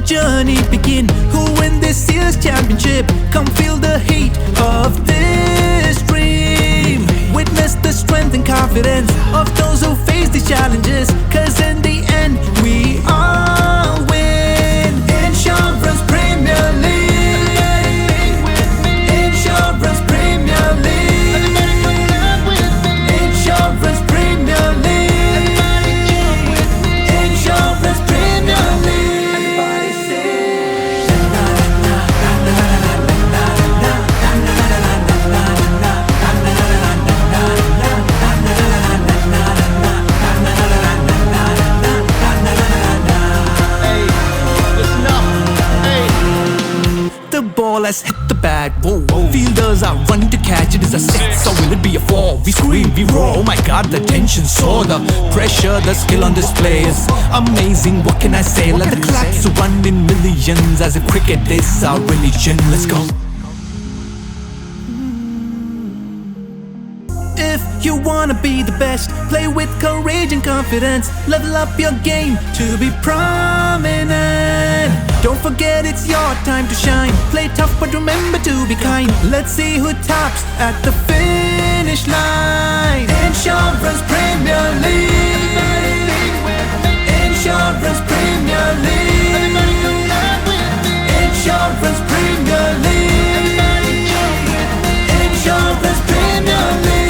journey begin. Who win this year's championship? Come feel the heat of this dream. Witness the strength and confidence of those who face these challenges. Cause in the end, we all win. Insurance Premier League. Insurance Premier League. Insurance Premier League. Insurance Premier League. Everybody say Hey, listen up. Hey. the ball has hit the bat. Whoa, whoa. Fielders are running to catch it. It's a six, or will it be a four? We scream, we roar. Oh my God, the tension soar. The pressure, the skill on display is amazing. What can I say? Let the claps run in millions as if cricket is our religion. Let's go. If you wanna be the best, play with courage and confidence. Level up your game to be prominent. Don't forget it's your time to shine. Play tough but remember to be kind. Let's see who tops at the finish line. Insurance Premier League. Insurance Premier League. Insurance Premier League. Insurance Premier League.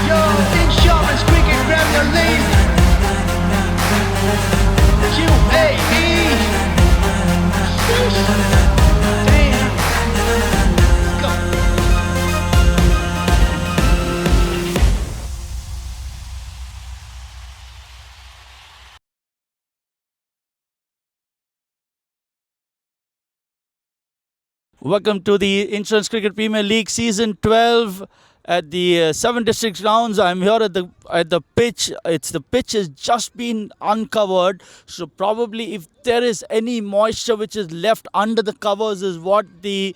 Yo, Insurance Cricket Premier League. QAE. Damn. Go. Welcome to the Insurance Cricket Premier League Season 12 at the 7 district grounds. I'm here at the pitch. The pitch has just been uncovered, so probably if there is any moisture which is left under the covers is what the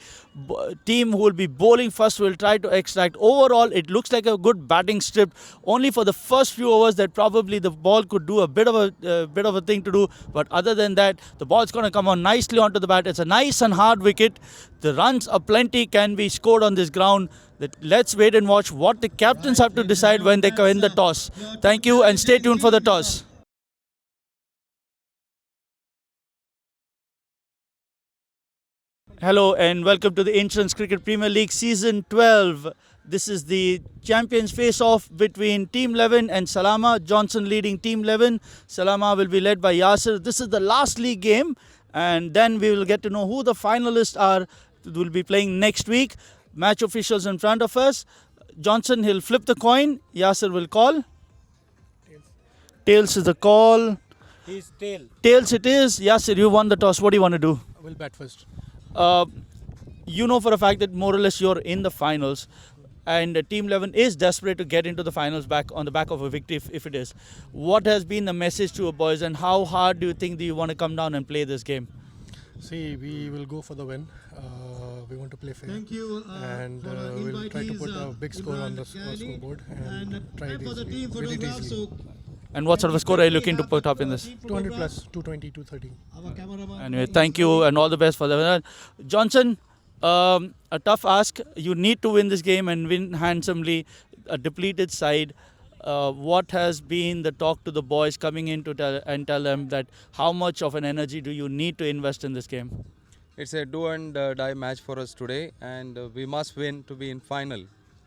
team who will be bowling first will try to extract. Overall, it looks like a good batting strip. Only for the first few overs that probably the ball could do a bit of a thing to do. But other than that, the ball's going to come on nicely onto the bat. It's a nice and hard wicket. The runs are plenty can be scored on this ground. Let's wait and watch what the captains have to decide when they win the toss. Thank you and stay tuned for the toss. Hello and welcome to the Insurance Cricket Premier League Season 12. This is the champions face-off between Team 11 and Salama. Johnson leading Team 11. Salama will be led by Yasir. This is the last league game and then we will get to know who the finalists are. Will be playing next week. Match officials in front of us. Johnson, he'll flip the coin. Yasir will call. Tails is the call. He's tail. Tails it is. Yasir, you won the toss. What do you want to do? We'll bat first. You know for a fact that more or less you're in the finals and Team 11 is desperate to get into the finals back on the back of a victory if it is. What has been the message to your boys and how hard do you think that you want to come down and play this game? See, we will go for the win. We want to play fair. Thank you. And we'll try to put a big score on the scoreboard and try for the this team win it photograph. easily. So And what sort of a score are you looking to put up in this? 200 plus, 220, 230. our cameraman. Anyway, thank you and all the best for that. Johnson, a tough ask. You need to win this game and win handsomely. A depleted side. What has been the talk to the boys coming in to tell them that how much of an energy do you need to invest in this game? It's a do and die match for us today, and we must win to be in final.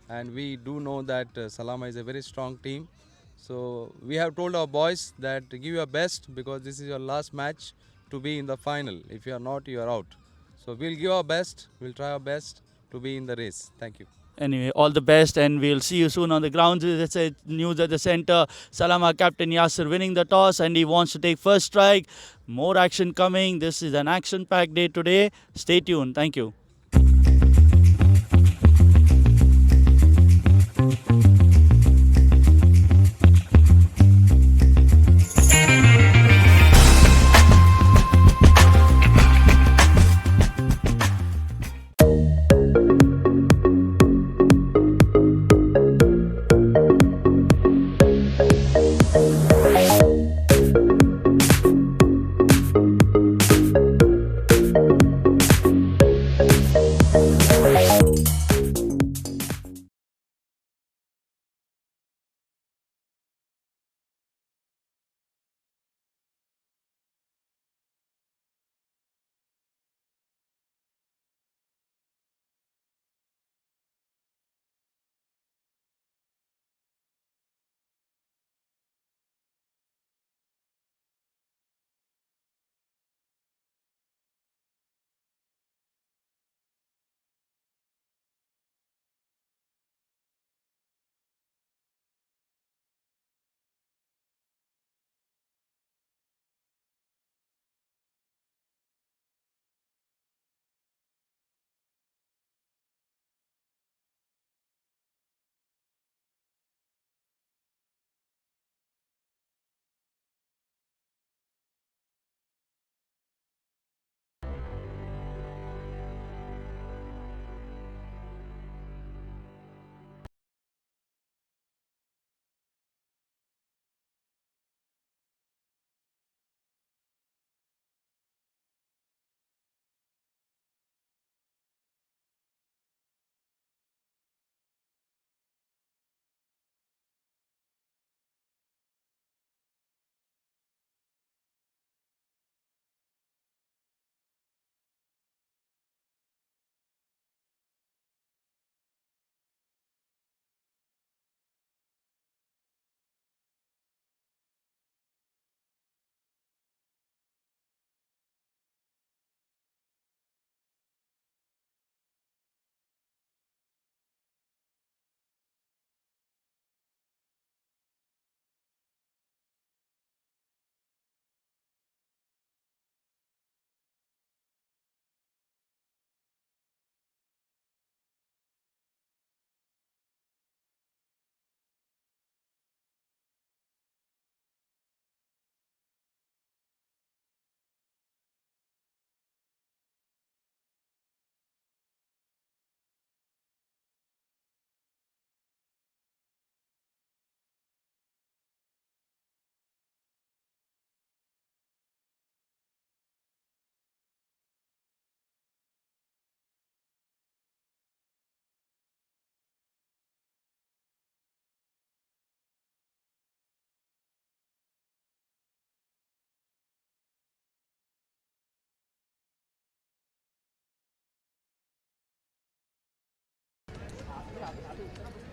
And we do know that Salama is a very strong team. So we have told our boys that give your best because this is your last match to be in the final. If you are not, you are out. So we'll give our best. We'll try our best to be in the race. Thank you. Anyway, all the best and we'll see you soon on the grounds. It's a news at the center. Salama captain Yasir winning the toss and he wants to take first strike. More action coming. This is an action-packed day today. Stay tuned. Thank you.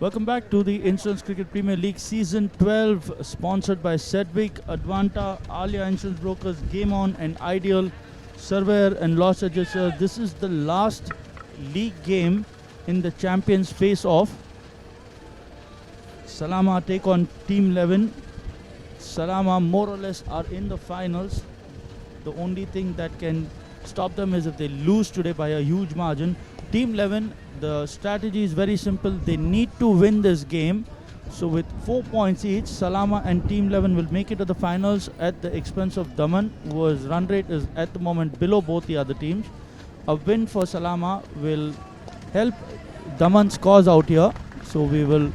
Welcome back to the Insurance Cricket Premier League Season 12, sponsored by Sedwick, Advanta, Alia Insurance Brokers, Gameon, and Ideal, Surveyor and Loss Adjuster. This is the last league game in the Champions face-off. Salama take on Team 11. Salama more or less are in the finals. The only thing that can stop them is if they lose today by a huge margin. Team 11, the strategy is very simple. They need to win this game. So with 4 points each, Salama and Team 11 will make it to the finals at the expense of Daman, whose run rate is at the moment below both the other teams. A win for Salama will help Daman's cause out here. So we will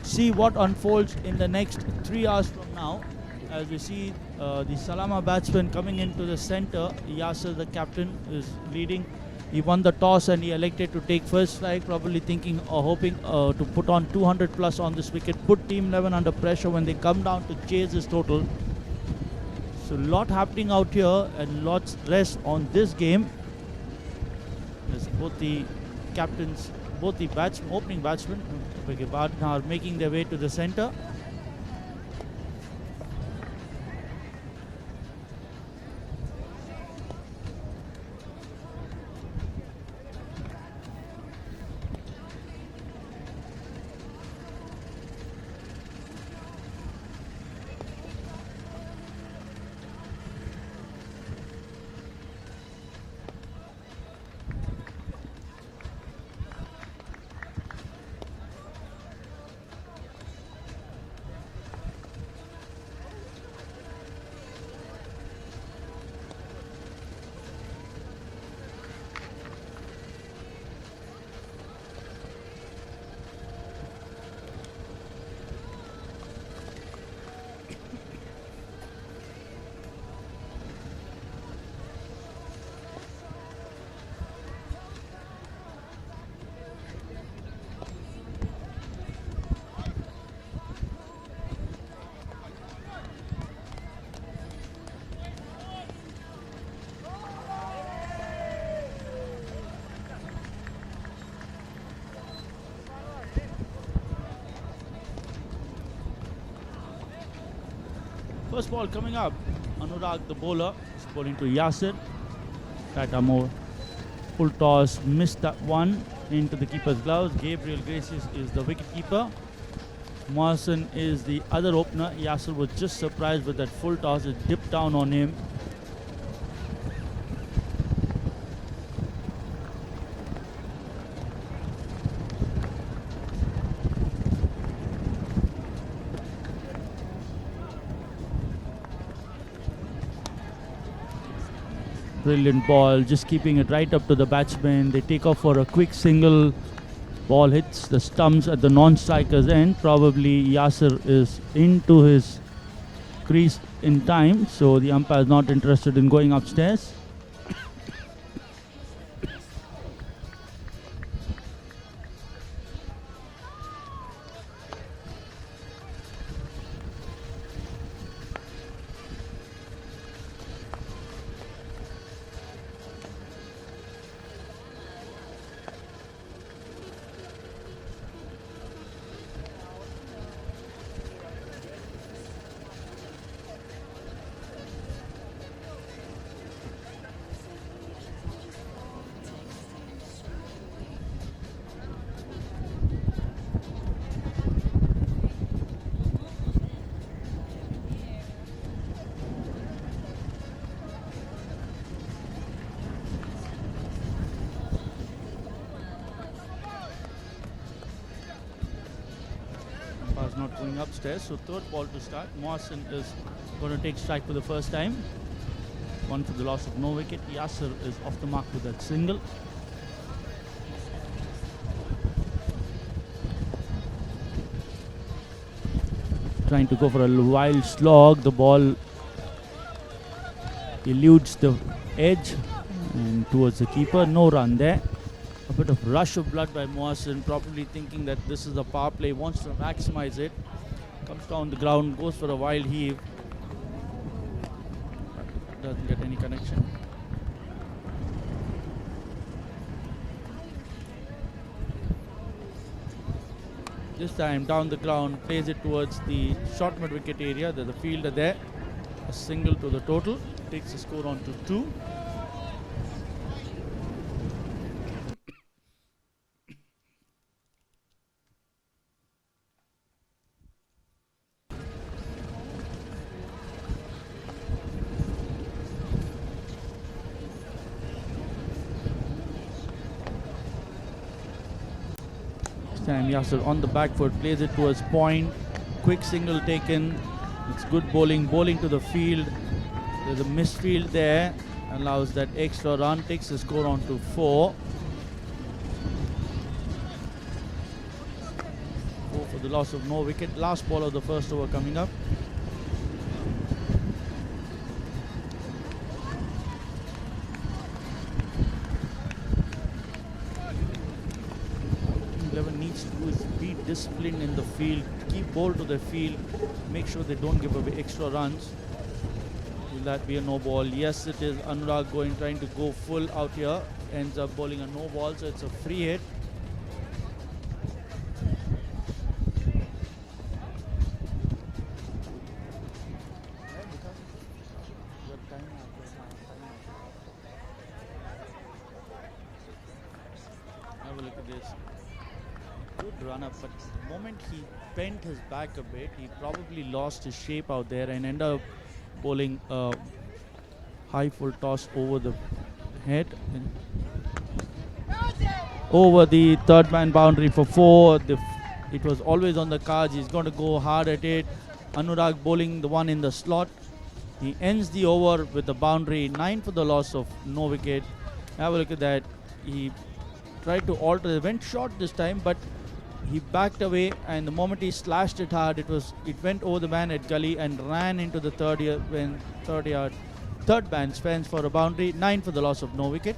see what unfolds in the next 3 hours from now, as we see the Salama batsman coming into the center. Yasser, the captain, is leading. He won the toss and he elected to take first strike, probably thinking or hoping to put on 200 plus on this wicket, put Team 11 under pressure when they come down to chase this total. So lot happening out here and lots rest on this game, as both the captains, both the opening batsmen are making their way to the center. First ball coming up. Anurag, the bowler, is bowling to Yasser. Tatamore, full toss, missed that one into the keeper's gloves. Gabriel Gracies is the wicket keeper. Morrison is the other opener. Yasser was just surprised with that full toss. It dipped down on him. Brilliant ball, just keeping it right up to the batsman. They take off for a quick single. Ball hits the stumps at the non-striker's end. Probably Yasser is into his crease in time, so the umpire is not interested in going upstairs. Not going upstairs, so third ball to start. Morrison is going to take strike for the first time. One for the loss of no wicket. Yasser is off the mark with that single. Trying to go for a wild slog. The ball eludes the edge and towards the keeper. No run there. A bit of rush of blood by Morrison, probably thinking that this is a power play, wants to maximize it. Comes down the ground, goes for a wild heave. Doesn't get any connection. This time down the ground, plays it towards the short mid wicket area. There's a fielder there. A single to the total. Takes the score on to 2. Time Yasser on the back foot, plays it towards point, quick single taken. It's good bowling to the field. There's a misfield there, allows that extra run, takes the score on to 4. 4 for the loss of no wicket. Last ball of the first over coming up. Needs to do is be disciplined in the field, keep ball to the field, make sure they don't give away extra runs. Will that be a no ball? Yes, it is. Anurag trying to go full out here, ends up bowling a no ball, so it's a free hit. Have a look at this. Good run up, but the moment he bent his back a bit, he probably lost his shape out there and ended up bowling a high full toss over the head and over the third man boundary for 4. It was always on the cards. He's going to go hard at it. Anurag bowling the one in the slot. He ends the over with the boundary. 9 for the loss of no wicket. Have a look at that. He tried to alter. It went short this time, but he backed away, and the moment he slashed it hard, it went over the man at gully and ran into the third man's fence for a boundary. 9 for the loss of no wicket.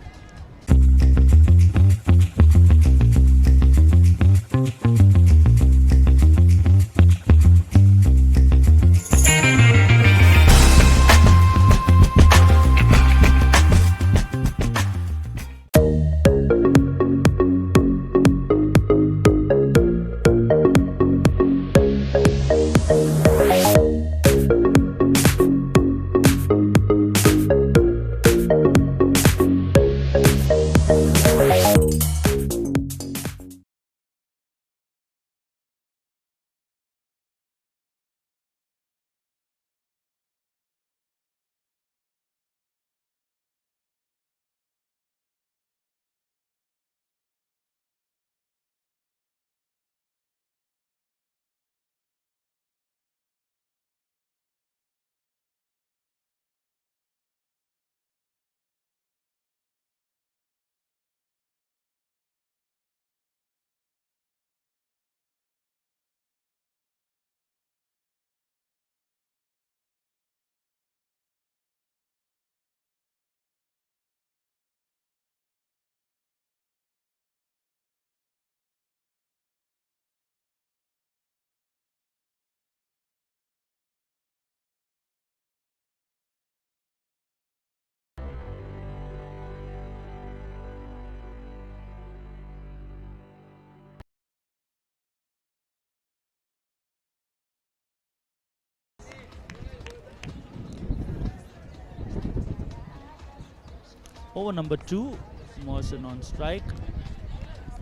Over number 2, Morrison on strike.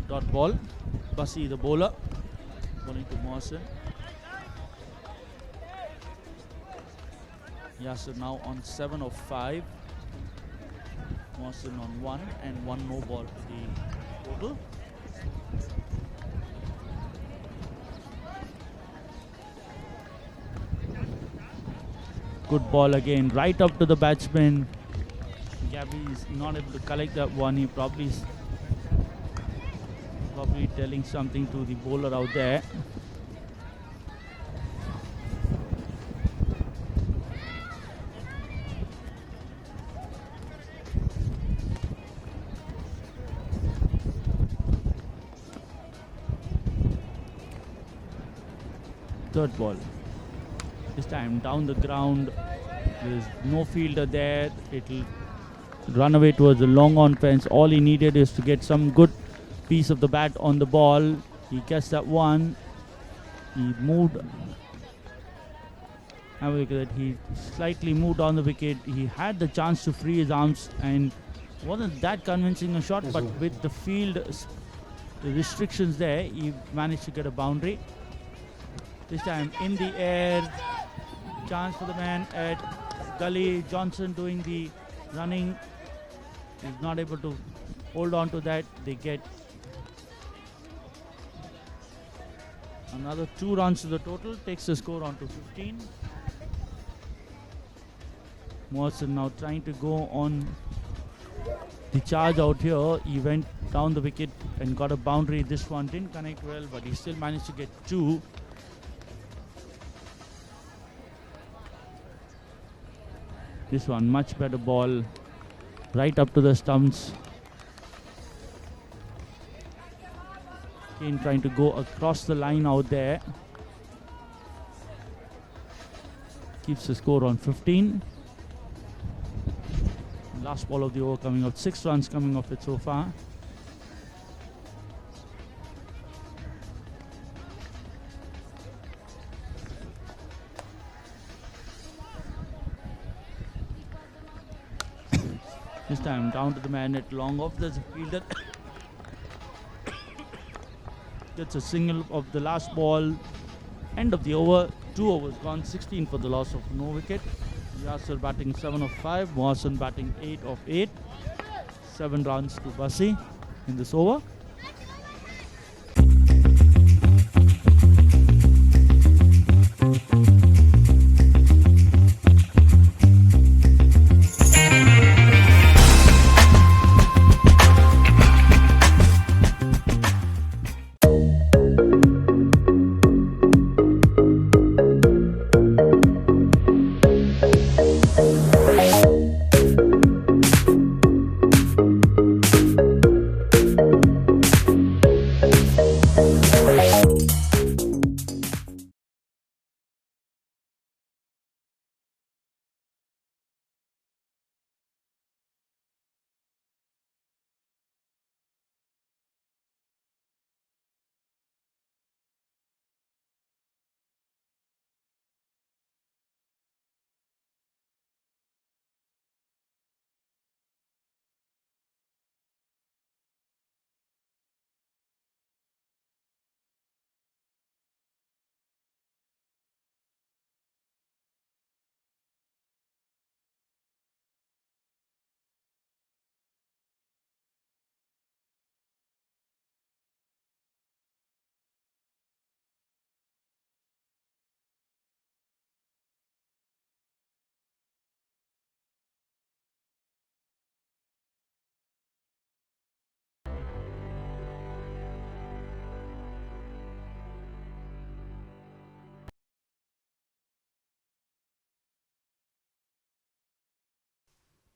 Dot ball. Bussy the bowler. Bowling to Morrison. Yasser now on 7 of 5. Morrison on 1 and 1 no ball to the total. Good ball again, right up to the batsman. Gabby is not able to collect that one. He probably telling something to the bowler out there. Third ball. This time down the ground. There's no fielder there. It'll run away towards the long on fence. All he needed is to get some good piece of the bat on the ball. He gets that one. He moved. Have a look at that. He slightly moved on the wicket. He had the chance to free his arms and wasn't that convincing a shot, but with the field restrictions there, he managed to get a boundary. This time in the air, chance for the man at Gully. Johnson doing the running. He's not able to hold on to that. They get another 2 runs to the total, takes the score on to 15. Morrison now trying to go on the charge out here. He went down the wicket and got a boundary. This one didn't connect well, but he still managed to get 2. This one, much better ball, right up to the stumps. Kane trying to go across the line out there. Keeps the score on 15. Last ball of the over coming out. 6 runs coming off it so far. This time down to the man at long off. There's a fielder. Gets a single of the last ball. End of the over. 2 overs gone. 16 for the loss of no wicket. Yasser batting 7 of 5. Morrison batting 8 of 8. 7 runs to Bassi in this over.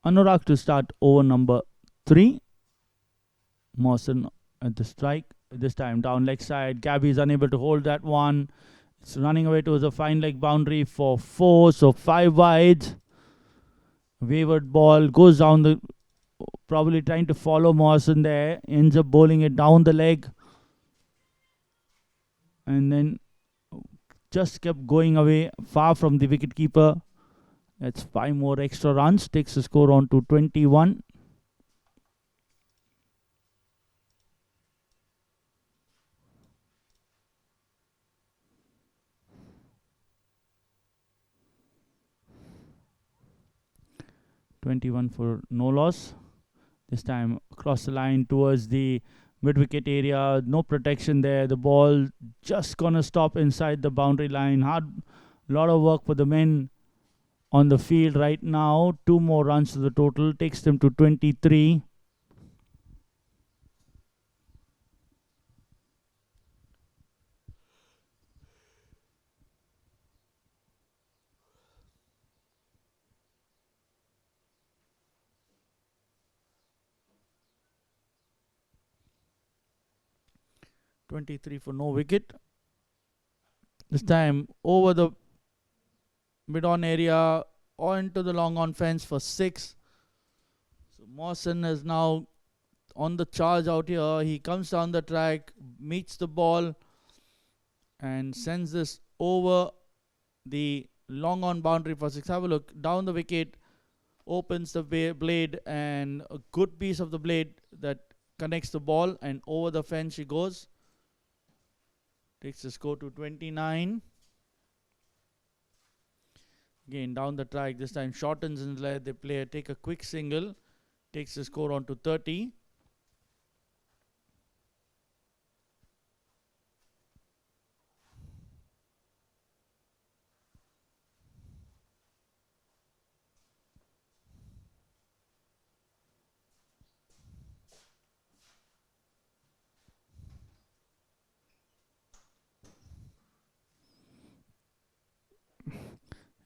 Anurag to start over number 3. Morrison at the strike. This time down leg side. Gabby is unable to hold that one. It's running away towards a fine leg boundary for 4. So 5 wides. Wavered ball goes down the. Probably trying to follow Morrison there. Ends up bowling it down the leg. And then just kept going away far from the wicketkeeper. That's 5 more extra runs. Takes the score on to 21. For no loss. This time across the line towards the mid-wicket area. No protection there. The ball just gonna stop inside the boundary line. Lot of work for the men on the field right now. 2 more runs to the total. Takes them to 23. For no wicket. This time over the mid-on area onto the long-on fence for 6. So Morrison is now on the charge out here. He comes down the track, meets the ball and sends this over the long on boundary for 6. Have a look. Down the wicket, opens the blade, and a good piece of the blade that connects the ball, and over the fence she goes. Takes the score to 29. Again down the track, this time shortens in the they play, take a quick single, takes the score on to 30.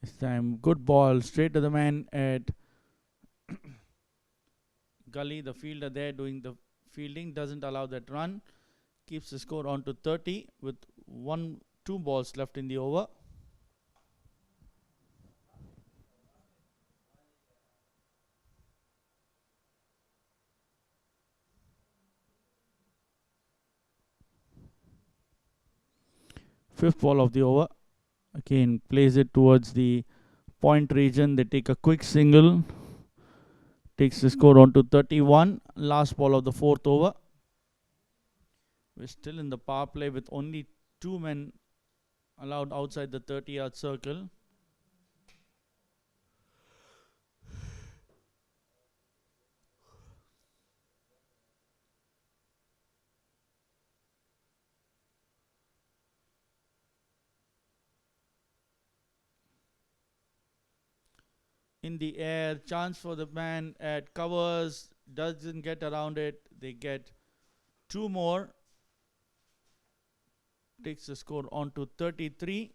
This time good ball straight to the man at Gully, the fielder there doing the fielding, doesn't allow that run, keeps the score on to 30 with 2 balls left in the over. Fifth ball of the over. Again plays it towards the point region. They take a quick single. Takes the score on to 31. Last ball of the 4th over. We're still in the power play with only 2 men allowed outside the 30-yard circle. In the air, chance for the man at covers, doesn't get around it. They get 2 more. Takes the score on to 33.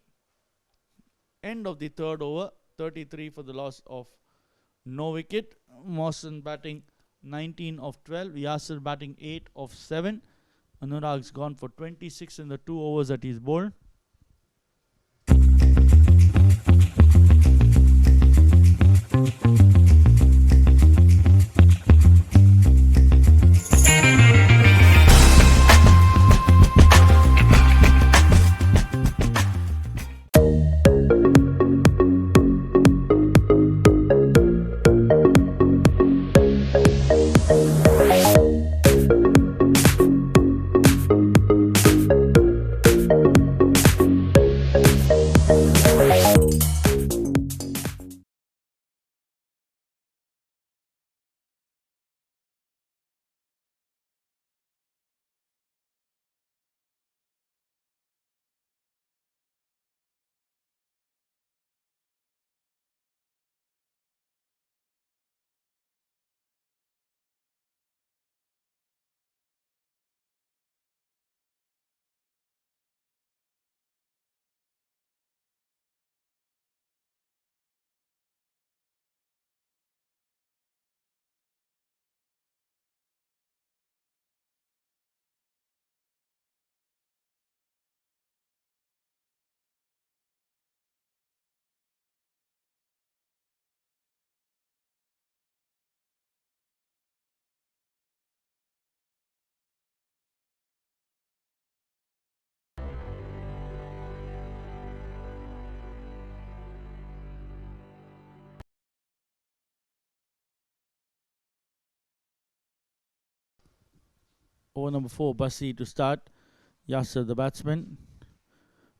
End of the 3rd over, 33 for the loss of no wicket. Mawson batting 19 of 12. Yasser batting 8 of 7. Anurag's gone for 26 in the 2 overs that he's bowled. Over number 4, Bassi to start. Yasser, the batsman.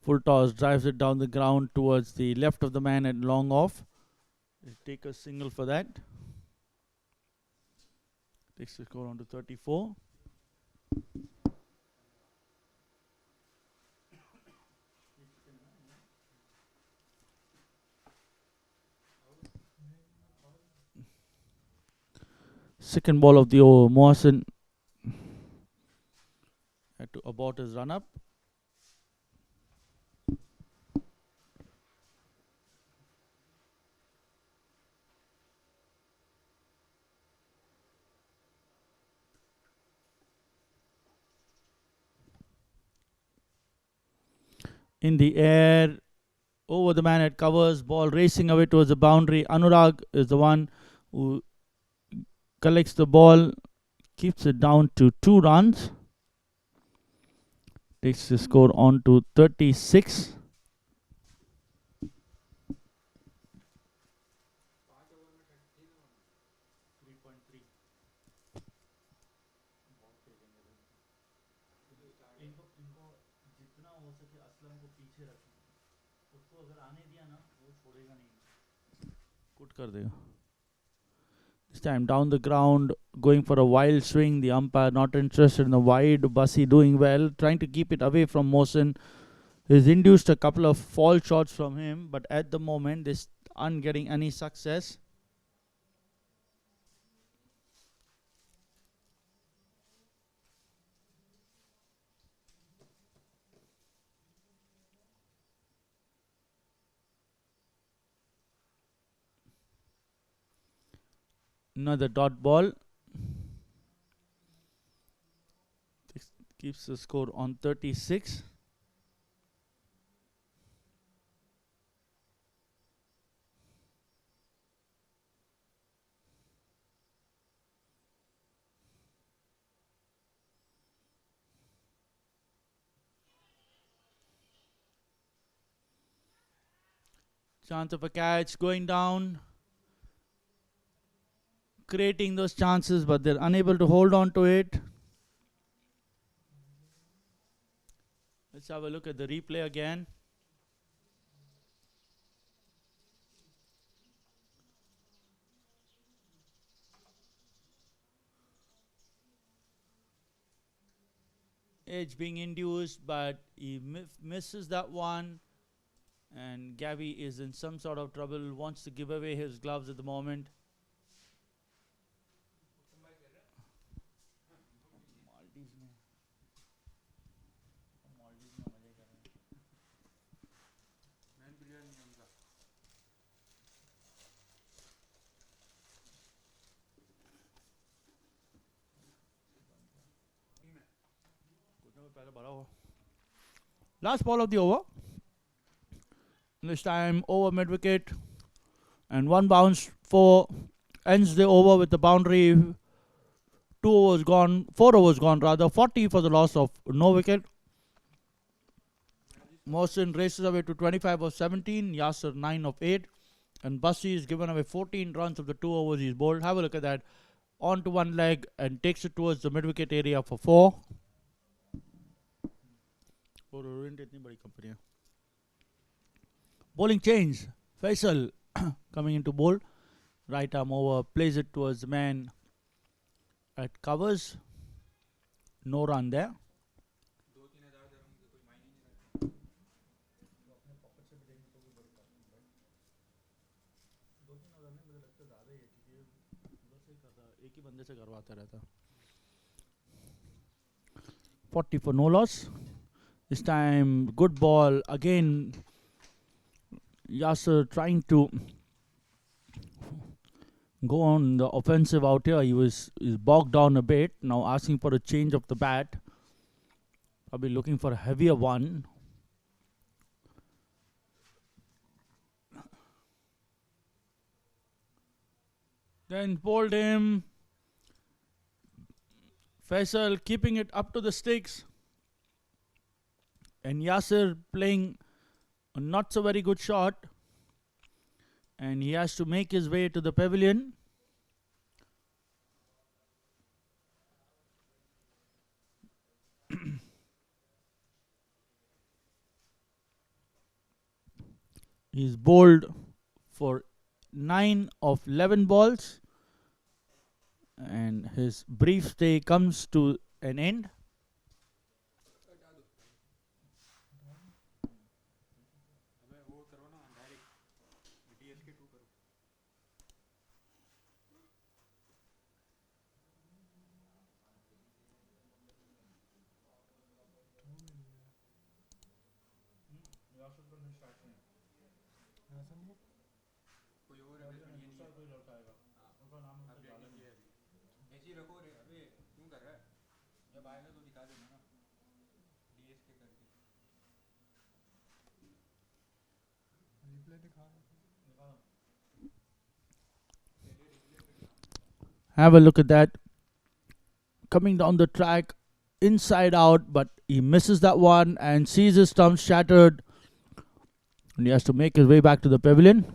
Full toss, drives it down the ground towards the left of the man and long off. They take a single for that. Takes the score on to 34. Second ball of the over, Mohsen had to abort his run up. In the air, over the man at covers, ball racing away towards the boundary. Anurag is the one who collects the ball, keeps it down to 2 runs. Takes the score on to 36. This time down the ground, going for a wild swing. The umpire not interested in the wide. Bussy doing well, trying to keep it away from Mohsen. He's induced a couple of fall shots from him, but at the moment they aren't getting any success. Another dot ball. This keeps the score on 36. Chance of a catch going down. Creating those chances, but they're unable to hold on to it. Let's have a look at the replay again. Edge being induced, but he misses that one. And Gabby is in some sort of trouble, wants to give away his gloves at the moment. Last ball of the over. This time over mid wicket, and one bounce for ends the over with the boundary. 4 overs gone rather. 40 for the loss of no wicket. Mohsen races away to 25 of 17. Yasser 9 of 8, and Bussy is given away 14 runs of the 2 overs he's bowled. Have a look at that. On to one leg and takes it towards the mid wicket area for 4. Bowling change. Faisal coming into bowl. Right arm over, plays it towards the man at covers. No run there. $40 for no loss. This time good ball again. Yasser trying to go on the offensive out here. He's bogged down a bit. Now asking for a change of the bat. I'll be looking for a heavier one. Then bowled him. Faisal keeping it up to the sticks. And Yasser playing a not so very good shot. And he has to make his way to the pavilion. He's bowled for 9 of 11 balls. And his brief stay comes to an end. Have a look at that. Coming down the track, inside out, but He misses that one and sees his stump shattered. And he has to make his way back to the pavilion.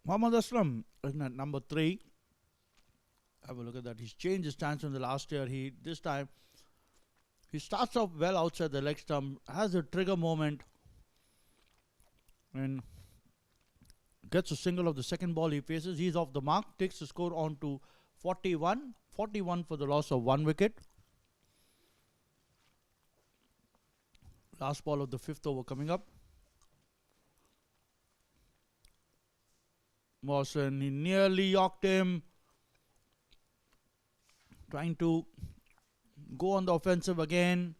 Mohammad Aslam in at number 3. Have a look at that. He's changed his stance from the last year. This time he starts off well outside the leg stump, has a trigger moment, and gets a single of the second ball he faces. He's off the mark, takes the score on to 41. 41 for the loss of 1 wicket. Last ball of the 5th over coming up. Mawson, he nearly yorked him. Trying to go on the offensive again.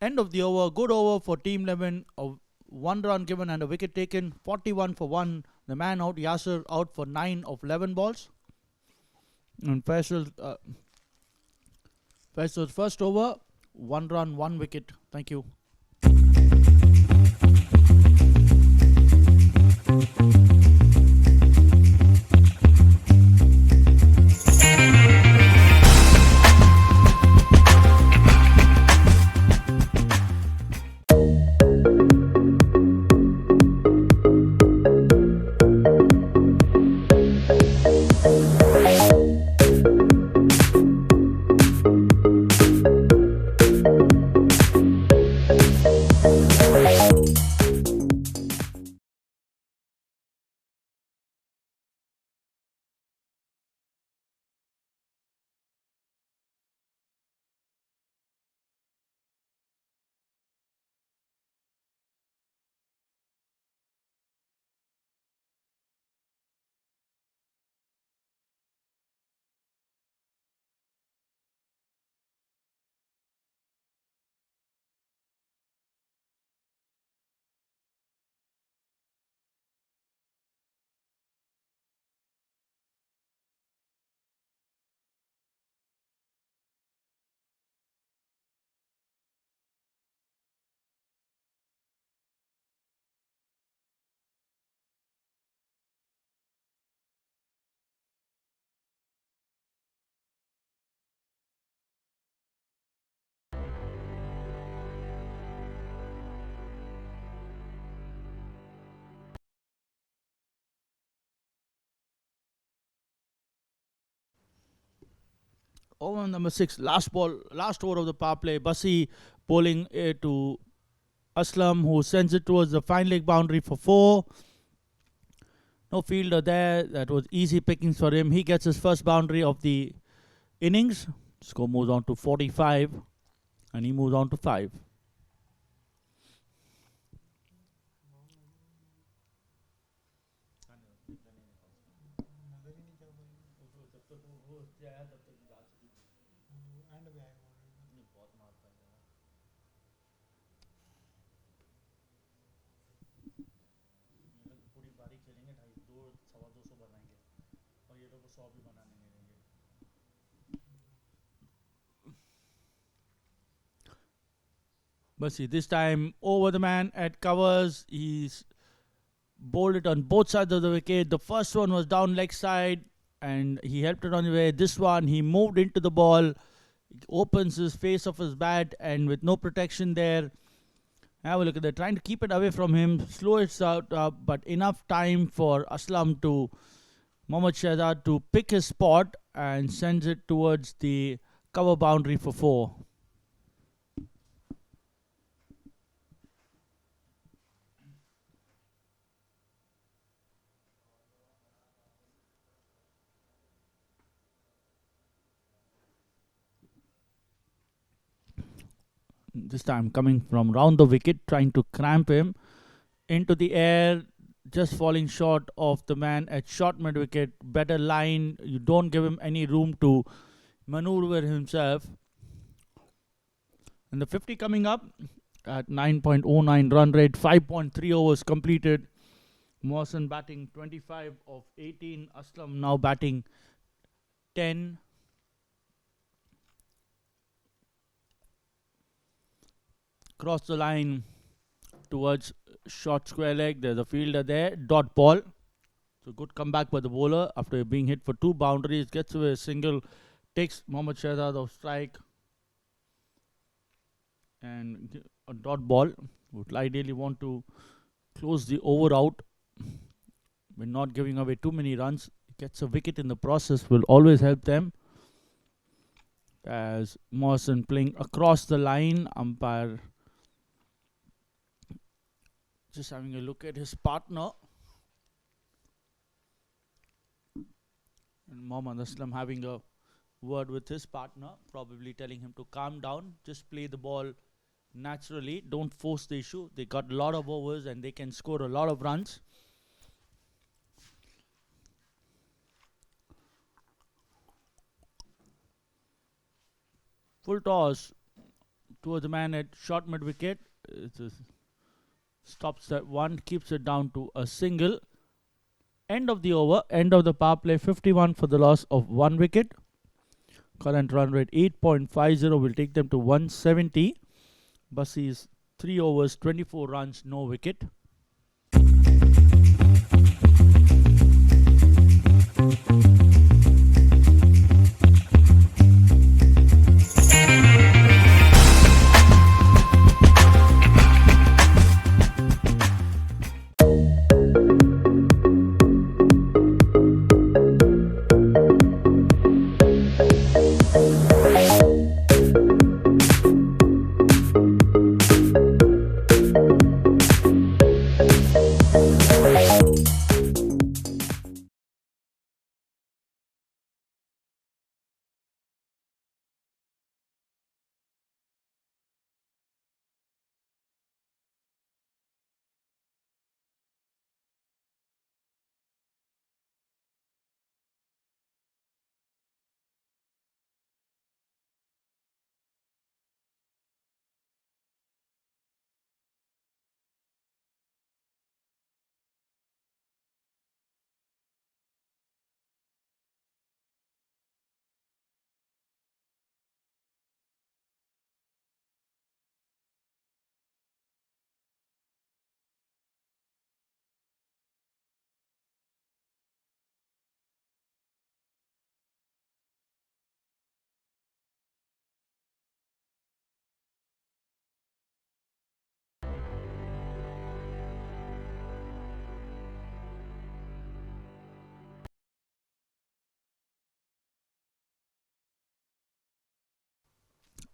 End of the over. Good over for Team 11. A 1 run given and a wicket taken. 41 for 1. The man out, Yasser, out for 9 of 11 balls. And Faisal's first over. 1 run, 1 wicket. Thank you. Over number 6, last over of the power play. Basi bowling to Aslam, who sends it towards the fine leg boundary for 4. No fielder there. That was easy pickings for him. He gets his first boundary of the innings. Score moves on to 45, and he moves on to 5. But see, this time over the man at covers. He's bowled it on both sides of the wicket. The first one was down leg side and he helped it on the way. This one, he moved into the ball, opens his face of his bat, and with no protection there, have a look at that, trying to keep it away from him, slow it out, but enough time for Aslam to, Mohammad Shahzad, to pick his spot and sends it towards the cover boundary for 4. This time coming from round the wicket, trying to cramp him. into the air, just falling short of the man at short mid wicket. Better line, you don't give him any room to maneuver himself. And the 50 coming up at 9.09 run rate, 5.3 overs completed. Mawson batting 25 of 18. Aslam now batting 10. Cross the line towards short square leg. There's a fielder there. Dot ball. So good comeback by the bowler after being hit for 2 boundaries. Gets away a single. Takes Mohammad Shahzad off strike. And a dot ball. Would ideally want to close the over out. We're not giving away too many runs. Gets a wicket in the process. Will always help them. As Mawson playing across the line. Umpire just having a look at his partner. And Mohammad Aslam having a word with his partner, probably telling him to calm down, just play the ball naturally, don't force the issue. They got a lot of overs and they can score a lot of runs. Full toss towards the man at short mid wicket. Stops that one, keeps it down to a single. End of the over, end of the power play, 51 for the loss of 1 wicket. Current run rate 8.50 will take them to 170. Bussies 3 overs, 24 runs, no wicket.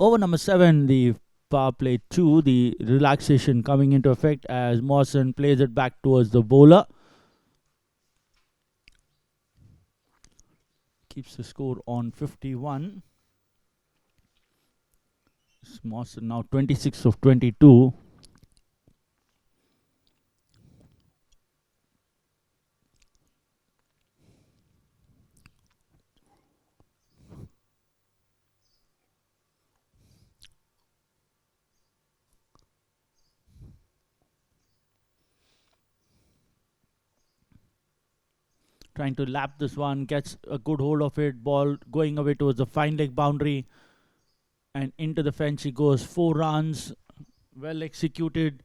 Over number 7, the power play 2, the relaxation coming into effect as Mawson plays it back towards the bowler. Keeps the score on 51. Mawson now 26 of 22. Trying to lap this one, gets a good hold of it, ball going away towards the fine leg boundary and into the fence he goes. 4 runs, well executed.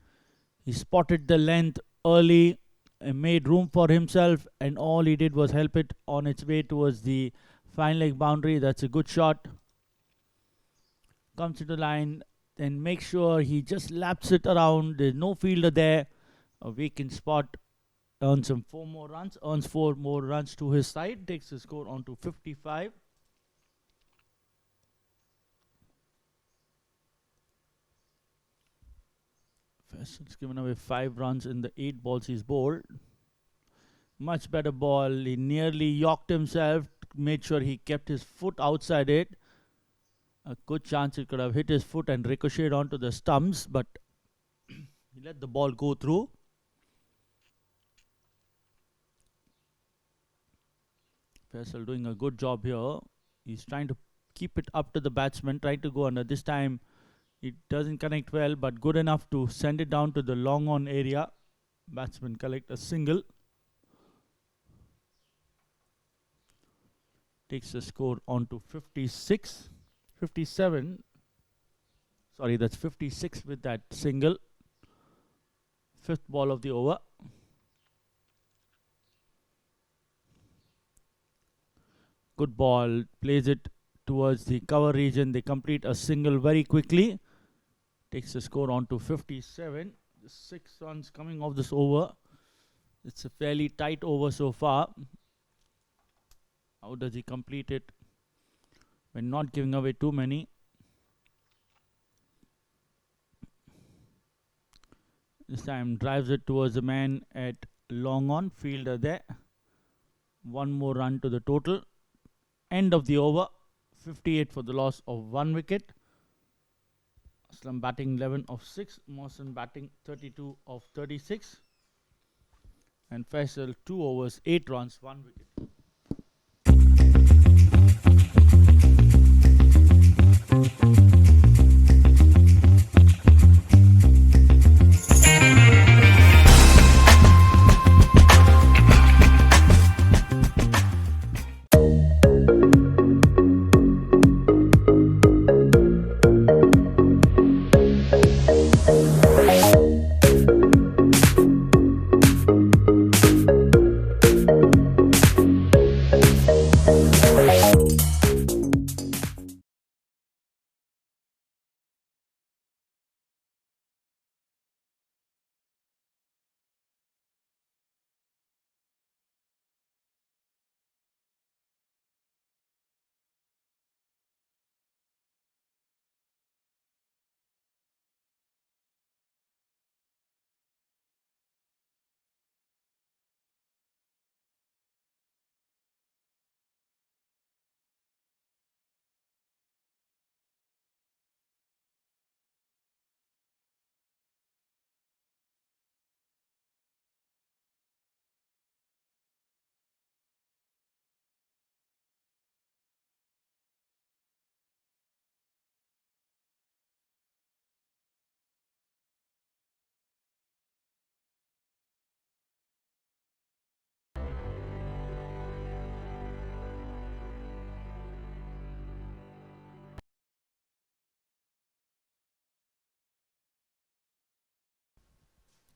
He spotted the length early and made room for himself, and all he did was help it on its way towards the fine leg boundary. That's a good shot. Comes to the line, then make sure he just laps it around. There's no fielder there. A vacant spot. Earns 4 more runs, earns 4 more runs to his side, takes the score on to 55. Fesson's given away 5 runs in the 8 balls he's bowled. Much better ball. He nearly yorked himself, made sure he kept his foot outside it. A good chance it could have hit his foot and ricocheted onto the stumps, but he let the ball go through. Faisal doing a good job here. He's trying to keep it up to the batsman, try to go under. This time it doesn't connect well, but good enough to send it down to the long on area. Batsman collect a single. Takes the score on to 56. 57. Sorry, that's 56 with that single. Fifth ball of the over. Good ball. Plays it towards the cover region. They complete a single very quickly. Takes the score on to 57. 6 runs coming off this over. It's a fairly tight over so far. How does he complete it when not giving away too many? This time drives it towards the man at long on. Fielder there. One more run to the total. End of the over. 58 for the loss of 1 wicket. Aslam batting 11 of 6. Mohsen batting 32 of 36. And Faisal 2 overs, 8 runs, 1 wicket.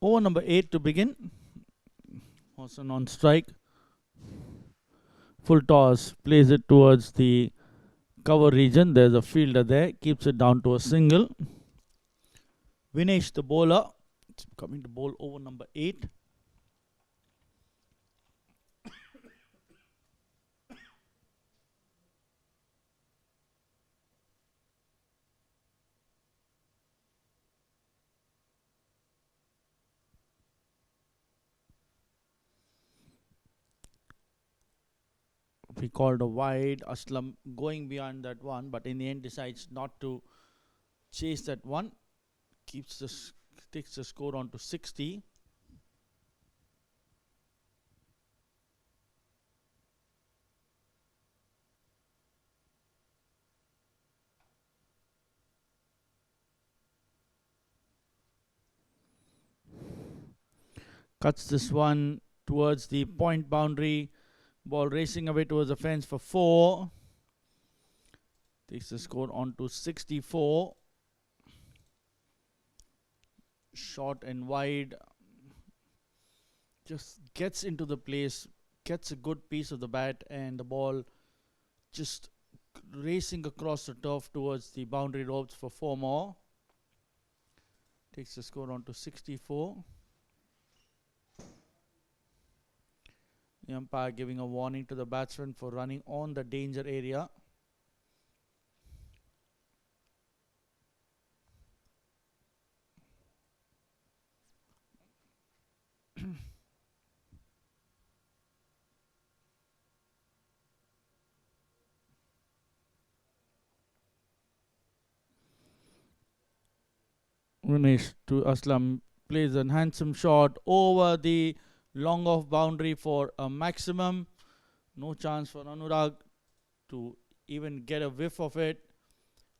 Over number 8 to begin. Mohsen on strike. Full toss. Plays it towards the cover region. There's a fielder there. Keeps it down to a single. Vinesh the bowler. It's coming to bowl over number 8. We called a wide. Aslam going beyond that one, but in the end decides not to chase that one. Takes the score on to 60. Cuts this one towards the point boundary. Ball racing away towards the fence for 4. Takes the score on to 64. Short and wide. Just gets into the place. Gets a good piece of the bat, and the ball just racing across the turf towards the boundary ropes for 4 more. Takes the score on to 64. The umpire giving a warning to the batsman for running on the danger area. Vinesh to Aslam, plays a handsome shot over the long off boundary for a maximum. No chance for Anurag to even get a whiff of it.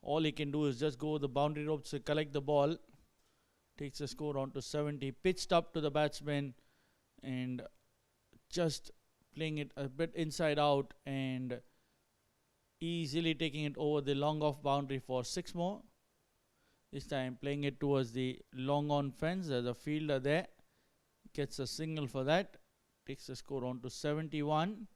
All he can do is just go the boundary ropes to collect the ball. Takes the score on to 70. Pitched up to the batsman and just playing it a bit inside out and easily taking it over the long off boundary for 6 more. This time playing it towards the long on fence. There's a fielder there. Gets a single for that. Takes the score on to 71.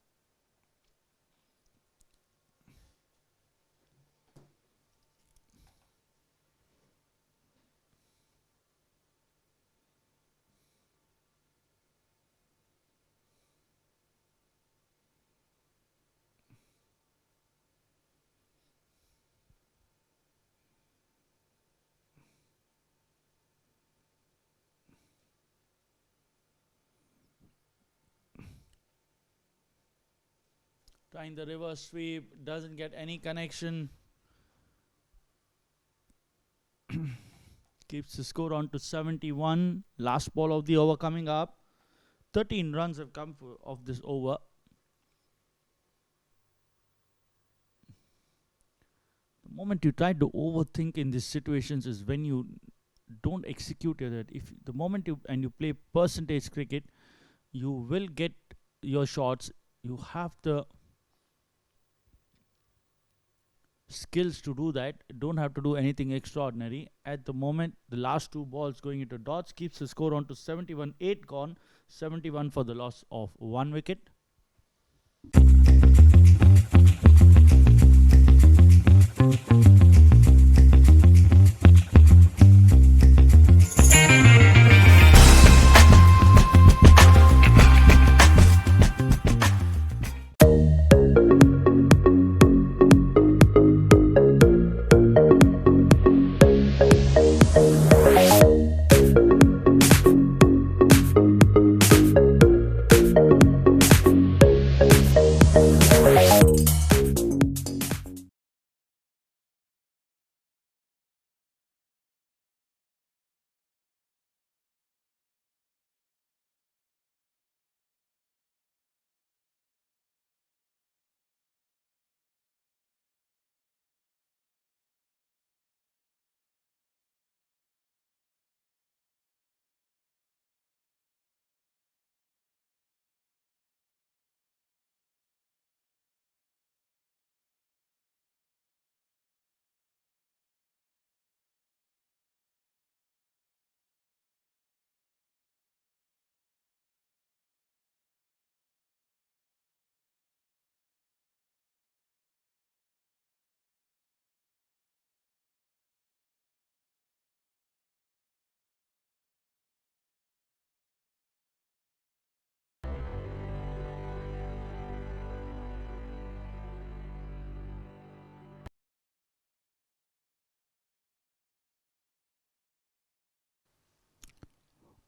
Trying the reverse sweep, doesn't get any connection. Keeps the score on to 71. Last ball of the over coming up. 13 runs have come of this over. The moment you try to overthink in these situations is when you don't execute it. If the moment you play percentage cricket, you will get your shots. You have the skills to do that. Don't have to do anything extraordinary. At the moment, the last 2 balls going into dots keeps the score on to 71. 8 gone. 71 for the loss of 1 wicket.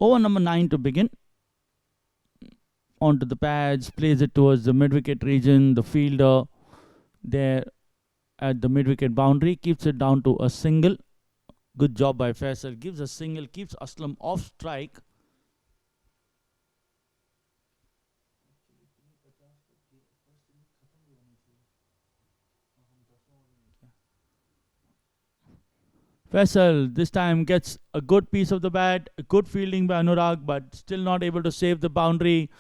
Over number 9 to begin. Onto the pads, plays it towards the mid-wicket region. The fielder there at the mid-wicket boundary keeps it down to a single. Good job by Faisal. Gives a single, keeps Aslam off strike. Faisal this time gets a good piece of the bat, a good fielding by Anurag, but still not able to save the boundary.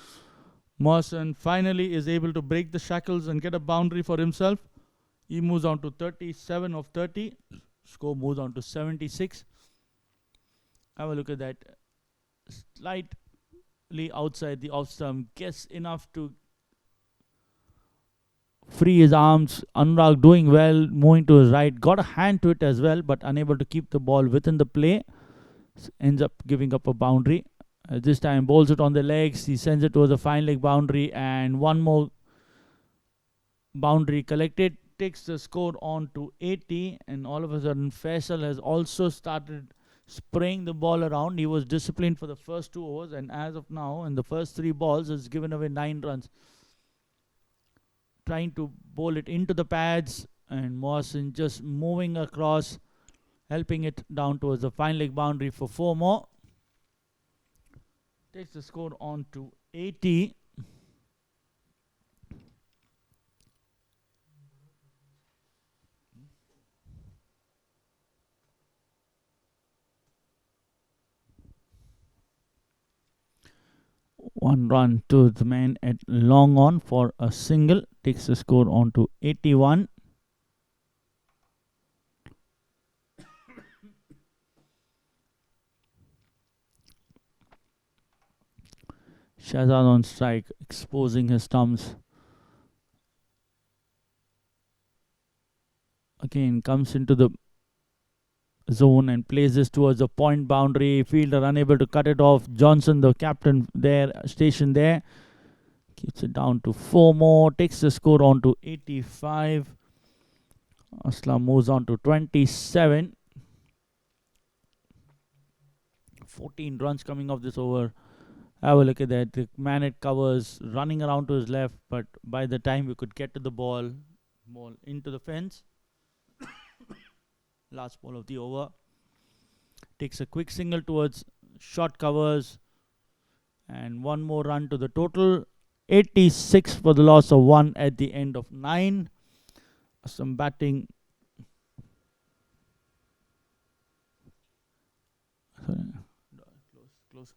Mohsen finally is able to break the shackles and get a boundary for himself. He moves on to 37 of 30. Score moves on to 76. Have a look at that. Slightly outside the off stump. Gets enough to free his arms. Anurag doing well, moving to his right. Got a hand to it as well, but unable to keep the ball within the play. Ends up giving up a boundary. This time bowls it on the legs. He sends it towards the fine leg boundary, and one more boundary collected. Takes the score on to 80, and all of a sudden Faisal has also started spraying the ball around. He was disciplined for the first 2 overs, and as of now in the first 3 balls has given away 9 runs. Trying to bowl it into the pads, and Mohsen just moving across, helping it down towards the fine leg boundary for 4 more. Takes the score on to 80. One run to the man at long on for a single. Takes the score on to 81. Shazad on strike, exposing his thumbs. Again comes into the zone and plays this towards the point boundary. Fielder unable to cut it off. Johnson, the captain there, stationed there, keeps it down to 4 more. Takes the score on to 85. Aslam moves on to 27. 14 runs coming off this over. Have a look at that. The man it covers running around to his left, but by the time we could get to the ball into the fence. Last ball of the over. Takes a quick single towards short covers. And one more run to the total. 86 for the loss of 1 at the end of 9. Some batting. Sorry. Close.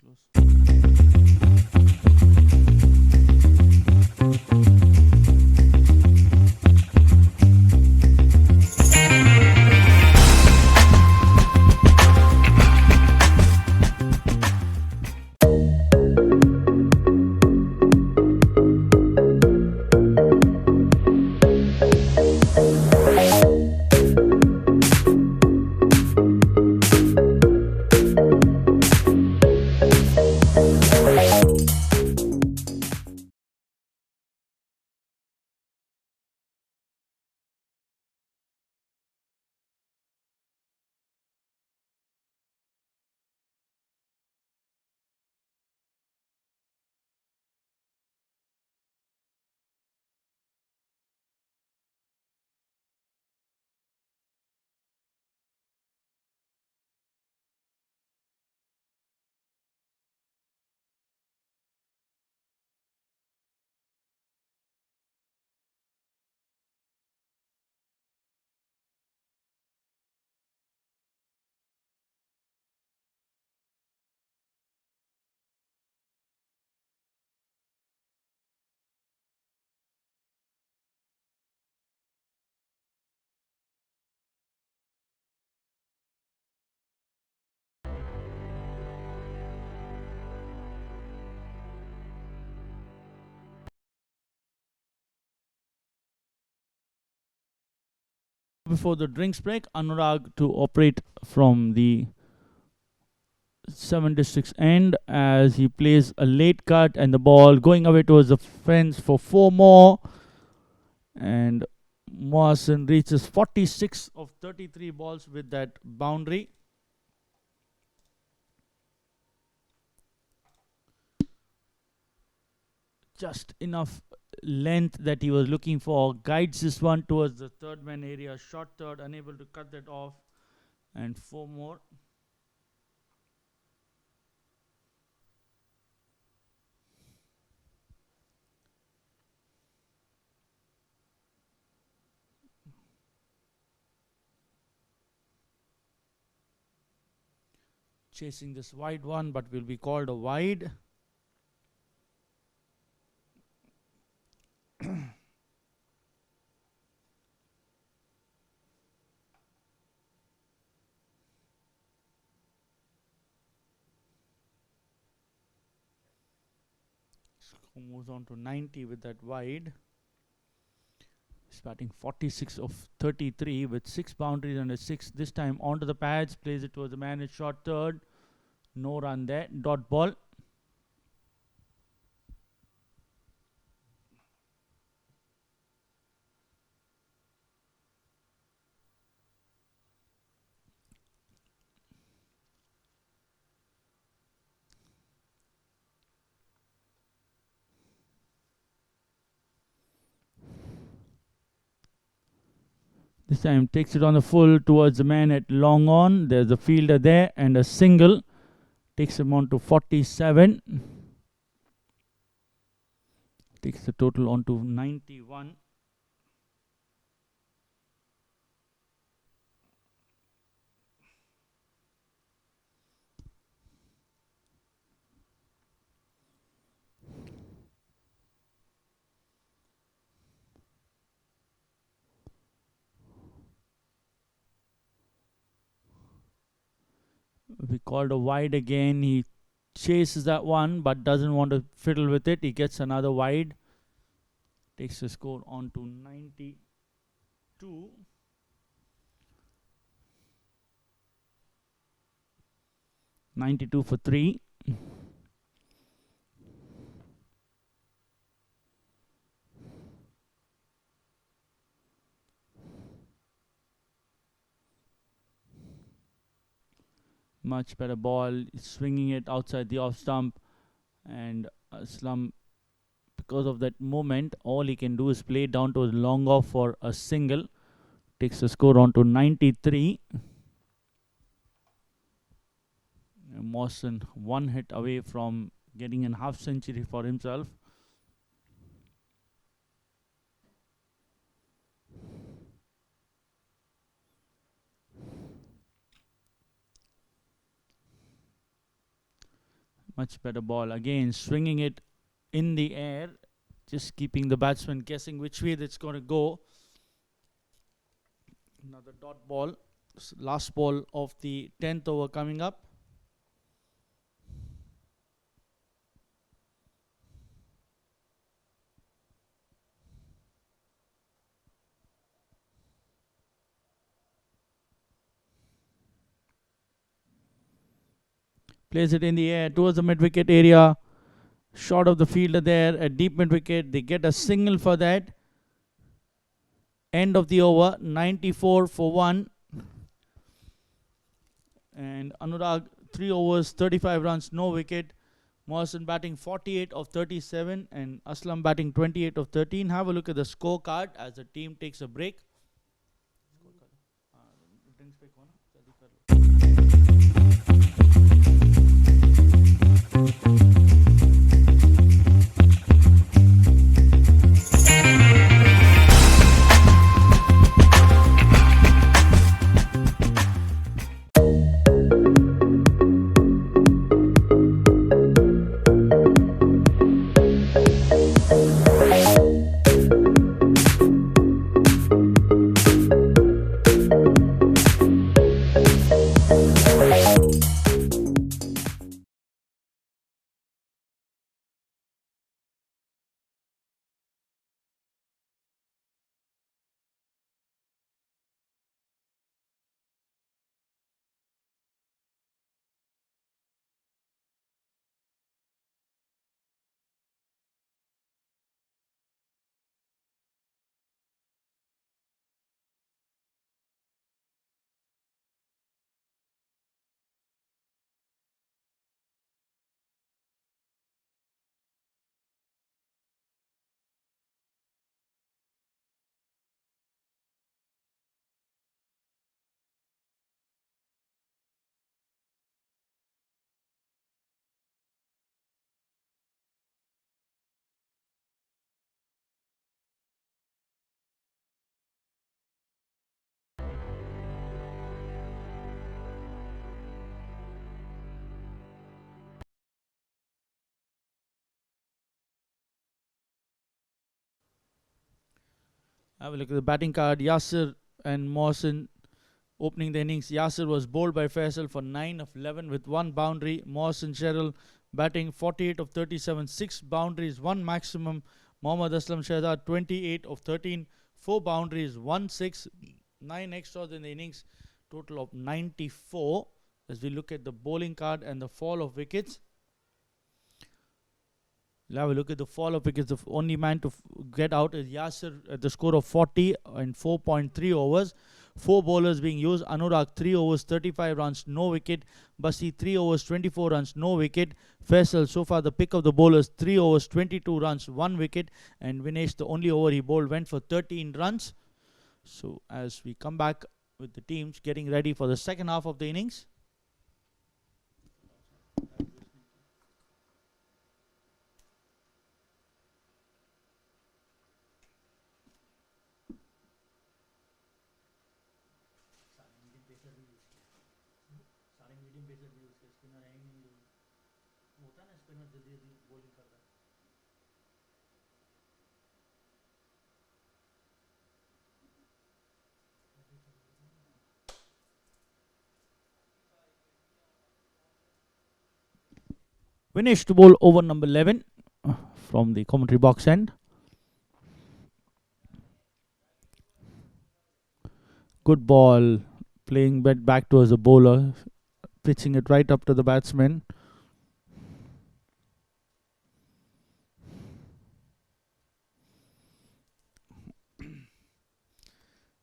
Before the drinks break, Anurag to operate from the 7 districts end as he plays a late cut and the ball going away towards the fence for 4 more. And Mohsen reaches 46 of 33 balls with that boundary. Just enough length that he was looking for. Guides this one towards the third man area. Short third, unable to cut that off. And 4 more. Chasing this wide one, but will be called a wide. Moves on to 90 with that wide. He's batting 46 of 33 with 6 boundaries and a 6. This time onto the pads, plays it towards the man at short third. No run there. Dot ball. This time takes it on the full towards the man at long on. There's a fielder there and a single. Takes him on to 47. Takes the total on to 91. We called a wide again. He chases that one but doesn't want to fiddle with it. He gets another wide. Takes the score on to 92. For 3. Much better ball, swinging it outside the off stump, and Aslam, because of that moment, all he can do is play down to a long off for a single. Takes the score on to 93. And Mawson 1 hit away from getting a half century for himself. Much better ball. Again, swinging it in the air, just keeping the batsman guessing which way that's going to go. Another dot ball. Last ball of the 10th over coming up. Plays it in the air towards the mid-wicket area. Short of the fielder there, a deep mid-wicket. They get a single for that. End of the over, 94 for 1. And Anurag, 3 overs, 35 runs, no wicket. Morrison batting 48 of 37 and Aslam batting 28 of 13. Have a look at the scorecard as the team takes a break. Have a look at the batting card. Yasir and Mohsin opening the innings. Yasir was bowled by Faisal for 9 of 11 with 1 boundary. Mohsin Cheryl batting 48 of 37, 6 boundaries, 1 maximum. Mohammad Aslam Shahzad 28 of 13, 4 boundaries, 1 6, 9 extras in the innings, total of 94. As we look at the bowling card and the fall of wickets. We'll have a look at the fall of wickets. The only man to get out is Yasir at the score of 40 in 4.3 overs. 4 bowlers being used. Anurag 3 overs, 35 runs, no wicket. Basi 3 overs, 24 runs, no wicket. Faisal, so far the pick of the bowlers, 3 overs, 22 runs, 1 wicket. And Vinesh, the only over he bowled, went for 13 runs. So as we come back with the teams getting ready for the second half of the innings. Vinesh to bowl over number 11 from the commentary box end. Good ball, playing back towards the bowler, pitching it right up to the batsman.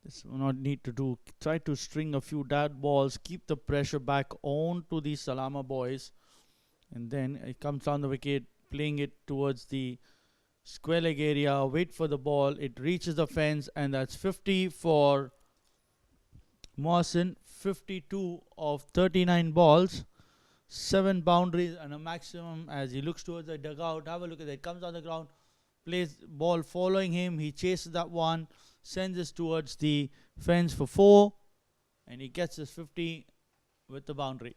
This will not need to do. Try to string a few dart balls, keep the pressure back on to the Salama boys, and then it comes down the wicket, playing it towards the square leg area. Wait for the ball. It reaches the fence, and that's 50 for Mohsin. 52 of 39 balls, 7 boundaries and a maximum. As he looks towards the dugout, have a look at that. Comes on the ground, plays ball following him. He chases that one, sends this towards the fence for 4, and he gets his 50 with the boundary.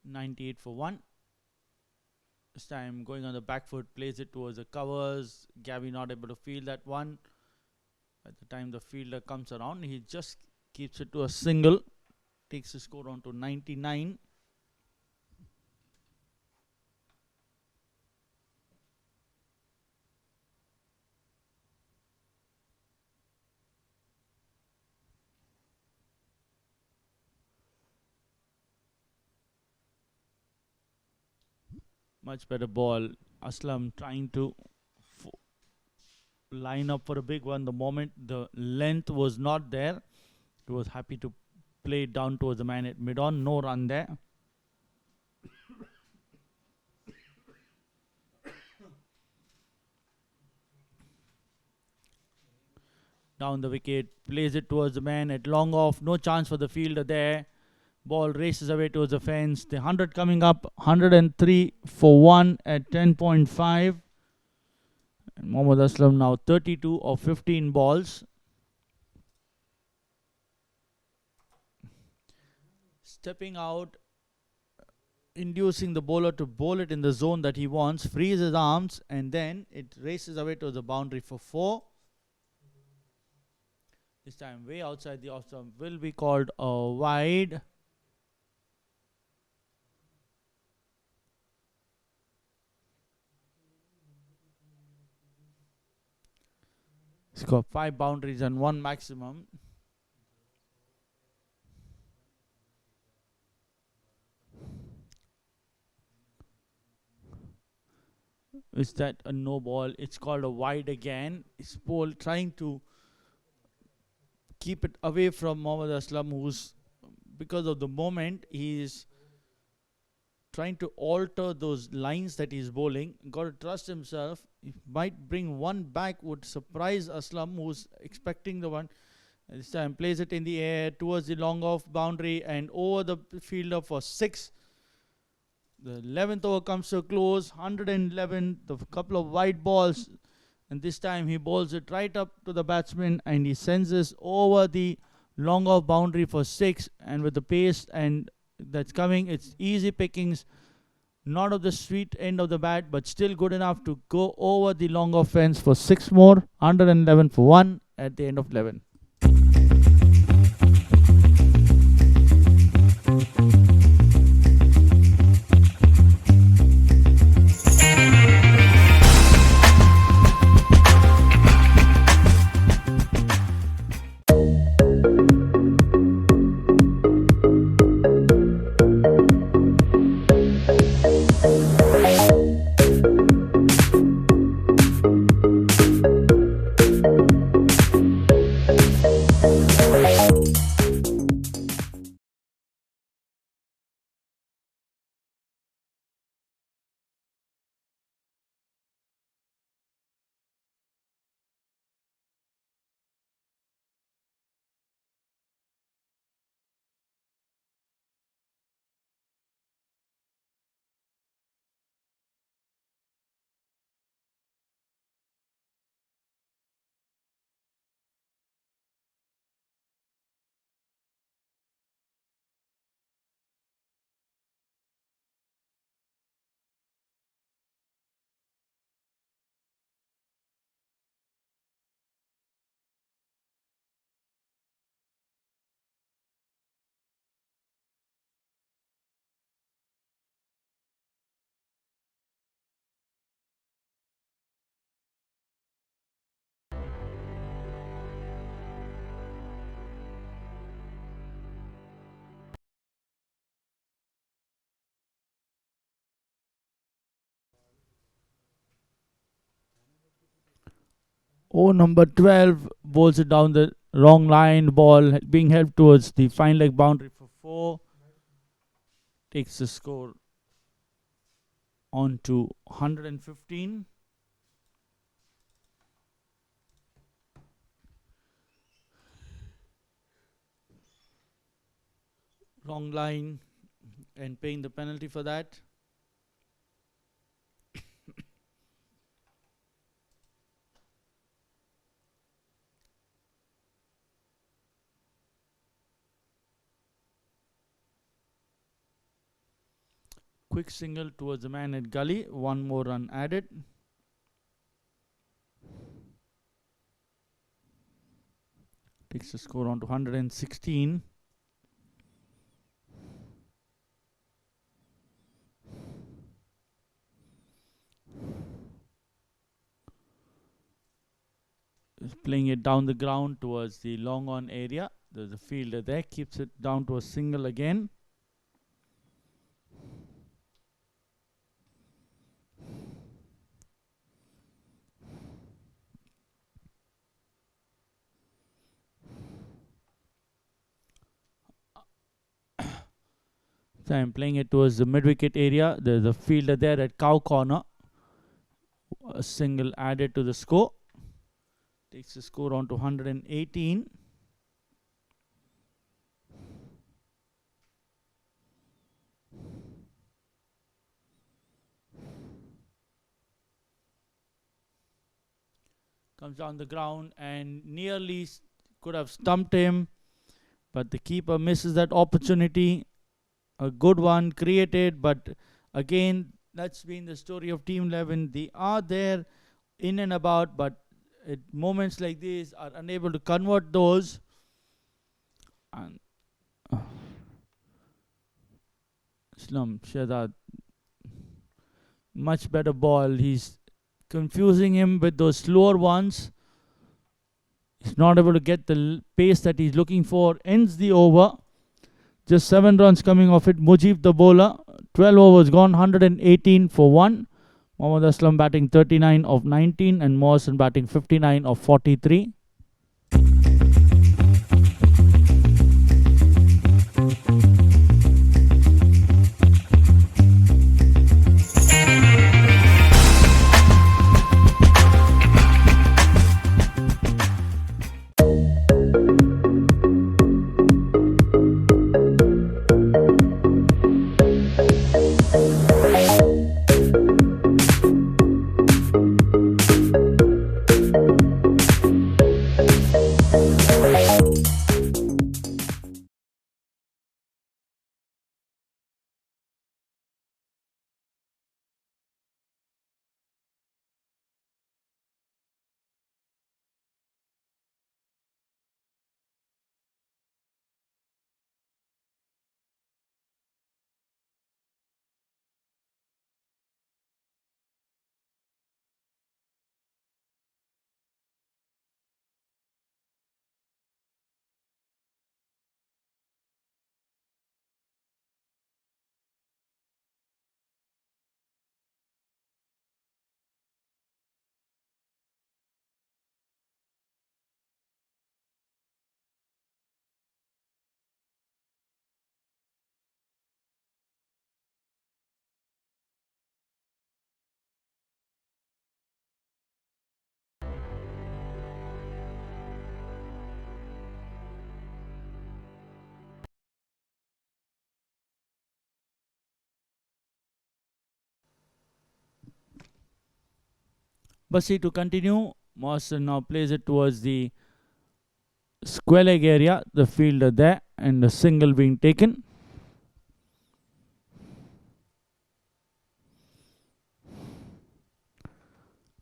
.98 for 1. This time going on the back foot, plays it towards the covers. Gabby not able to field that one. At the time the fielder comes around, he just keeps it to a single. Takes the score on to 99. Much better ball. Aslam trying to line up for a big one. The moment the length was not there, he was happy to play it down towards the man at mid-on. No run there. Down the wicket, plays it towards the man at long off. No chance for the fielder there. Ball races away towards the fence. The 100 coming up. 103 for 1 at 10.5. And Mohammad Aslam now 32 of 15 balls. Stepping out, inducing the bowler to bowl it in the zone that he wants. Frees his arms, and then it races away to the boundary for 4. This time way outside the off stump, will be called a wide. He's got 5 boundaries and 1 maximum. Is that a no ball? It's called a wide again. It's ball trying to keep it away from Mohammad Aslam, who's, because of the moment, he's trying to alter those lines that he's bowling. Got to trust himself. He might bring one back, would surprise Aslam, who's expecting the one. And this time plays it in the air towards the long off boundary and over the fielder for 6. The 11th over comes to a close. 111, the couple of wide balls. And this time he bowls it right up to the batsman and he sends this over the long off boundary for 6. And with the pace and that's coming, it's easy pickings. Not of the sweet end of the bat, but still good enough to go over the long off fence for 6 more. 111 for 1 at the end of 11. Oh, number 12 bowls it down the wrong line. Ball being helped towards the fine leg boundary for 4. Takes the score on to 115. Wrong line and paying the penalty for that. Quick single towards the man at gully. One more run added. Takes the score on to 116. Playing it down the ground towards the long on area. There's a fielder there. Keeps it down to a single again. So I'm playing it towards the mid-wicket area. There's a fielder there at cow corner. A single added to the score. Takes the score on to 118. Comes down the ground and nearly could have stumped him. But the keeper misses that opportunity. A good one created, but again, that's been the story of Team 11. They are there in and about, but at moments like these are unable to convert those. And Islam Shehzad, much better ball. He's confusing him with those slower ones. He's not able to get the pace that he's looking for. Ends the over. Just 7 runs coming off it. Mujib the bowler. 12 overs gone. 118 for 1. Mohammad Aslam batting 39 of 19 and Morrison batting 59 of 43. Basi to continue. Morrison now plays it towards the square leg area. The fielder there and the single being taken.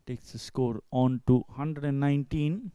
Takes the score on to 119.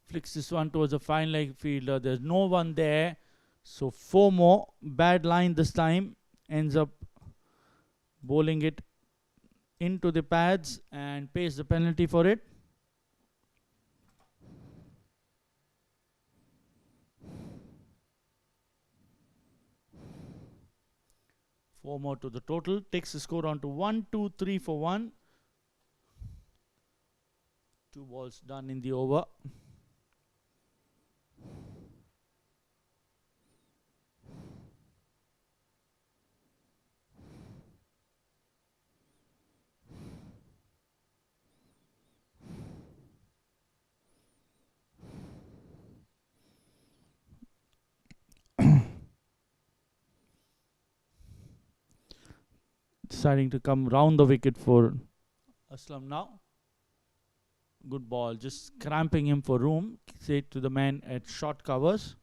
Flicks this one towards a fine leg fielder. There's no one there. So 4 more. Bad line this time. Ends up bowling it into the pads and pays the penalty for it. Four more to the total. Takes the score on to 1, 2, 3 for 1. 2 balls done in the over. Deciding to come round the wicket for Aslam now. Good ball, just cramping him for room. Say to the man at short covers.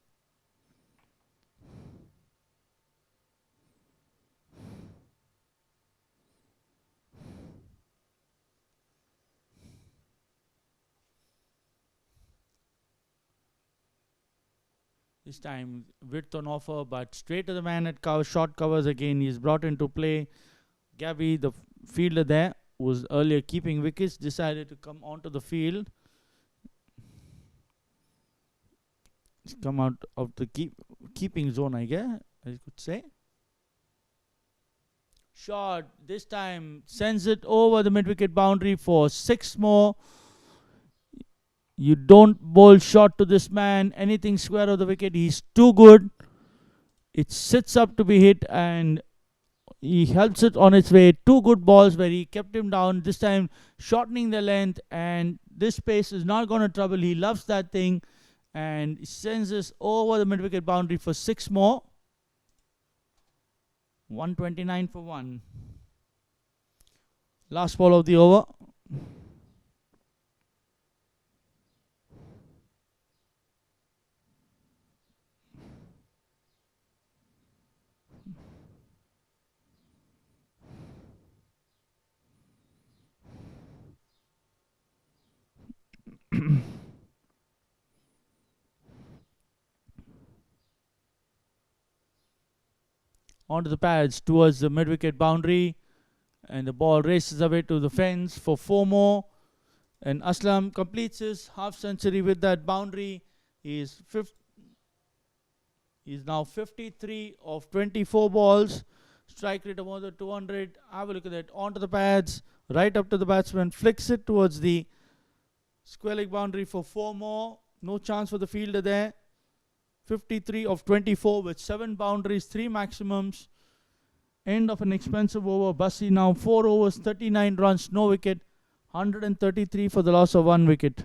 This time width on offer, but straight to the man at short covers again. He's brought into play. Gabby, the fielder there, was earlier keeping wickets, decided to come onto the field. He's come out of the keeping zone, I guess, I could say. Shot, this time sends it over the mid-wicket boundary for 6 more. You don't bowl short to this man. Anything square of the wicket, he's too good. It sits up to be hit and he helps it on its way. 2 good balls where he kept him down. This time shortening the length, and this pace is not going to trouble. He loves that thing and sends this over the mid-wicket boundary for 6 more. 129 for 1. Last ball of the over. Onto the pads towards the mid-wicket boundary, and the ball races away to the fence for 4 more. And Aslam completes his half century with that boundary. He's now 53 of 24 balls. Strike rate of more than 200. Have a look at that. Onto the pads, right up to the batsman. Flicks it towards the square leg boundary for 4 more. No chance for the fielder there. 53 of 24 with 7 boundaries, 3 maximums. End of an expensive over. Bassi now 4 overs, 39 runs, no wicket. 133 for the loss of 1 wicket.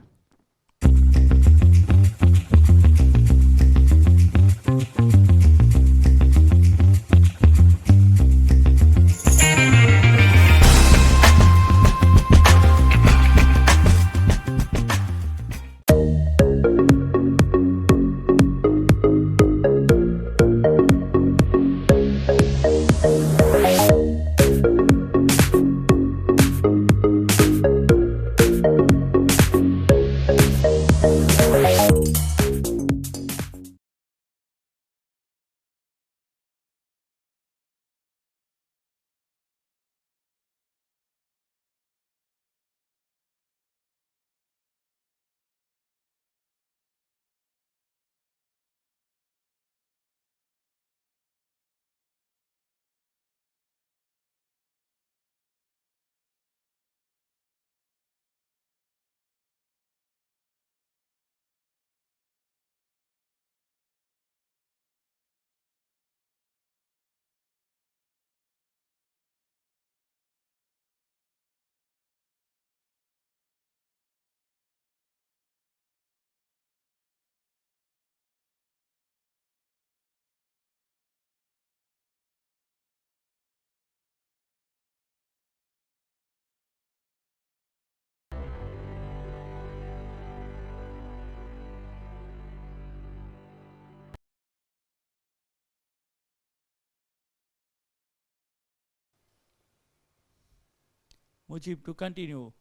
Mujib to continue.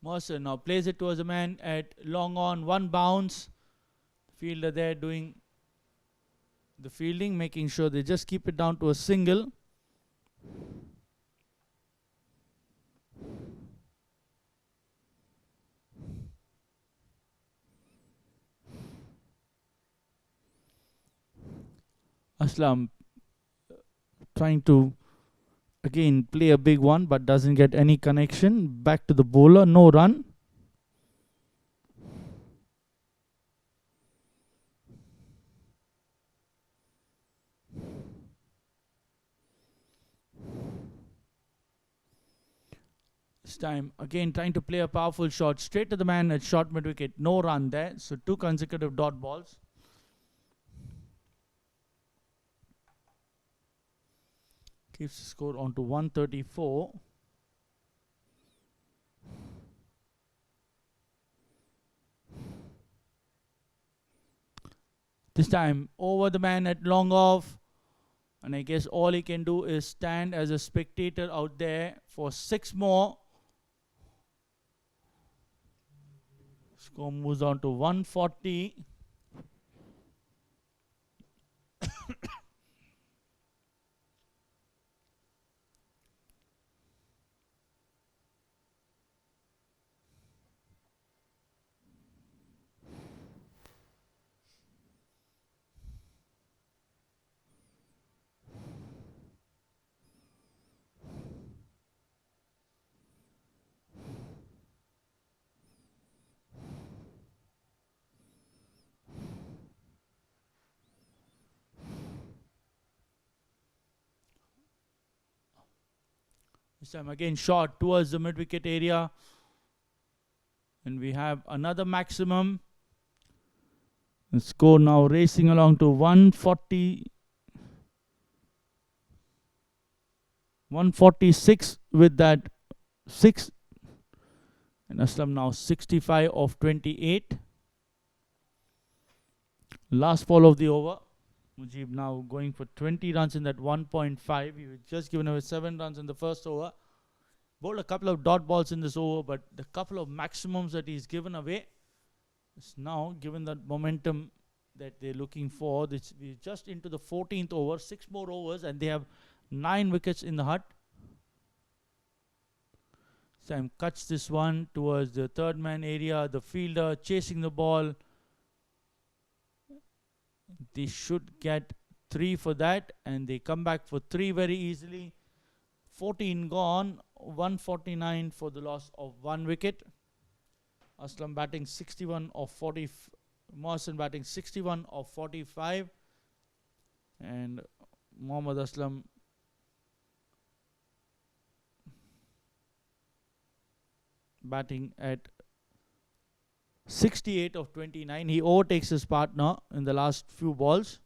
Mercer now plays it towards the man at long on, 1 bounce. Fielder there doing the fielding, making sure they just keep it down to a single. Aslam trying to again play a big one but doesn't get any connection. Back to the bowler, no run. This time again trying to play a powerful shot straight to the man at short mid wicket. No run there, so 2 consecutive dot balls. Keeps the score on to 134. This time over the man at long off, and I guess all he can do is stand as a spectator out there for 6 more. Score moves on to 140. This time again shot towards the mid-wicket area. And we have another maximum. The score now racing along to 140. 146 with that 6. And Aslam now 65 of 28. Last ball of the over. Mujib now going for 20 runs in that 1.5. He was just given away 7 runs in the first over. Bowled a couple of dot balls in this over, but the couple of maximums that he's given away is now given that momentum that they're looking for. We're just into the 14th over, 6 more overs, and they have 9 wickets in the hut. Sam cuts this one towards the third man area, the fielder chasing the ball. They should get 3 for that, and they come back for 3 very easily. 14 gone, 149 for the loss of 1 wicket. Aslam batting 61 of 40. Mohsin batting 61 of 45. And Mohammad Aslam batting at 68 of 29. He overtakes his partner in the last few balls.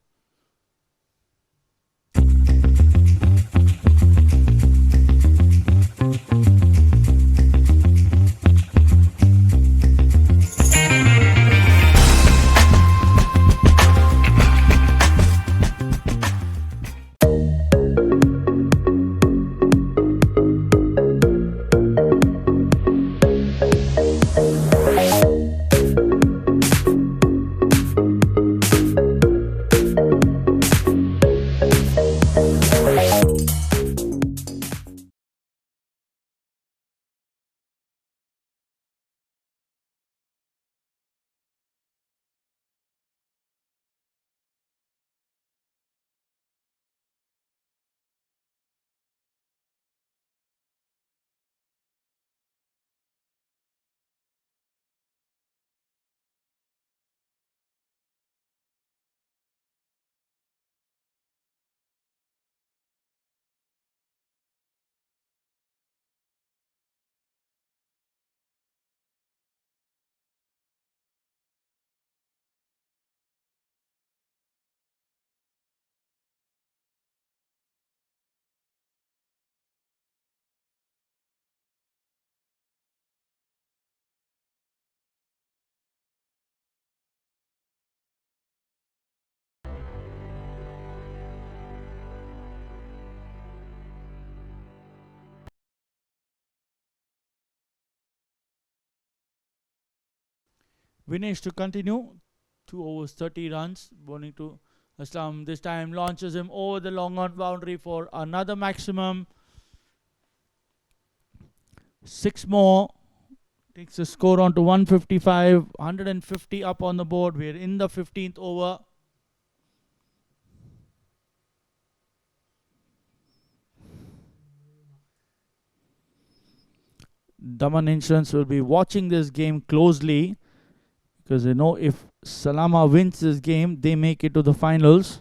Vinesh to continue. 2 overs, 30 runs. Bowling to Aslam this time launches him over the long on boundary for another maximum. 6 more. Takes the score on to 155. 150 up on the board. We're in the 15th over. Daman Insurance will be watching this game closely because they know if Salama wins this game, they make it to the finals.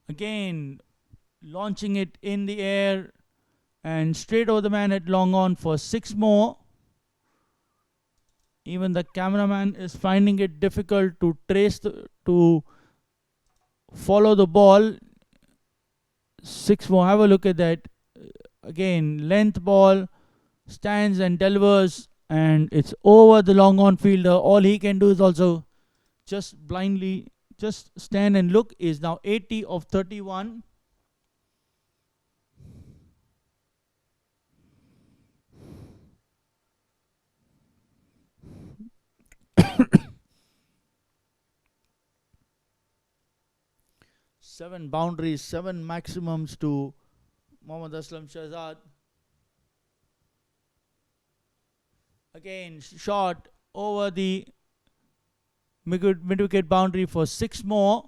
Again, launching it in the air and straight over the man at long on for 6 more. Even the cameraman is finding it difficult to to follow the ball. 6 more. Have a look at that. Again, length ball, stands and delivers, and it's over the long on fielder. All he can do is also just blindly just stand and look. Is now 80 of 31. Seven boundaries, 7 maximums to Mohammad Aslam Shahzad. Again, shot over the mid-wicket boundary for 6 more.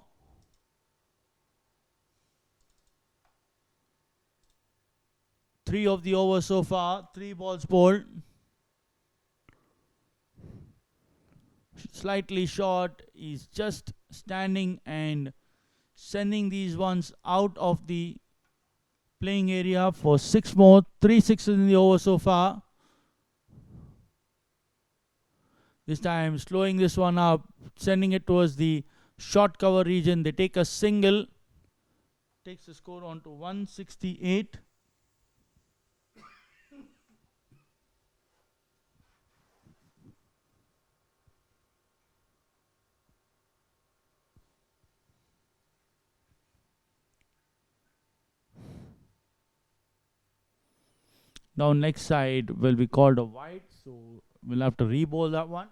Three of the over so far, 3 balls bowled. Slightly short, he's just standing and sending these ones out of the playing area for 6 more. 3 sixes in the over so far. This time slowing this one up, sending it towards the short cover region. They take a single. Takes the score on to 168. Now next side will be called a wide, so we'll have to re-bowl that one.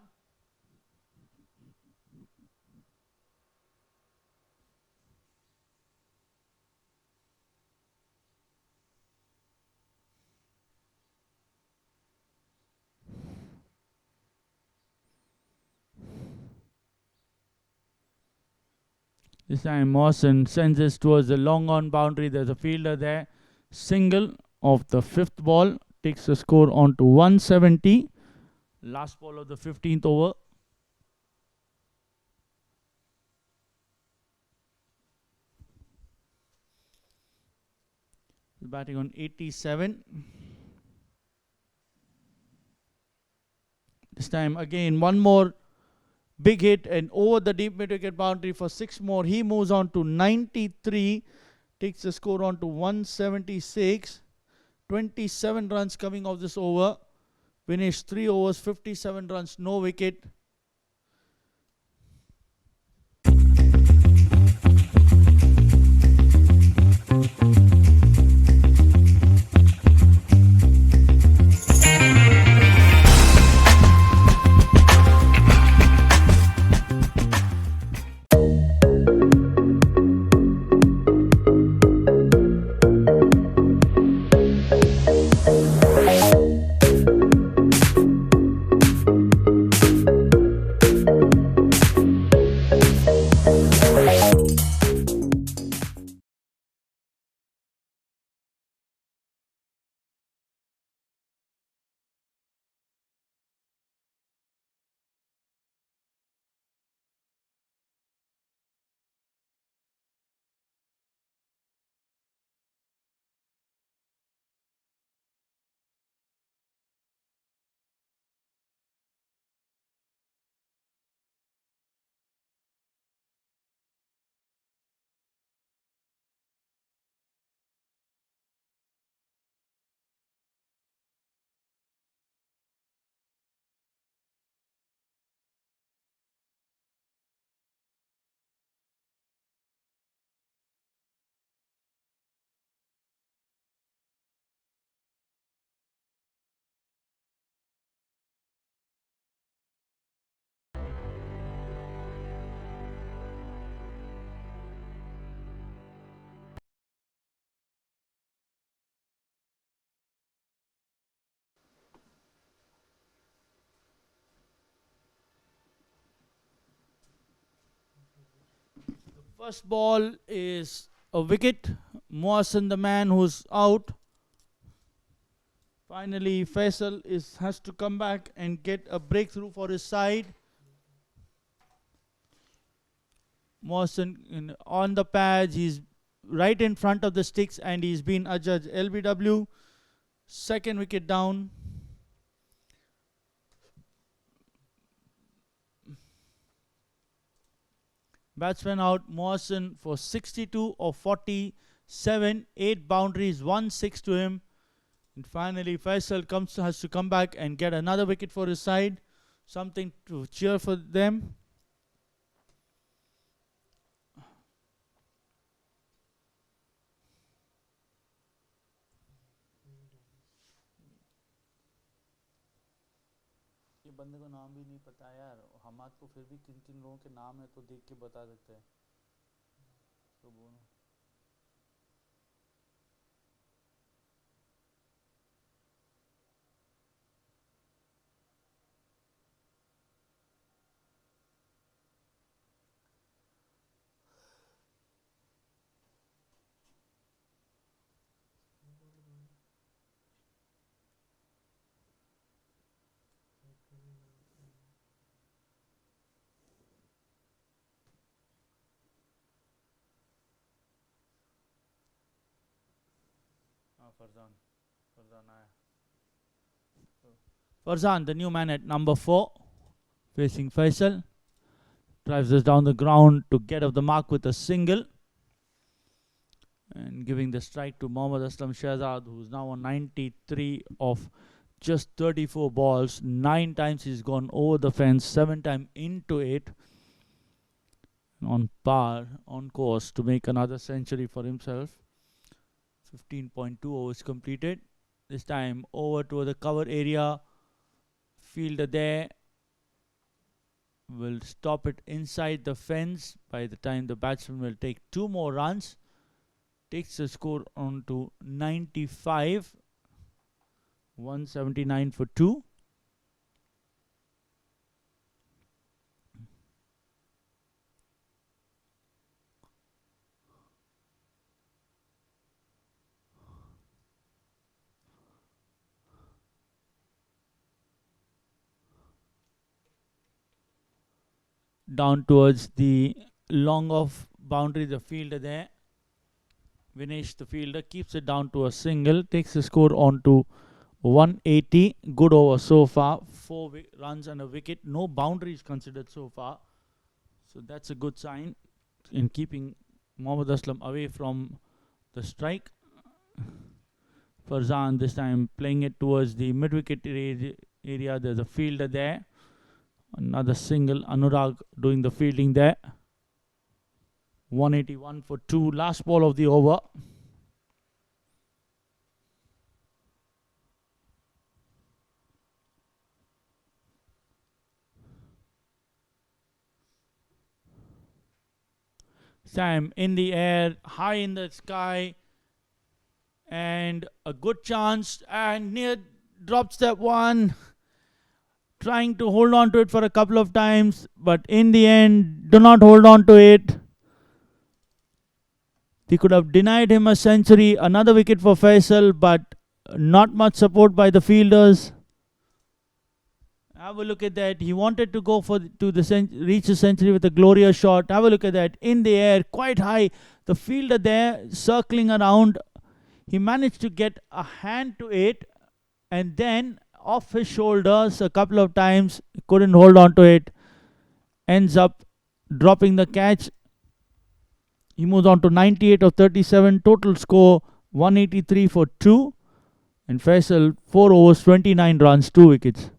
This time Mawson sends this towards the long on boundary. There's a fielder there. Single of the 5th ball, takes the score on to 170. Last ball of the 15th over. Batting on 87. This time again, one more big hit and over the deep mid-wicket boundary for 6 more. He moves on to 93. Takes the score on to 176. 27 runs coming off this over. Finished 3 overs, 57 runs, no wicket. First ball is a wicket. Mohsen, the man who's out. Finally, Faisal has to come back and get a breakthrough for his side. Mohsen on the pads, he's right in front of the sticks and he's been adjudged LBW. Second wicket down. Batsman out, Mohsen for 62 of 47, 8 boundaries, 1-6 to him. And finally, Faisal has to come back and get another wicket for his side. Something to cheer for them. ये बंदे को नाम भी नहीं पता यार, हमाद को फिर भी किन किन लोगों के नाम है तो देख के बता सकते हैं. तो बोलो. Farzan, the new man at number 4, facing Faisal, drives this down the ground to get off the mark with a single, and giving the strike to Mohammad Aslam Shahzad, who's now on 93 of just 34 balls. 9 times he's gone over the fence, 7 times into it, on par, on course to make another century for himself. 15.2 overs completed. This time over to the cover area. Fielder there will stop it inside the fence. By the time the batsman will take 2 more runs, takes the score on to 95, 179 for 2. Down towards the long off boundary, the fielder there. Vinesh, the fielder, keeps it down to a single, takes the score on to 180. Good over so far. 4 runs and a wicket. No boundaries considered so far. So that's a good sign in keeping Mohammad Aslam away from the strike. Farzan this time playing it towards the mid-wicket area. There's a fielder there. Another single. Anurag doing the fielding there. 181 for 2. Last ball of the over. Sam in the air, high in the sky, and a good chance, and near drops that one. Trying to hold on to it for a couple of times, but in the end, do not hold on to it. They could have denied him a century. Another wicket for Faisal, but not much support by the fielders. Have a look at that. He wanted to go reach the century with a glorious shot. Have a look at that. In the air, quite high. The fielder there circling around. He managed to get a hand to it, and then off his shoulders a couple of times, couldn't hold on to it, ends up dropping the catch. He moves on to 98 of 37, total score 183 for 2, and Faisal 4 overs 29 runs, 2 wickets.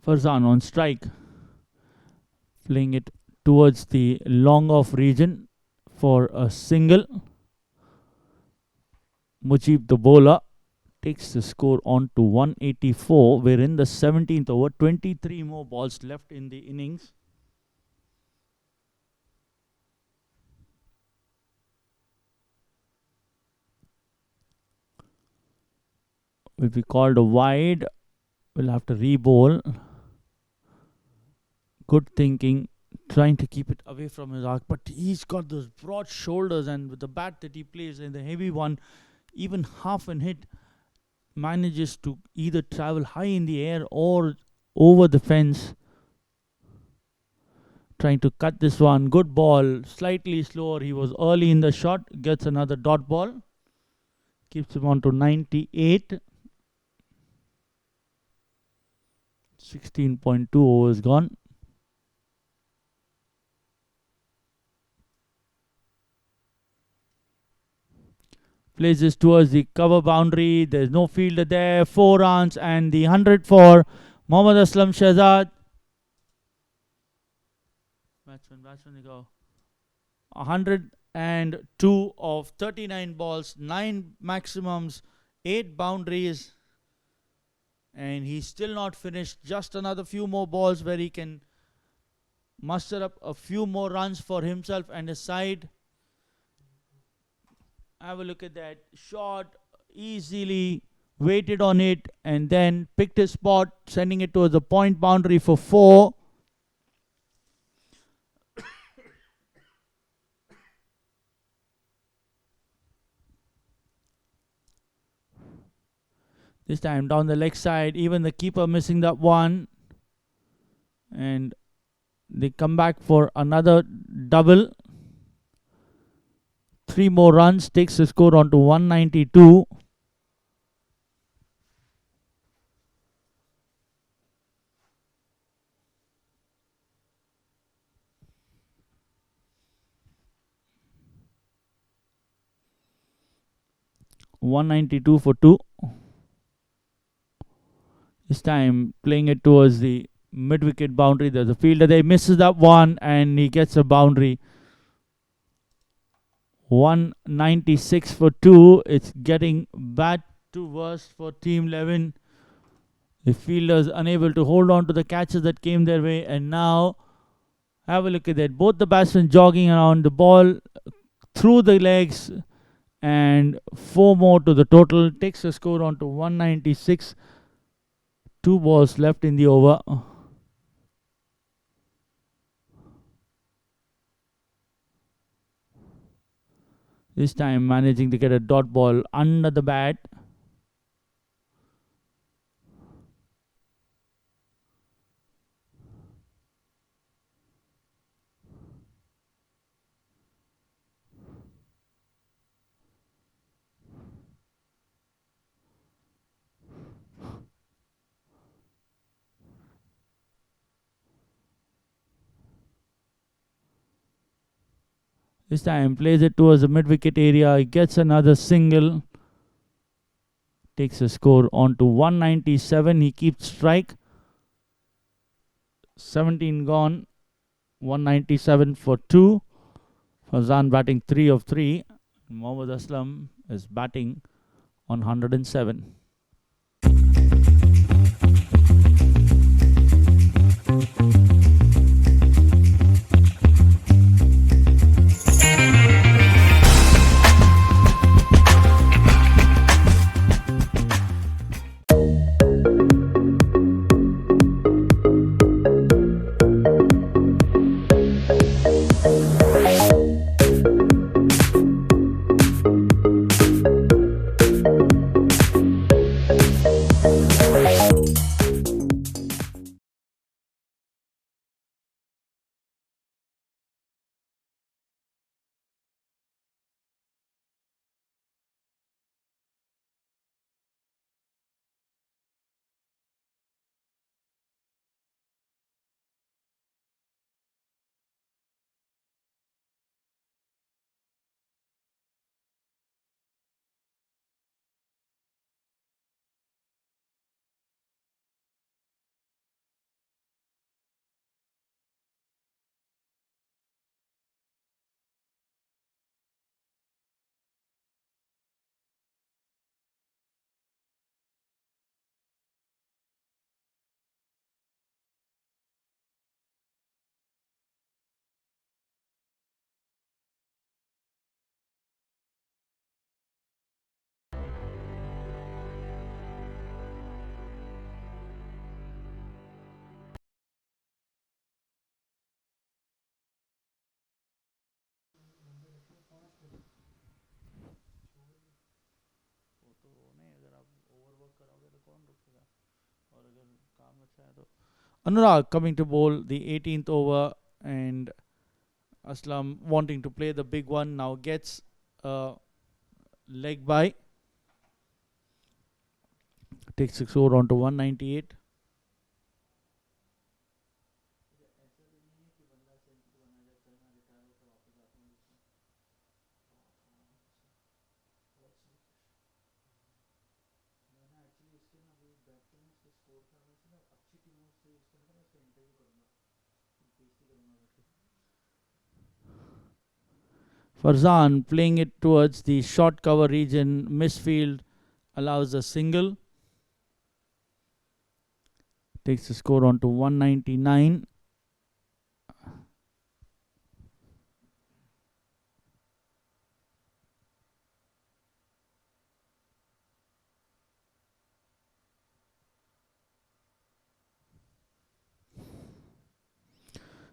Farzan on strike. Playing it towards the long off region for a single. Mujib the bowler takes the score on to 184. We're in the 17th over. 23 more balls left in the innings. Will be called a wide. We'll have to re-bowl. Good thinking, trying to keep it away from his arc, but he's got those broad shoulders, and with the bat that he plays and the heavy one, even half an hit manages to either travel high in the air or over the fence. Trying to cut this one. Good ball, slightly slower. He was early in the shot, gets another dot ball, keeps him on to 98. 16.2 overs gone. Plays this towards the cover boundary. There's no fielder there. 4 runs and the 100 for Mohammad Aslam Shahzad. Batsman, they go. 102 of 39 balls, 9 maximums, 8 boundaries. And he's still not finished. Just another few more balls where he can muster up a few more runs for himself and his side. Have a look at that shot. Easily waited on it and then picked his spot, sending it towards the point boundary for 4. This time down the leg side, even the keeper missing that one. And they come back for another double. 3 more runs, takes the score on to 192. .192 for 2. This time playing it towards the mid-wicket boundary. There's a fielder there. He misses that one and he gets a boundary. 196 for 2. It's getting bad to worse for Team 11. The fielders unable to hold on to the catches that came their way. And now, have a look at that. Both the batsmen jogging around. The ball through the legs. And 4 more to the total. Takes the score on to 196. 2 balls left in the over. This time managing to get a dot ball under the bat. This time plays it towards the mid-wicket area. He gets another single. Takes a score on to 197. He keeps strike. 17 gone. 197 for 2. Farzan batting 3 of 3. Mohammad Aslam is batting on 107. Anurag coming to bowl the 18th over, and Aslam wanting to play the big one now gets a leg by. Takes 6 over on to 198. Farzan playing it towards the short cover region, misfield, allows a single. Takes the score on to 199.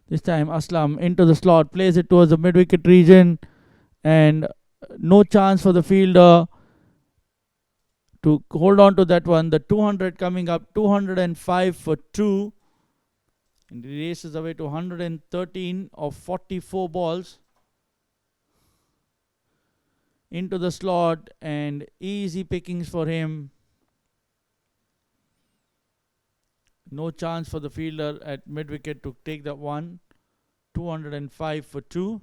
This time Aslam into the slot, plays it towards the mid-wicket region, and no chance for the fielder to hold on to that one. The 200 coming up, 205 for 2. And he races away to 113 of 44 balls. Into the slot, and easy pickings for him. No chance for the fielder at mid-wicket to take that one. 205 for 2.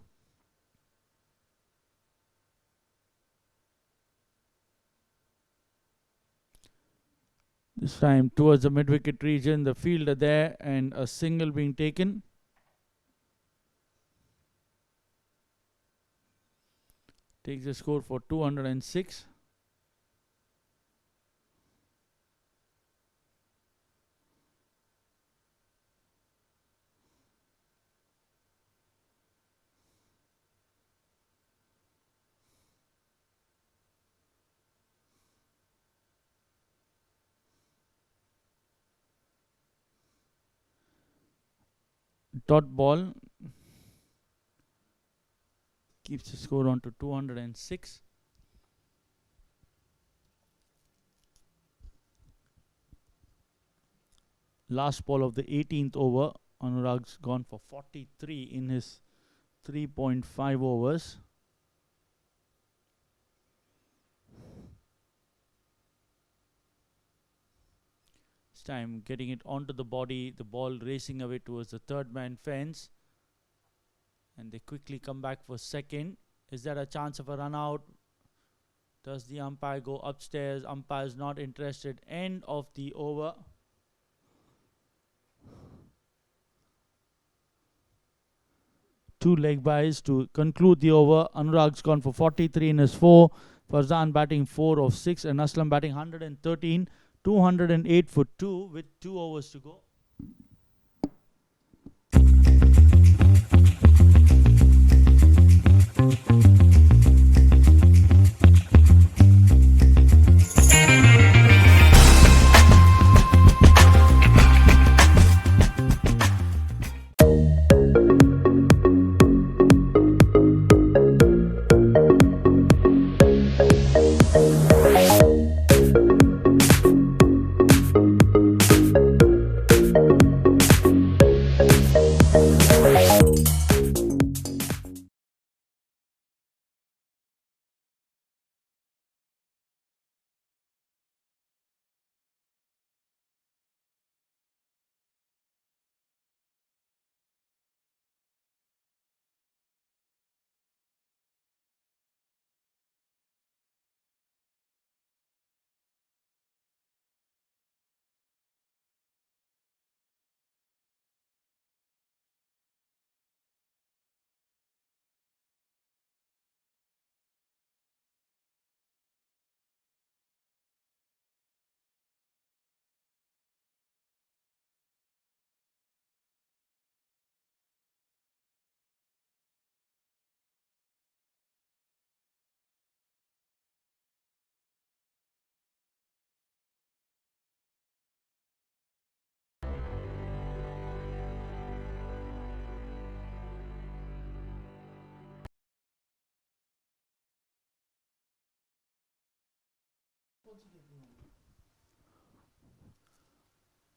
This time towards the mid-wicket region, the fielder there, and a single being taken. Takes the score for 206. Dot ball keeps the score on to 206. Last ball of the 18th over. Anurag's gone for 43 in his 3.5 overs. This time getting it onto the body, the ball racing away towards the third man fence, and they quickly come back for second. Is there a chance of a run out? Does the umpire go upstairs? Umpire's not interested. End of the over. Two leg byes to conclude the over. Anurag's gone for 43 in his 4. Farzan batting 4 of 6, and Aslam batting 113. 208 for 2 with 2 overs to go.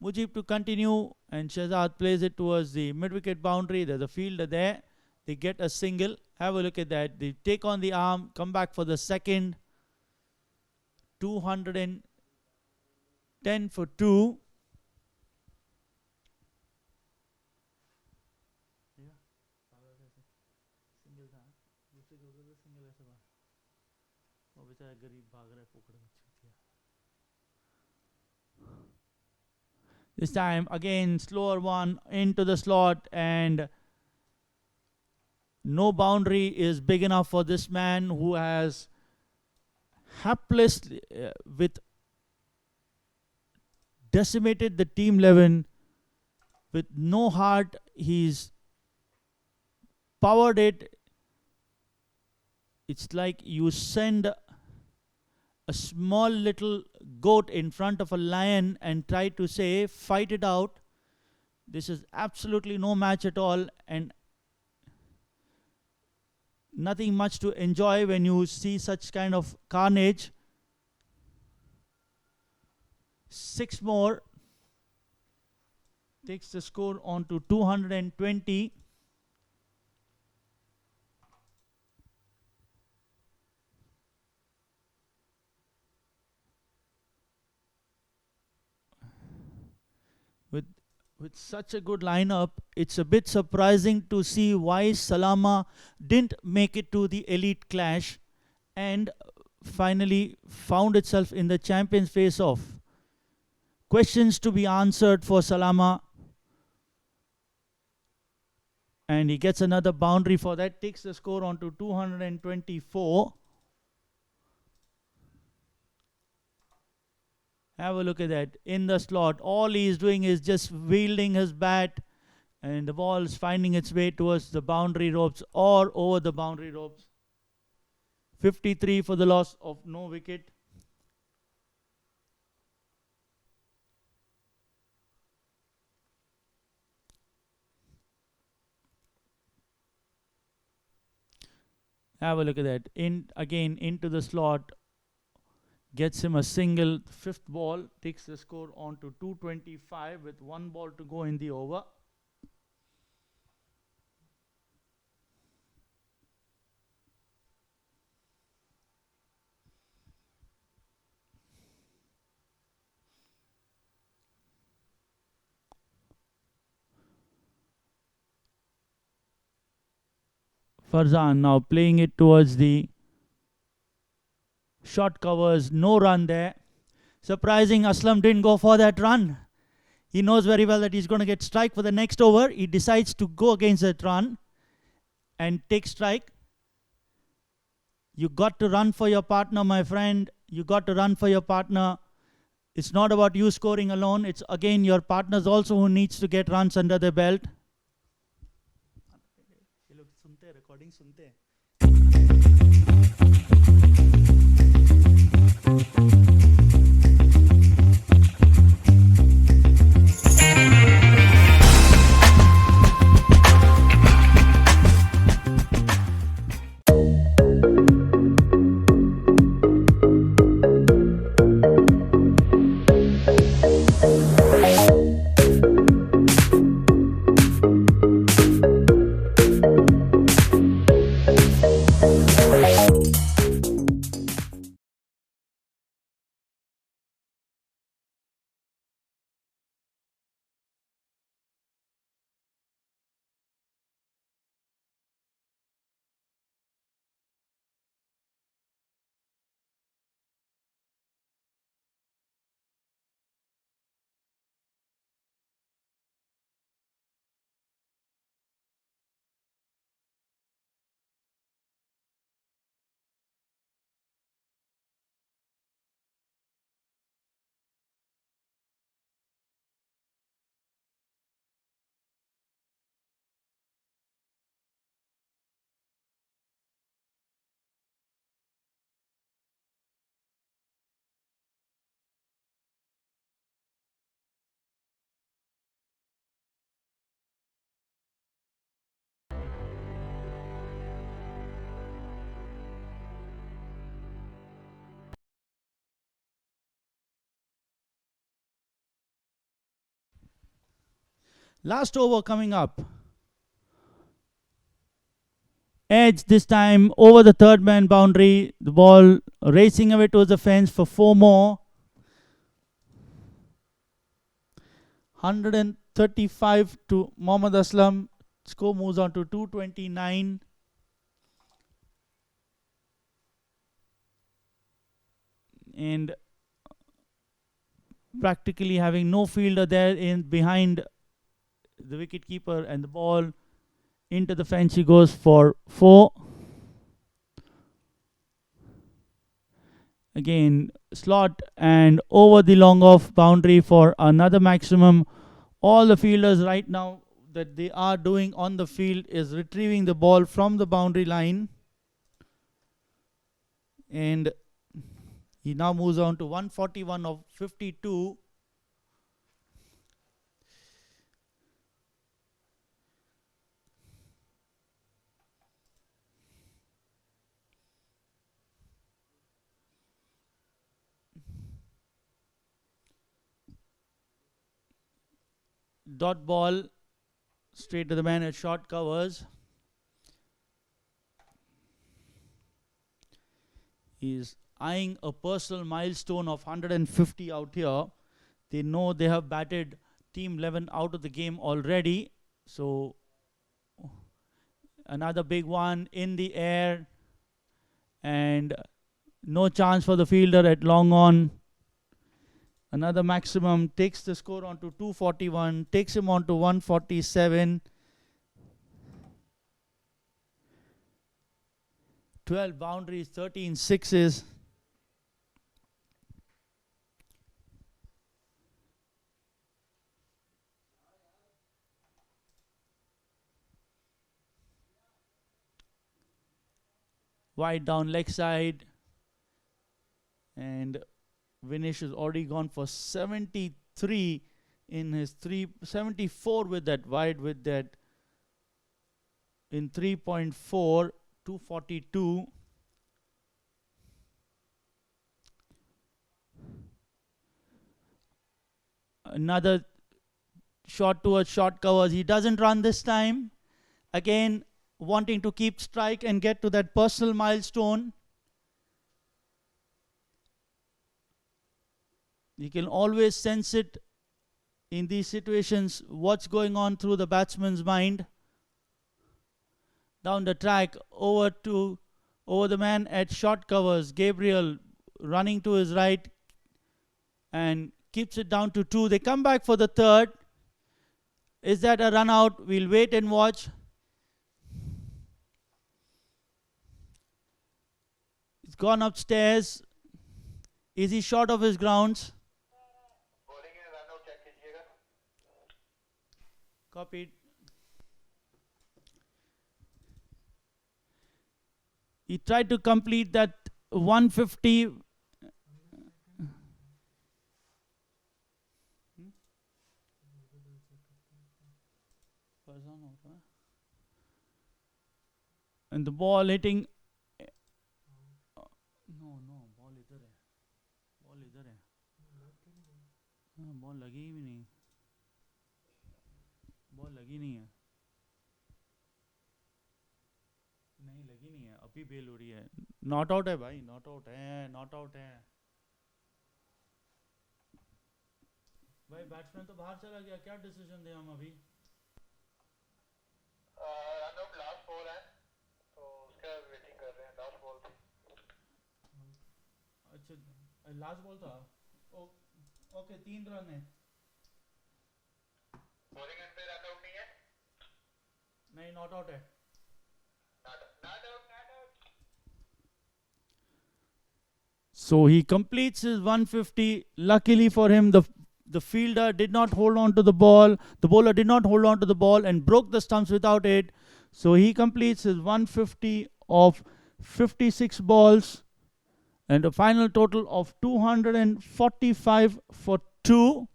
Mujib to continue, and Shahzad plays it towards the mid-wicket boundary. There's a fielder there. They get a single. Have a look at that. They take on the arm, come back for the second. 210 for 2. This time again slower one into the slot, and no boundary is big enough for this man who has haplessly with decimated the team 11 with no heart. He's powered it. It's like you send a small little goat in front of a lion and try to say, fight it out. This is absolutely no match at all, and nothing much to enjoy when you see such kind of carnage. 6 more takes the score on to 220. With such a good lineup, it's a bit surprising to see why SALAMA didn't make it to the elite clash and finally found itself in the champions face-off. Questions to be answered for SALAMA, and he gets another boundary for that, takes the score on to 224. Have a look at that. In the slot, all he is doing is just wielding his bat, and the ball is finding its way towards the boundary ropes or over the boundary ropes. 53 for the loss of no wicket. Have a look at that. In again into the slot. Gets him a single. 5th ball takes the score on to 225 with 1 ball to go in the over. Farzan now playing it towards the short covers, no run there. Surprising, Aslam didn't go for that run. He knows very well that he's going to get strike for the next over. He decides to go against that run and take strike. You got to run for your partner, my friend. You got to run for your partner. It's not about you scoring alone. It's again your partners also who needs to get runs under their belt. Recording sunte. Last over coming up. Edge this time over the third man boundary. The ball racing away towards the fence for 4 more. 135 to Mohammad Aslam. Score moves on to 229. And practically having no fielder there in behind the wicket keeper, and the ball into the fence. He goes for 4. Again, slot and over the long off boundary for another maximum. All the fielders right now that they are doing on the field is retrieving the ball from the boundary line. And he now moves on to 141 of 52. Dot ball straight to the man at short covers. He's eyeing a personal milestone of 150 out here. They know they have batted Team 11 out of the game already. So another big one in the air. And no chance for the fielder at long on. Another maximum takes the score on to 241, takes him on to 147. 12 boundaries, 13 sixes. Wide down leg side. And Vinesh has already gone for 73 in his 74 with that wide, with that in 3.4, 242. Another shot towards short covers. He doesn't run this time. Again, wanting to keep strike and get to that personal milestone. You can always sense it in these situations, what's going on through the batsman's mind. Down the track, over the man at short covers. Gabriel running to his right and keeps it down to 2. They come back for the third. Is that a run out? We'll wait and watch. He's gone upstairs. Is he short of his grounds? Copied. He tried to complete that 150. And the ball hitting. No, ball इधर है. Ball इधर है. Ball लगी ही नहीं. Ball लगी नहीं है. नहीं लगी नहीं है, अभी बेल हो रही है. नॉट आउट है भाई, नॉट आउट है, नॉट आउट है भाई. बैट्समैन तो बाहर चला गया. क्या डिसीजन दें हम अभी? रन आउट लास्ट बॉल है तो उसका वेटिंग कर रहे हैं. लास्ट बॉल थी. अच्छा, लास्ट बॉल था. ओके, 3 रन है. बॉलिंग एंड पे रन आउट नहीं है. नहीं, नॉट आउट है. Not out. So he completes his 150. Luckily for him, the fielder did not hold on to the ball. The bowler did not hold on to the ball and broke the stumps without it. So he completes his 150 of 56 balls and a final total of 245 for 2.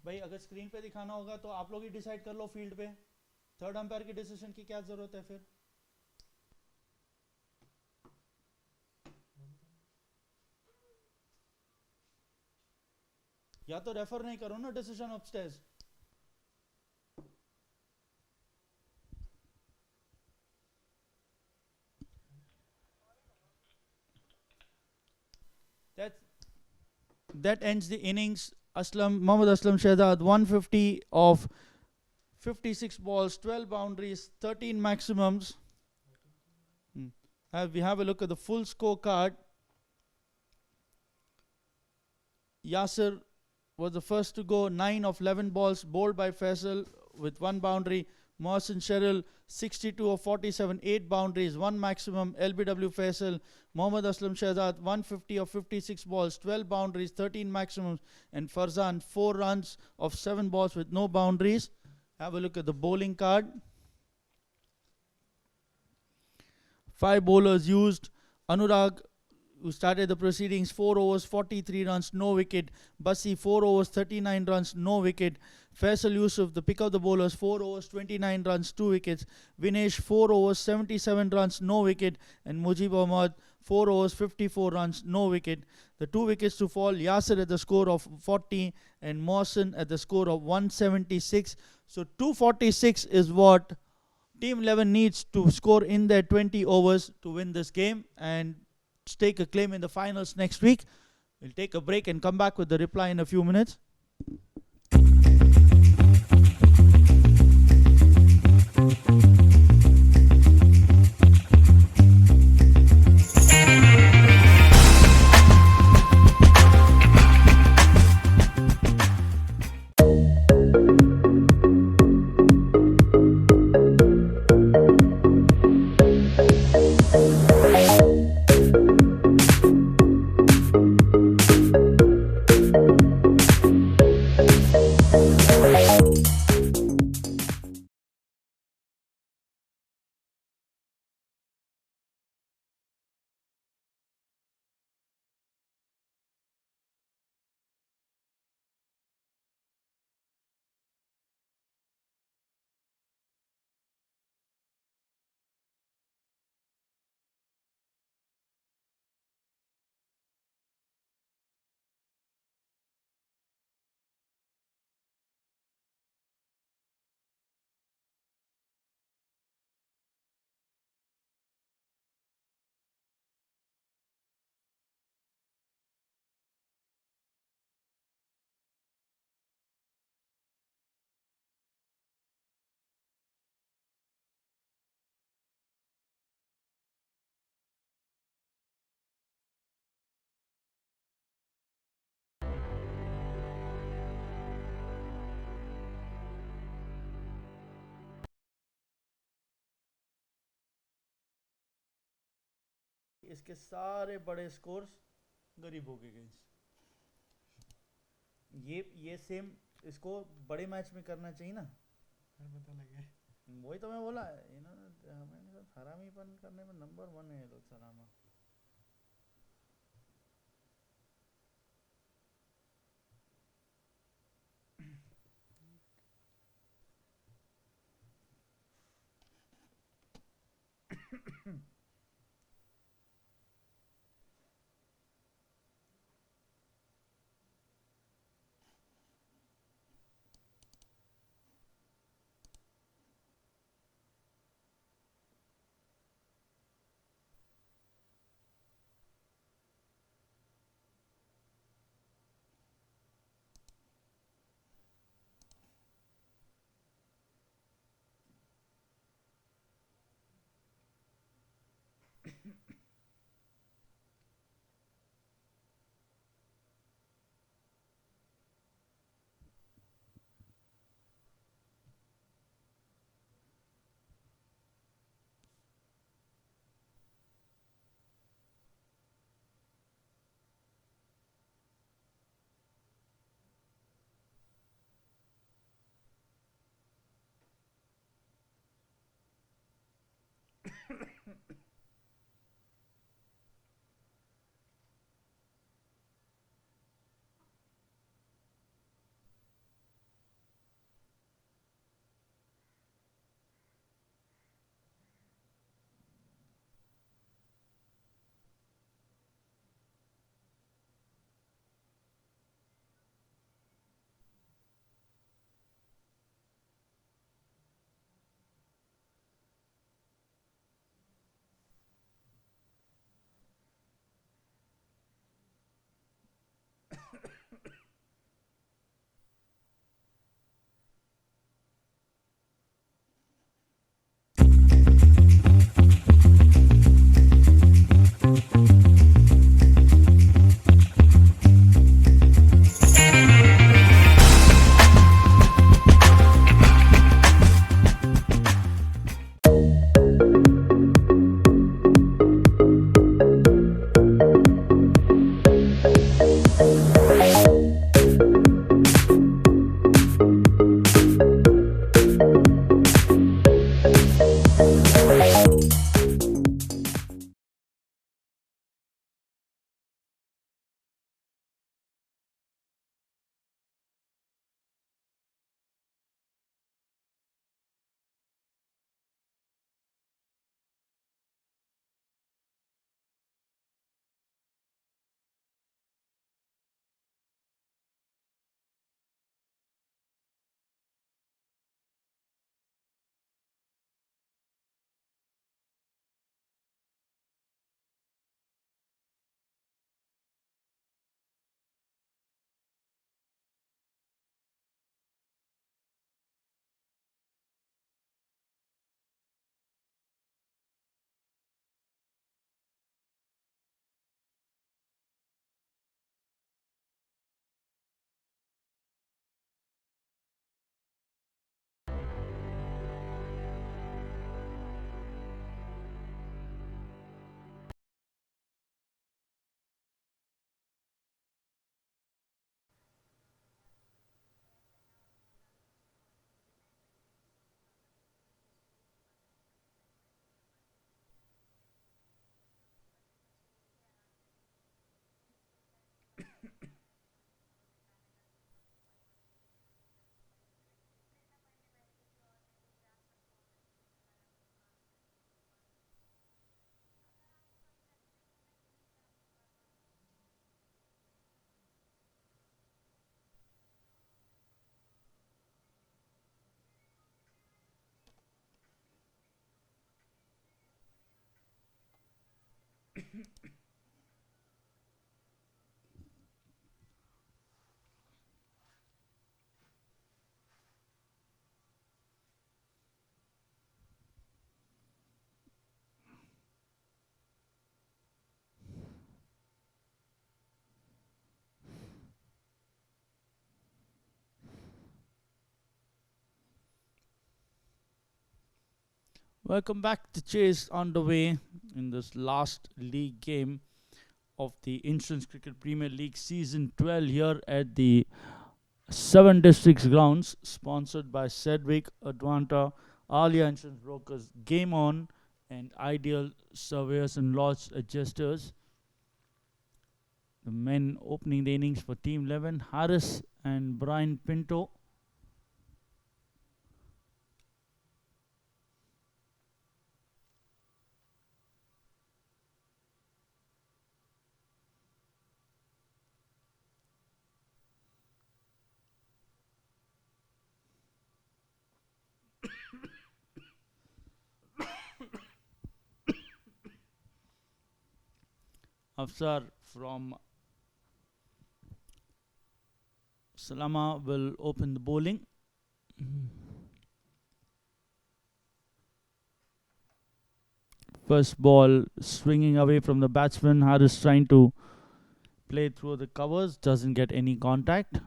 भाई अगर screen पे दिखाना होगा तो आप लोग ही decide कर लो field पे. थर्ड अंपायर की डिसीजन की क्या जरूरत है फिर? या तो रेफर नहीं करो ना decision upstairs. That ends the innings. Mohammad Aslam Shehzad 150 of 56 balls, 12 boundaries, 13 maximums. We have a look at the full scorecard. Yasir was the first to go, 9 of 11 balls, bowled by Faisal with 1 boundary. Mohsin Sheril 62 of 47, 8 boundaries, 1 maximum. LBW Faisal, Mohammad Aslam Shehzad 150 of 56 balls, 12 boundaries, 13 maximums. And Farzan 4 runs of 7 balls with no boundaries. Have a look at the bowling card. 5 bowlers used. Anurag, who started the proceedings, 4 overs, 43 runs, no wicket. Bassi, 4 overs, 39 runs, no wicket. Faisal Yusuf, the pick of the bowlers, 4 overs, 29 runs, 2 wickets. Vinesh, 4 overs, 77 runs, no wicket. And Mujib Ahmad, 4 overs, 54 runs, no wicket. The 2 wickets to fall, Yasir at the score of 40 and Mohsin at the score of 176. So 246 is what Team 11 needs to score in their 20 overs to win this game and stake a claim in the finals next week. We'll take a break and come back with the reply in a few minutes. इसके सारे बड़े scores गरीबों के against. ये same इसको बड़े match में करना चाहिए ना. पता लगे. वही तो मैं बोला, हमें हरामीपन करने में नंबर 1 है लोग सलामा. Welcome back to Chase underway in this last league game of the Insurance Cricket Premier League Season 12 here at the 7 Districts grounds, sponsored by Sedgwick, Advanta, Alia Insurance Brokers, Gameon, and Ideal Surveyors and Lodge Adjusters. The men opening the innings for Team 11, Harris and Brian Pinto. Afsar from SALAMA will open the bowling. First ball swinging away from the batsman. Harris trying to play through the covers, doesn't get any contact.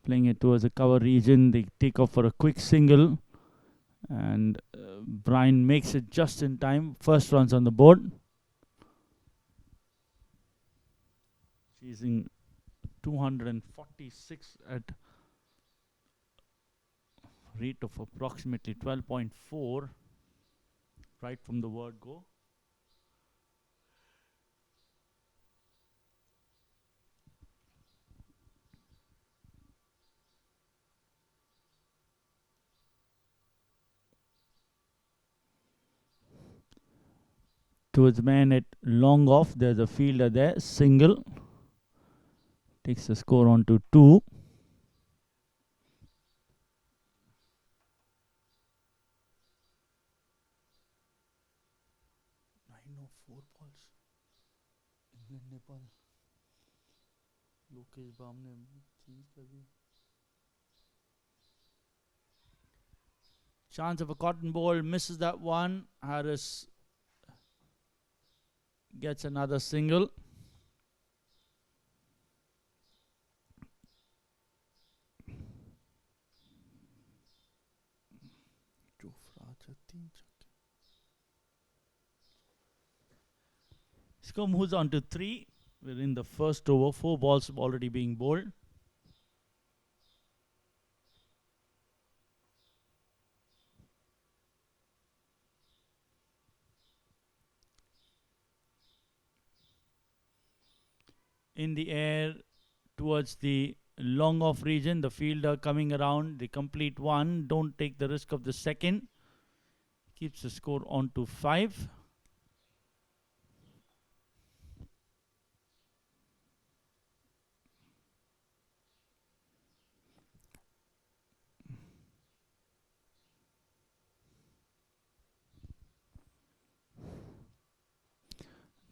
Playing it towards the cover region, they take off for a quick single, and Brian makes it just in time. First runs on the board. Chasing 246 at rate of approximately 12.4 right from the word go. Towards the man at long off, there's a fielder there, single. Takes the score on to 2. Chance of a cotton ball, misses that one. Harris gets another single. Score moves on to 3. We're in the first over. 4 balls already being bowled. In the air towards the long off region, the fielder coming around, the complete one, don't take the risk of the second, keeps the score on to 5.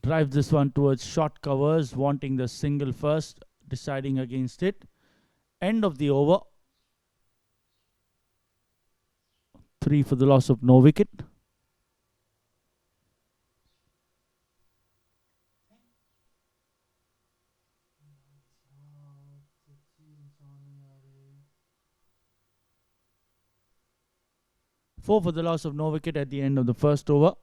Drives this one towards short covers, wanting the single first, deciding against it. End of the over. 3 for the loss of no wicket. Four for the loss of no wicket at the end of the first over.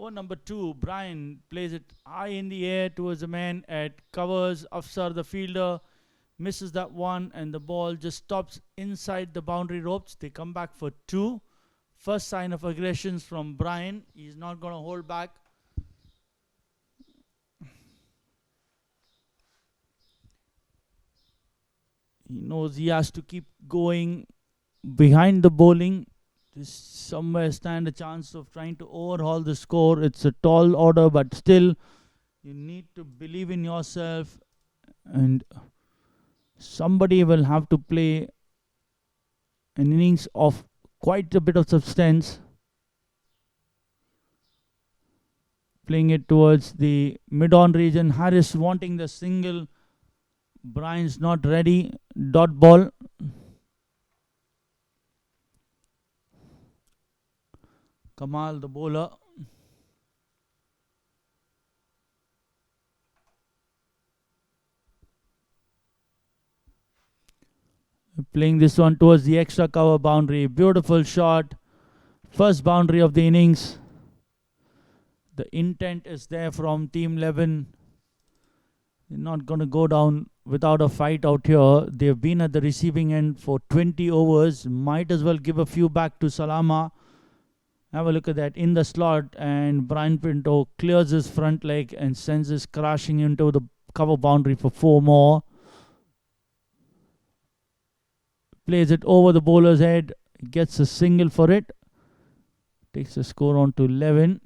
Over number 2, Brian plays it high in the air towards the man at covers. Afsar, the fielder, misses that one, and the ball just stops inside the boundary ropes. They come back for 2. First sign of aggressions from Brian. He's not going to hold back. He knows he has to keep going behind the bowling. Just somewhere stand a chance of trying to overhaul the score. It's a tall order, but still you need to believe in yourself, and somebody will have to play an innings of quite a bit of substance, playing it towards the mid-on region. Harris wanting the single. Brian's not ready. Dot ball. Kamal, the bowler. Playing this one towards the extra cover boundary. Beautiful shot. First boundary of the innings. The intent is there from Team 11. They're not going to go down without a fight out here. They've been at the receiving end for 20 overs. Might as well give a few back to Salama. Have a look at that in the slot, and Brian Pinto clears his front leg and sends this crashing into the cover boundary for 4 more. Plays it over the bowler's head, gets a single for it, takes the score on to 11.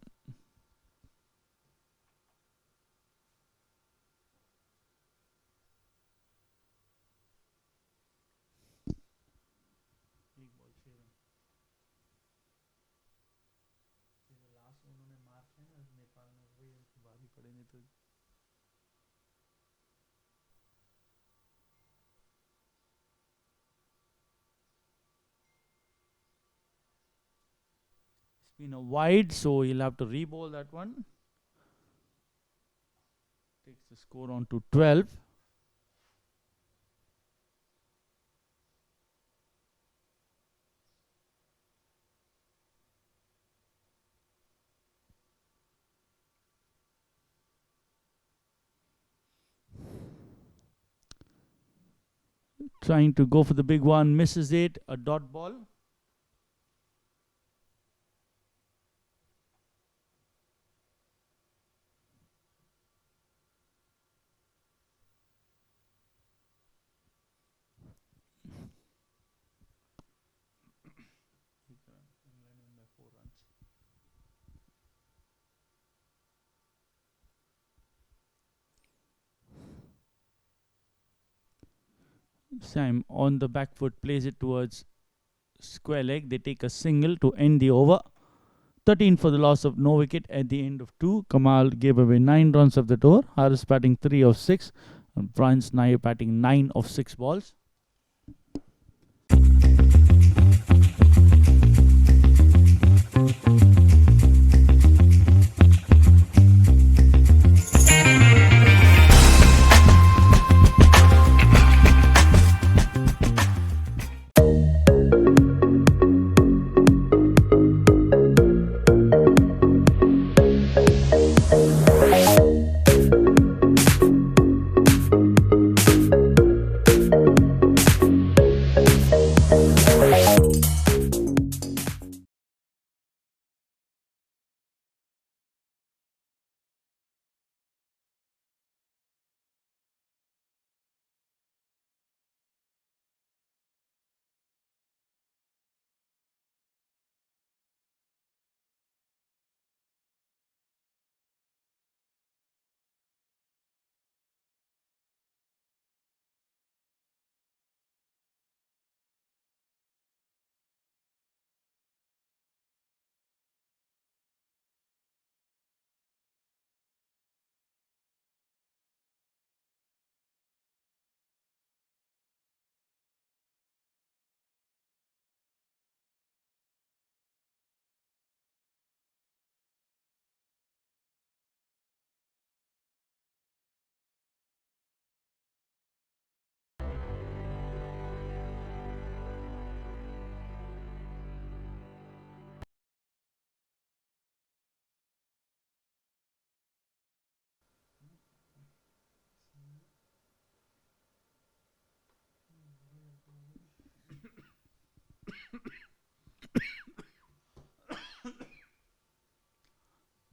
Been a wide, so he'll have to re-bowl that one. Takes the score on to 12. Trying to go for the big one, misses it, a dot ball. Sam on the back foot plays it towards square leg. They take a single to end the over. 13 for the loss of no wicket at the end of 2. Kamal gave away 9 runs of the tour. Harris batting 3 of 6. And Brian Nair batting 9 of 6 balls.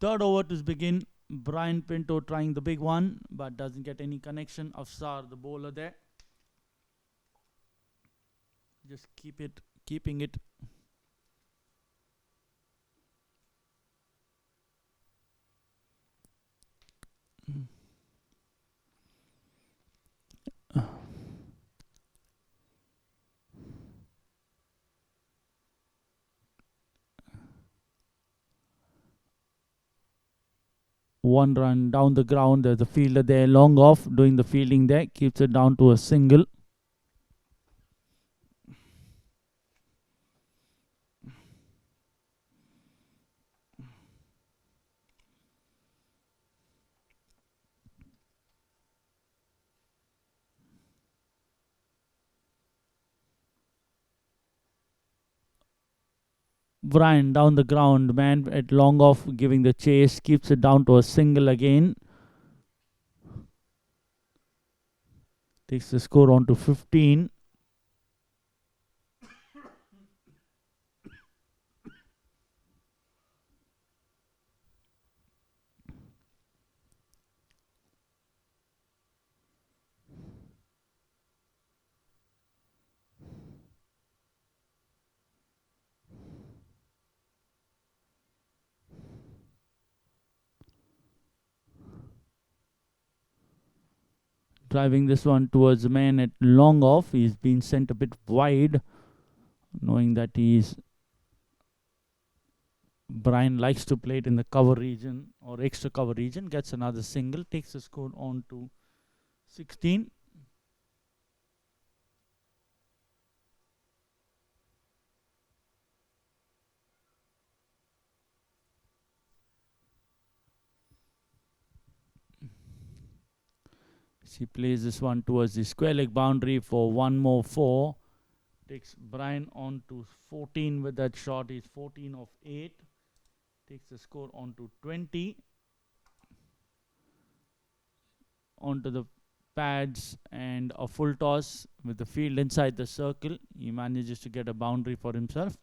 Third over to begin. Brian Pinto trying the big one, but doesn't get any connection. Afsar, the bowler there. Just keeping it. One run down the ground. There's a fielder there, long off, doing the fielding there. Keeps it down to a single. Brian down the ground, man at long off, giving the chase, keeps it down to a single again. Takes the score on to 15. Driving this one towards the man at long off. He's been sent a bit wide, knowing that Brian likes to play it in the cover region or extra cover region. Gets another single, takes the score on to 16. She plays this one towards the square leg boundary for one more 4. Takes Brian on to 14 with that shot. He's 14 of 8. Takes the score on to 20. Onto the pads and a full toss with the field inside the circle. He manages to get a boundary for himself.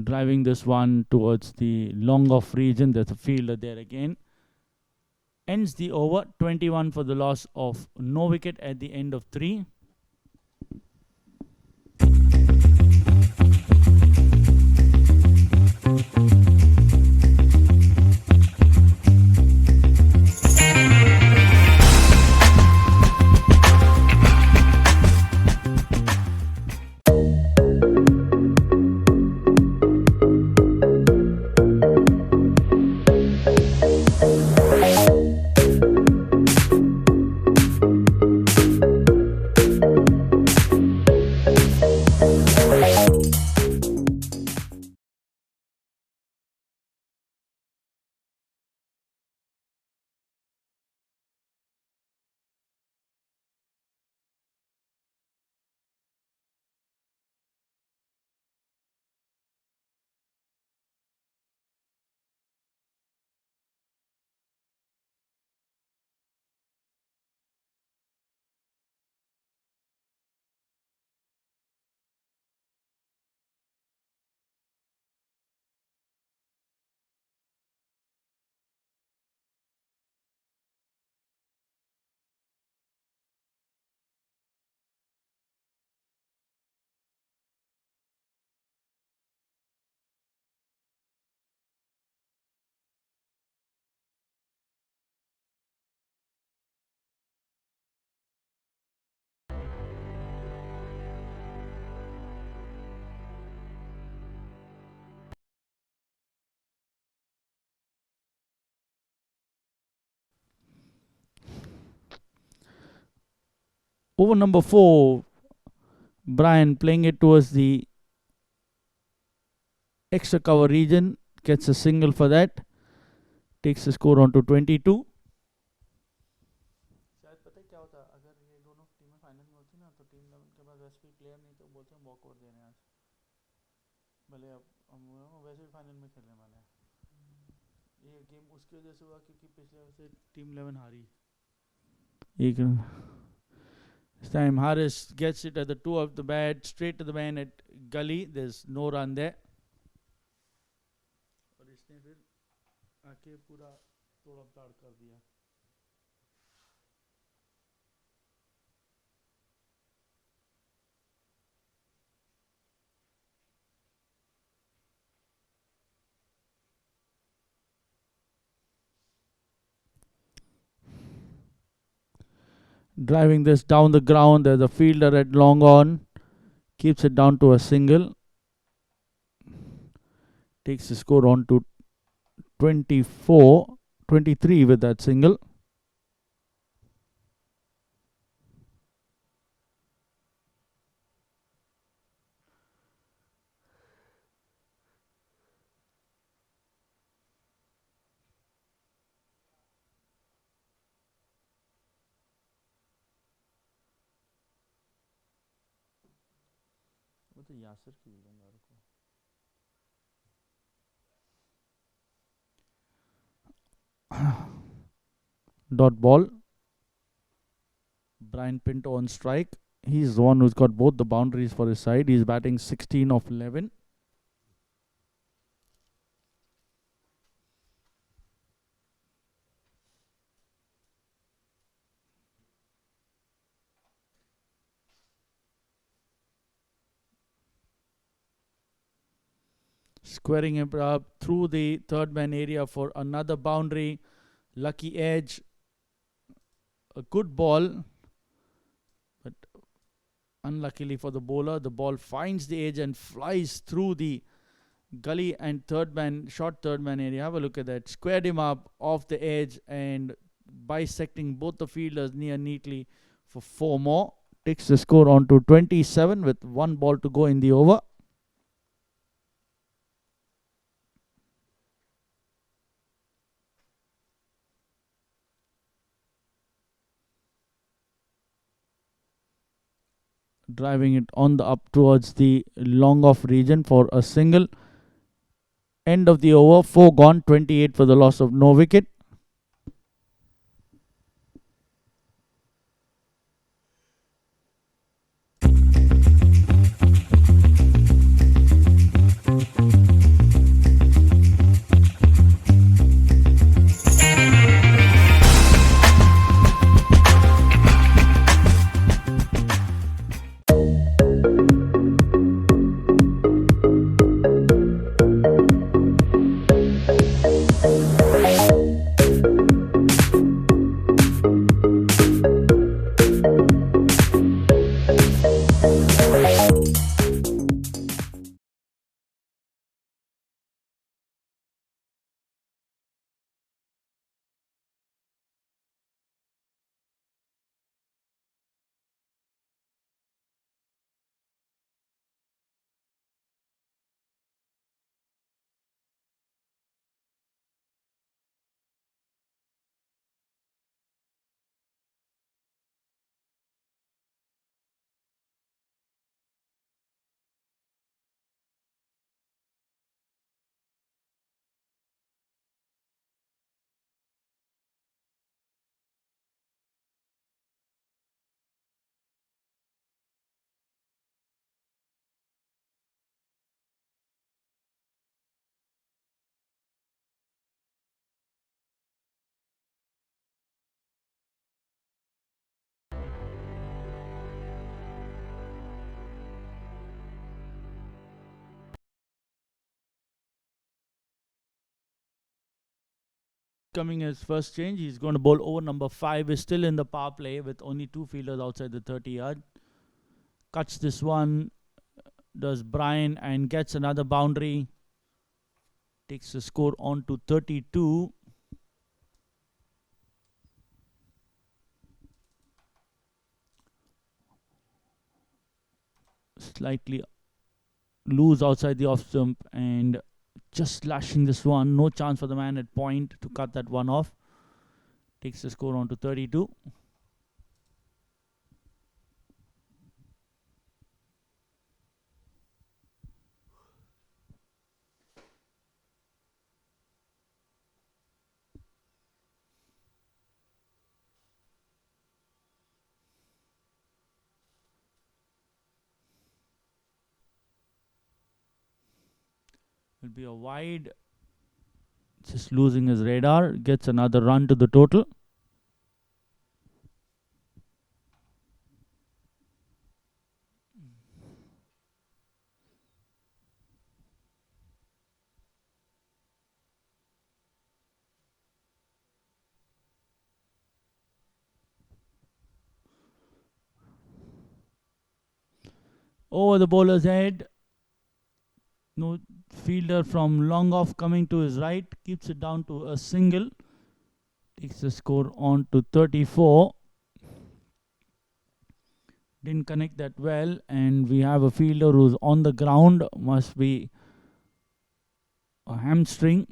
Driving this one towards the long off region. There's a fielder there again. Ends the over. 21 for the loss of no wicket at the end of 3. Over number 4, Brian playing it towards the extra cover region. Gets a single for that. Takes the score on to 22. शायद पता है क्या होता है, अगर ये दोनों टीमें फाइनल में होती ना तो टीम 11 के पास वैसे भी प्लेयर नहीं तो बोलते हैं वॉकओवर देने आज, भले अब हम वैसे भी फाइनल में खेलने वाले हैं. गेम उसकी वजह से हुआ क्योंकि पिछले वजह से टीम 11 हारी. एक this time Harris gets it at the two of the bat, straight to the man at gully. There's no run there. और इसने फिर आके पूरा तोड़ ताड़ कर दिया. Driving this down the ground, there's a fielder at long on, keeps it down to a single, takes the score on to 23 with that single. वो तो यासिर की wicket dot ball. Brian Pinto on strike. He's the one who's got both the boundaries for his side. He's batting 16 of 11. Squaring him up through the third man area for another boundary. Lucky edge. A good ball. But unluckily for the bowler, the ball finds the edge and flies through the gully and short third man area. Have a look at that. Squared him up off the edge and bisecting both the fielders neatly for 4 more. Takes the score on to 27 with 1 ball to go in the over. Driving it on the up towards the long off region for a single. End of the over, 4 gone, 28 for the loss of no wicket. Coming as first change, he's going to bowl over number 5. Is still in the power play with only 2 fielders outside the 30-yard. Cuts this one, does Brian, and gets another boundary. Takes the score on to 32. Slightly loose outside the off stump and just slashing this one. No chance for the man at point to cut that one off. Takes the score on to 32. Will be a wide. Just losing his radar. Gets another run to the total. Over the bowler's head. No fielder from long off coming to his right. Keeps it down to a single. Takes the score on to 34. Didn't connect that well. And we have a fielder who's on the ground. Must be a hamstring.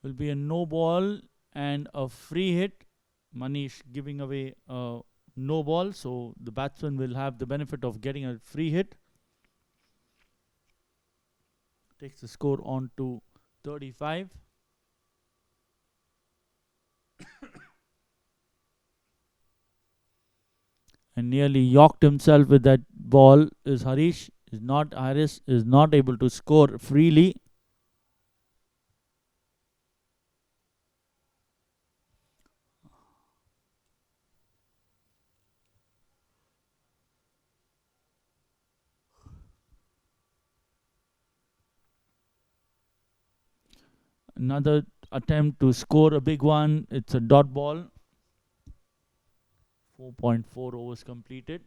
Will be a no ball and a free hit. Manish giving away a no ball, so the batsman will have the benefit of getting a free hit. Takes the score on to 35. And nearly yorked himself with that ball is Harish. Haris is not able to score freely. Another attempt to score a big one. It's a dot ball. 4.4 overs completed.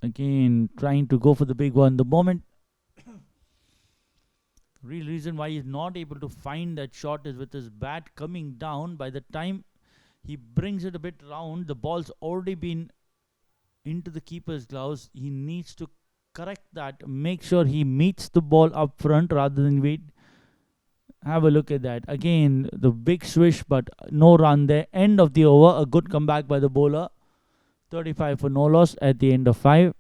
Again, trying to go for the big one. The moment, real reason why he's not able to find that shot is with his bat coming down. By the time he brings it a bit round, the ball's already been into the keeper's gloves. He needs to correct that, make sure he meets the ball up front rather than wait. Have a look at that. Again, the big swish, but no run there. End of the over. A good comeback by the bowler. 35 for no loss at the end of 5.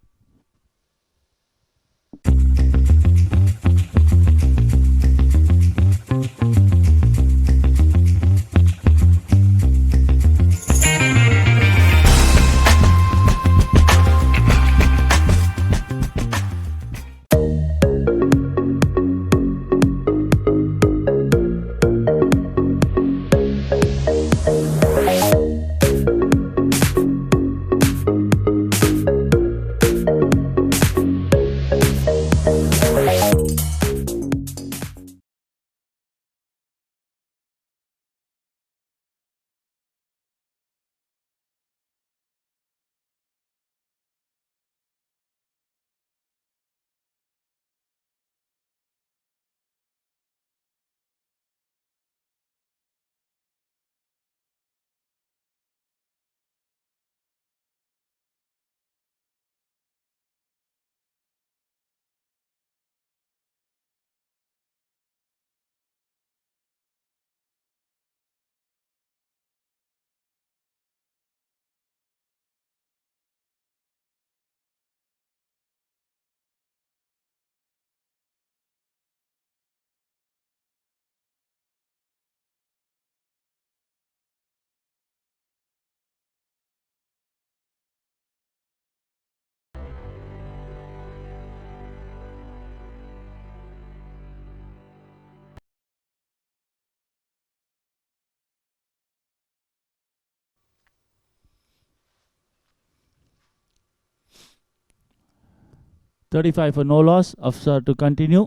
35 for no loss. Afsar to continue.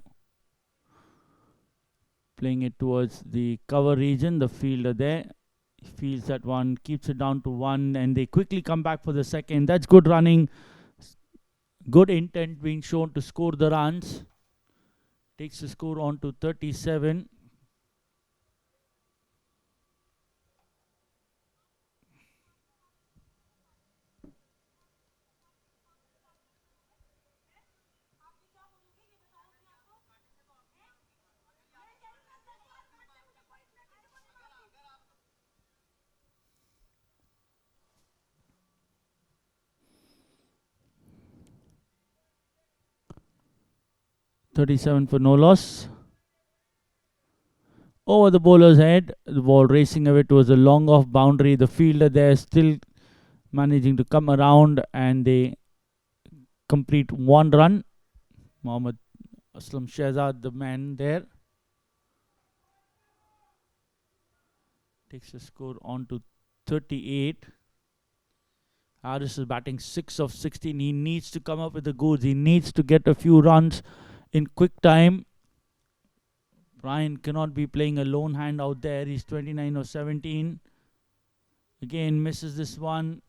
Playing it towards the cover region. The fielder there feels that one, keeps it down to 1, and they quickly come back for the second. That's good running. Good intent being shown to score the runs. Takes the score on to 37. .37 for no loss. Over the bowler's head, the ball racing away towards the long off boundary. The fielder there still managing to come around, and they complete 1 run. Mohammad Aslam Shehzad, the man there, takes the score on to 38. Harris is batting 6 of 16. He needs to come up with the goods. He needs to get a few runs in quick time. Brian cannot be playing a lone hand out there. He's 29 of 17. Again misses this one,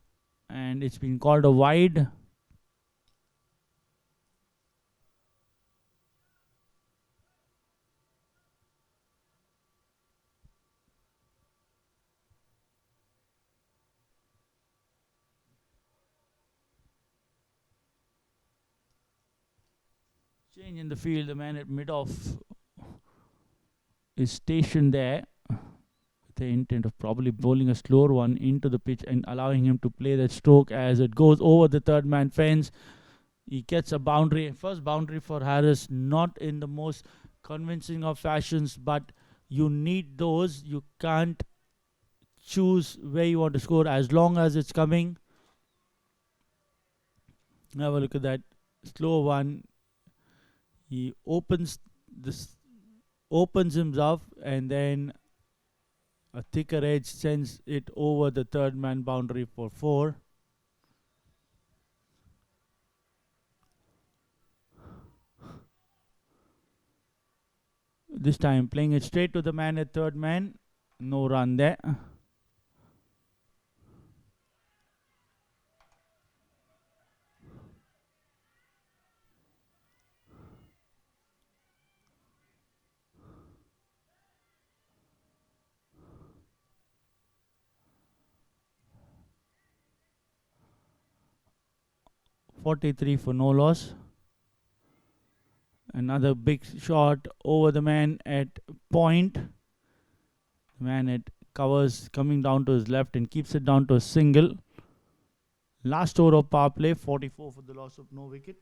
and it's been called a wide. Change in the field. The man at mid-off is stationed there with the intent of probably bowling a slower one into the pitch and allowing him to play that stroke as it goes over the third man fence. He gets a boundary. First boundary for Harris, not in the most convincing of fashions, but you need those. You can't choose where you want to score as long as it's coming. Have a look at that slow one. He opens himself, and then a thicker edge sends it over the third man boundary for 4. This time playing it straight to the man at third man. No run there. .43 for no loss. Another big shot over the man at point. The man at covers coming down to his left and keeps it down to a single. Last over of power play, 44 for the loss of no wicket.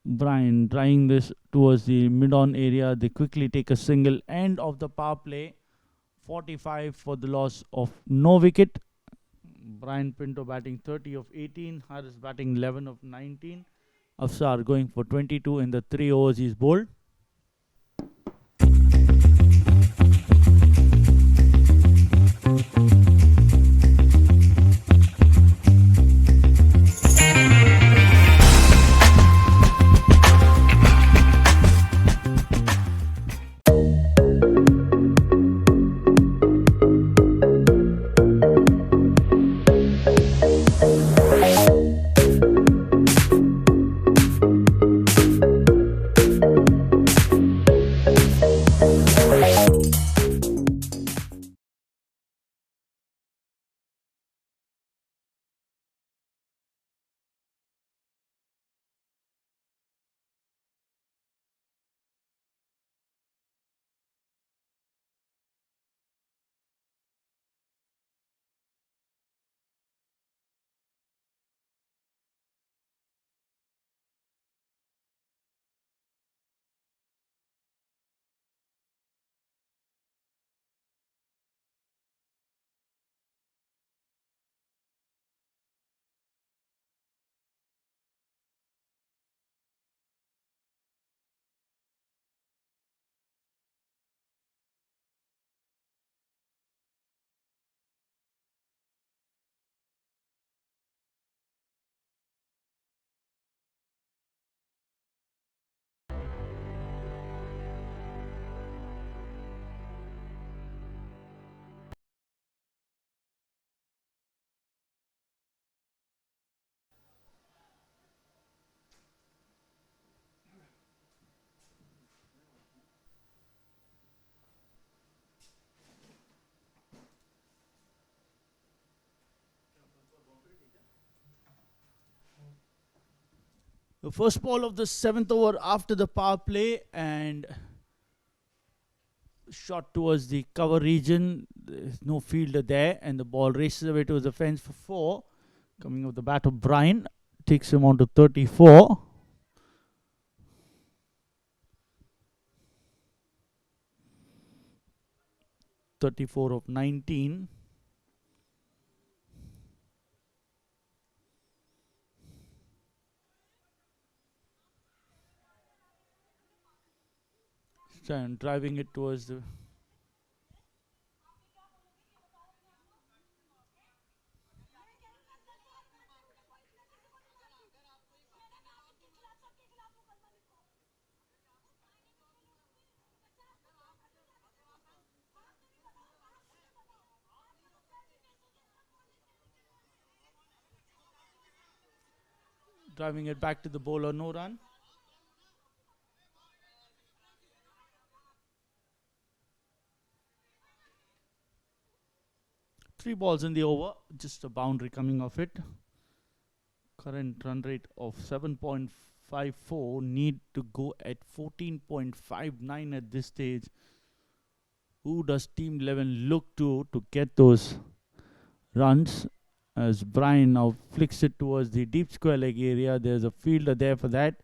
Brian trying this towards the mid-on area. They quickly take a single. End of the power play. 45 for the loss of no wicket. Brian Pinto batting 30 of 18. Harris batting 11 of 19. Afsar going for 22 in the 3 overs he's bowled. The first ball of the 7th over after the power play, and shot towards the cover region. There's no fielder there, and the ball races away towards the fence for 4. Coming off the bat of Brian, takes him on to 34. Of 19. And driving it towards the driving it back to the bowler, no run. Three balls in the over, just a boundary coming off it. Current run rate of 7.54, need to go at 14.59 at this stage. Who does Team 11 look to get those runs? As Brian now flicks it towards the deep square leg area. There's a fielder there for that.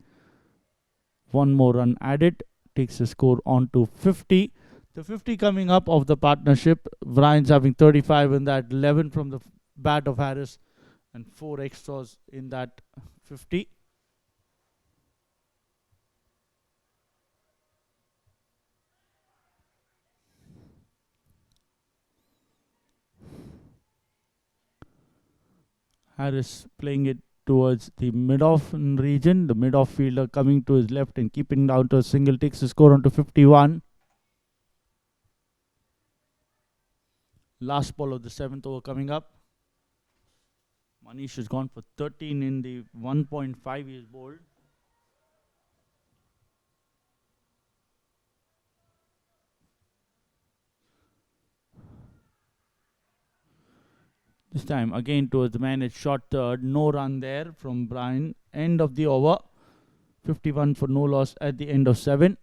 One more run added, takes the score on to 50. The 50 coming up of the partnership. Brian's having 35 in that, 11 from the bat of Harris, and 4 extras in that 50. Harris playing it towards the mid-off region. The mid-off fielder coming to his left and keeping down to a single, takes the score on to 51. Last ball of the 7th over coming up. Manish has gone for 13 in the 1.5 he is bowled. This time again towards the man, it's shot third. No run there from Brian. End of the over. 51 for no loss at the end of 7.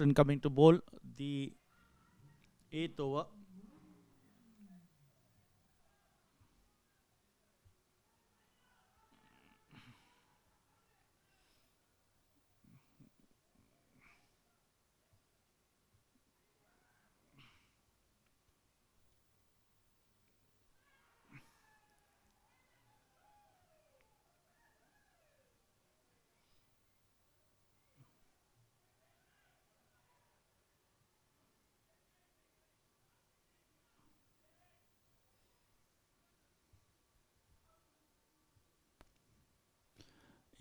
And coming to bowl the 8th over.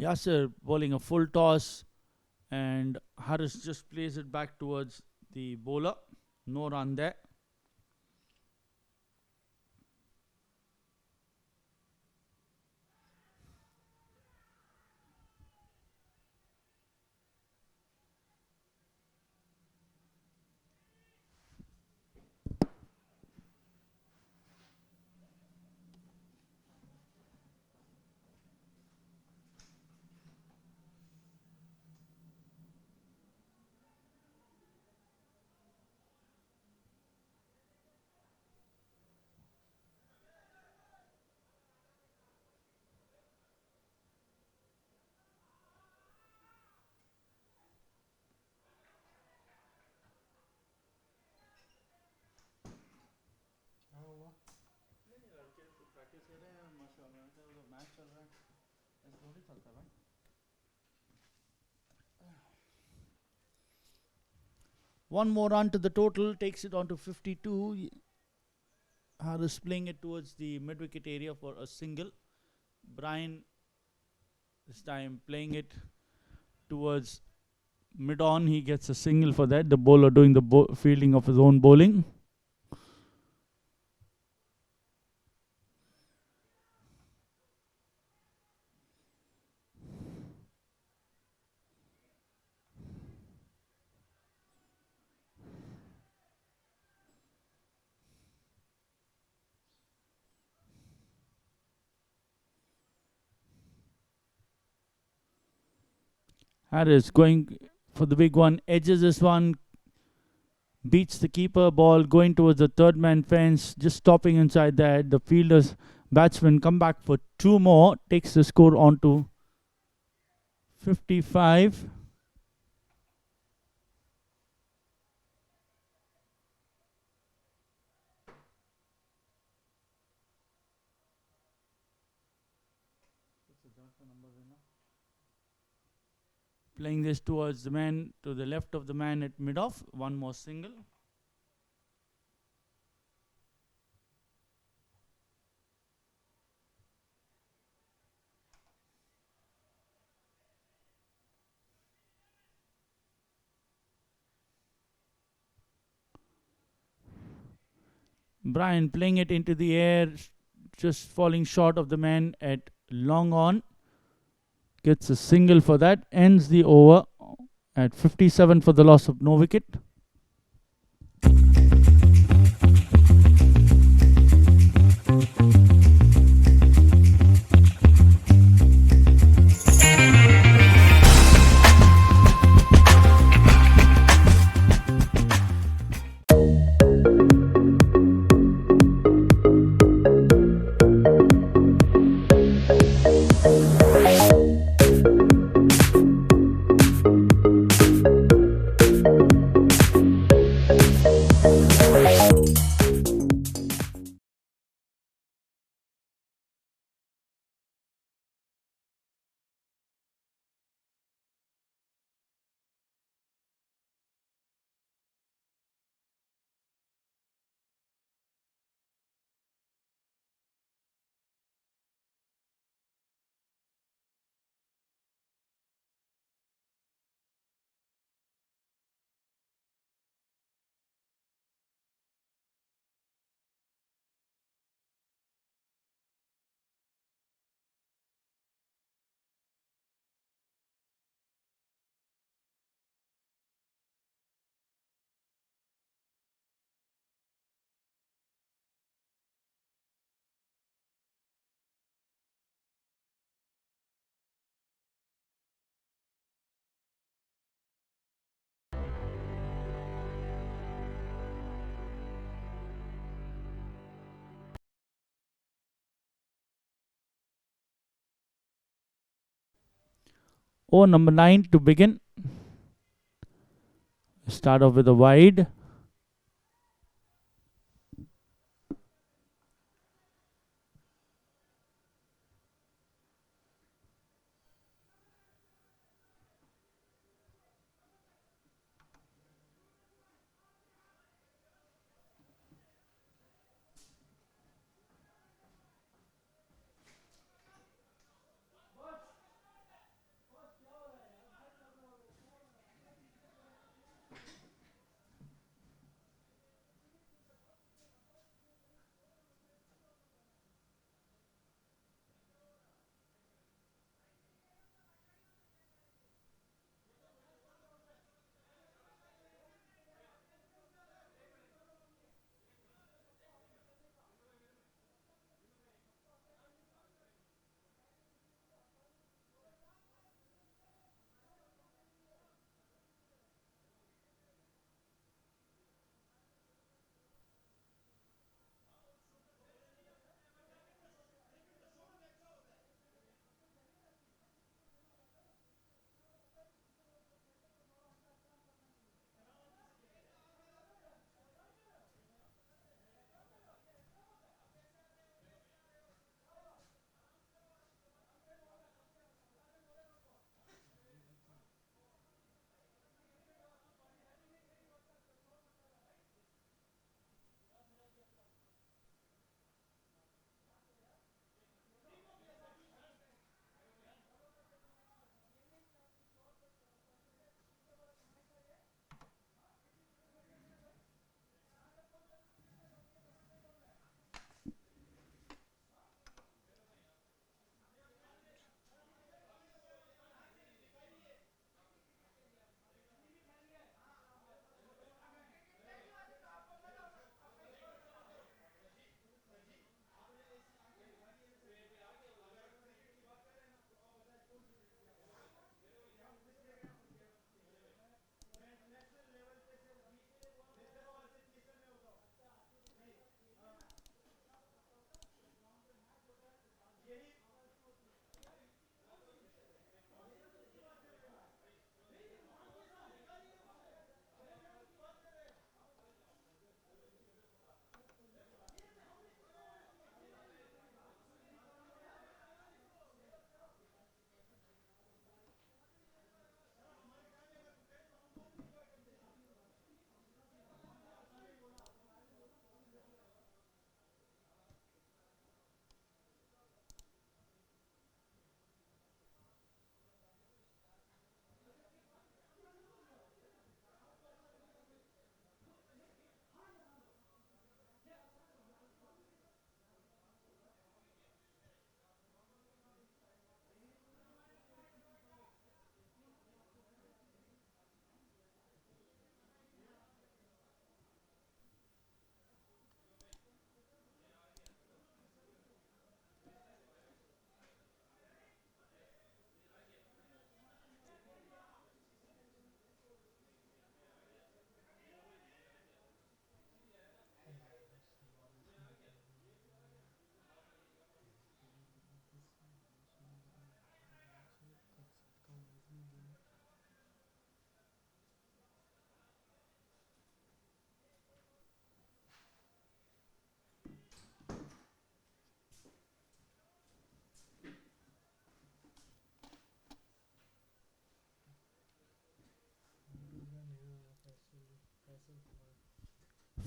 Yasser bowling a full toss, and Harris just plays it back towards the bowler. No run there. One more run to the total takes it on to 52. Harris playing it towards the mid-wicket area for a single. Brian this time playing it towards mid-on. He gets a single for that. The bowler doing the fielding of his own bowling. Harris going for the big one, edges this one, beats the keeper, ball going towards the third man fence, just stopping inside that. The fielders, batsman come back for two more, takes the score on to 55. Playing this towards the man, to the left of the man at mid-off. One more single. Brian playing it into the air, just falling short of the man at long on. Gets a single for that, ends the over at 57 for the loss of no wicket. Over number 9 to begin. Start off with a wide.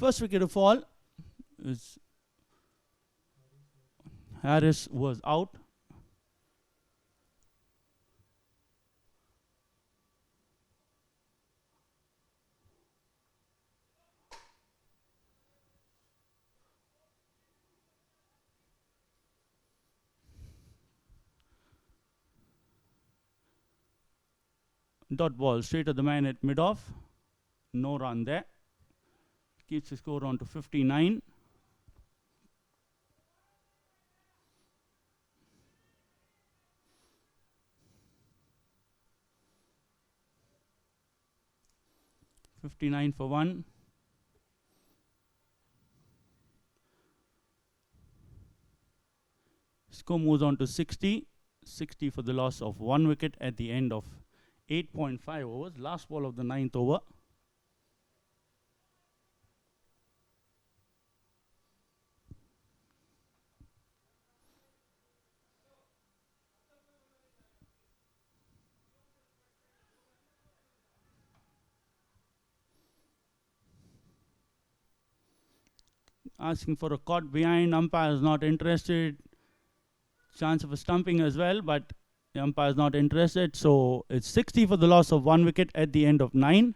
First wicket to fall is Harris was out. Dot ball straight at the man at mid-off. No run there. Keeps the score on to 59. $59 for one. Score moves on to 60. 60 for the loss of 1 wicket at the end of 8.5 overs. Last ball of the 9th over. Asking for a caught behind. Umpire is not interested. Chance of a stumping as well, but the umpire is not interested. So it's 60 for the loss of 1 wicket at the end of 9.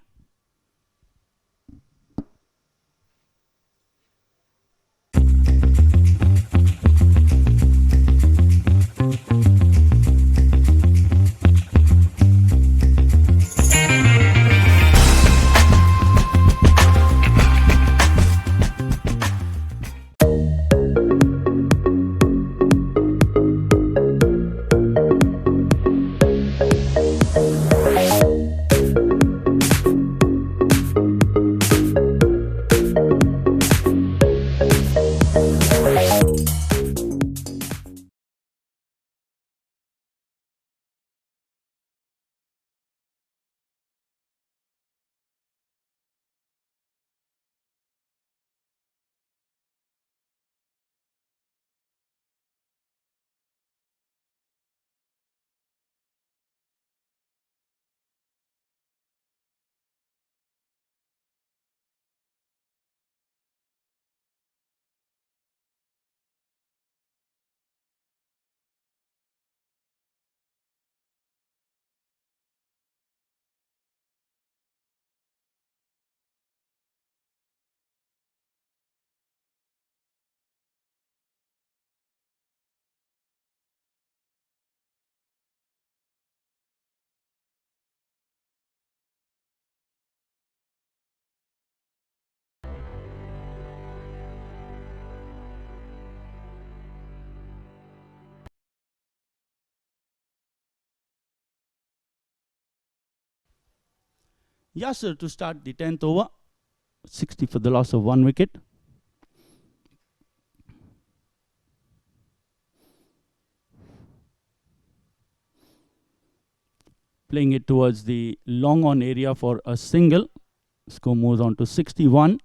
Yasser to start the 10th over. 60 for the loss of 1 wicket. Playing it towards the long on area for a single. Score moves on to 61.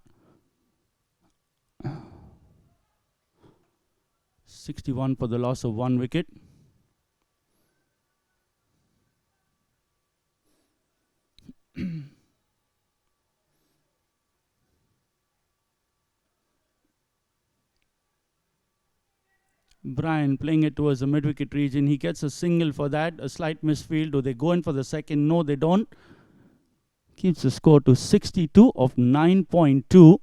61 for the loss of 1 wicket. Brian playing it towards the mid-wicket region. He gets a single for that. A slight misfield. Do they go in for the second? No, they don't. Keeps the score to 62 of 9.2.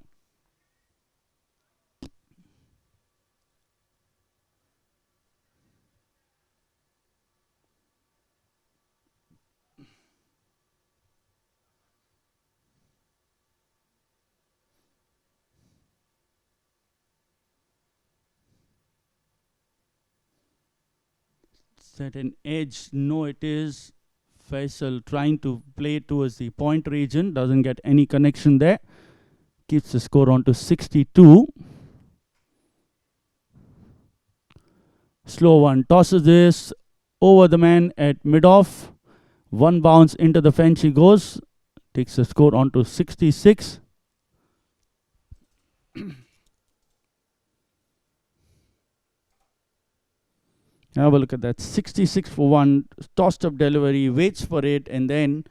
Set an edge. No, it is. Faisal trying to play it towards the point region. Doesn't get any connection there. Keeps the score on to 62. Slow one. Tosses this over the man at mid-off. One bounce into the fence he goes. Takes the score on to 66. Have a look at that. 66 for 1. Tossed up delivery. Waits for it. And then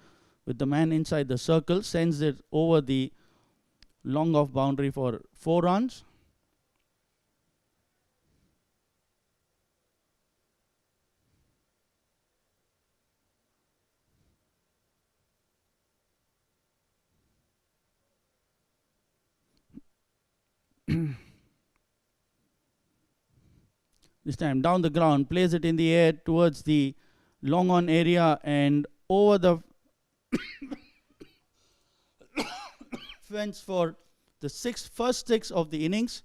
with the man inside the circle, sends it over the long off boundary for 4 runs. This time down the ground, plays it in the air towards the long on area and over the fence for the first six of the innings.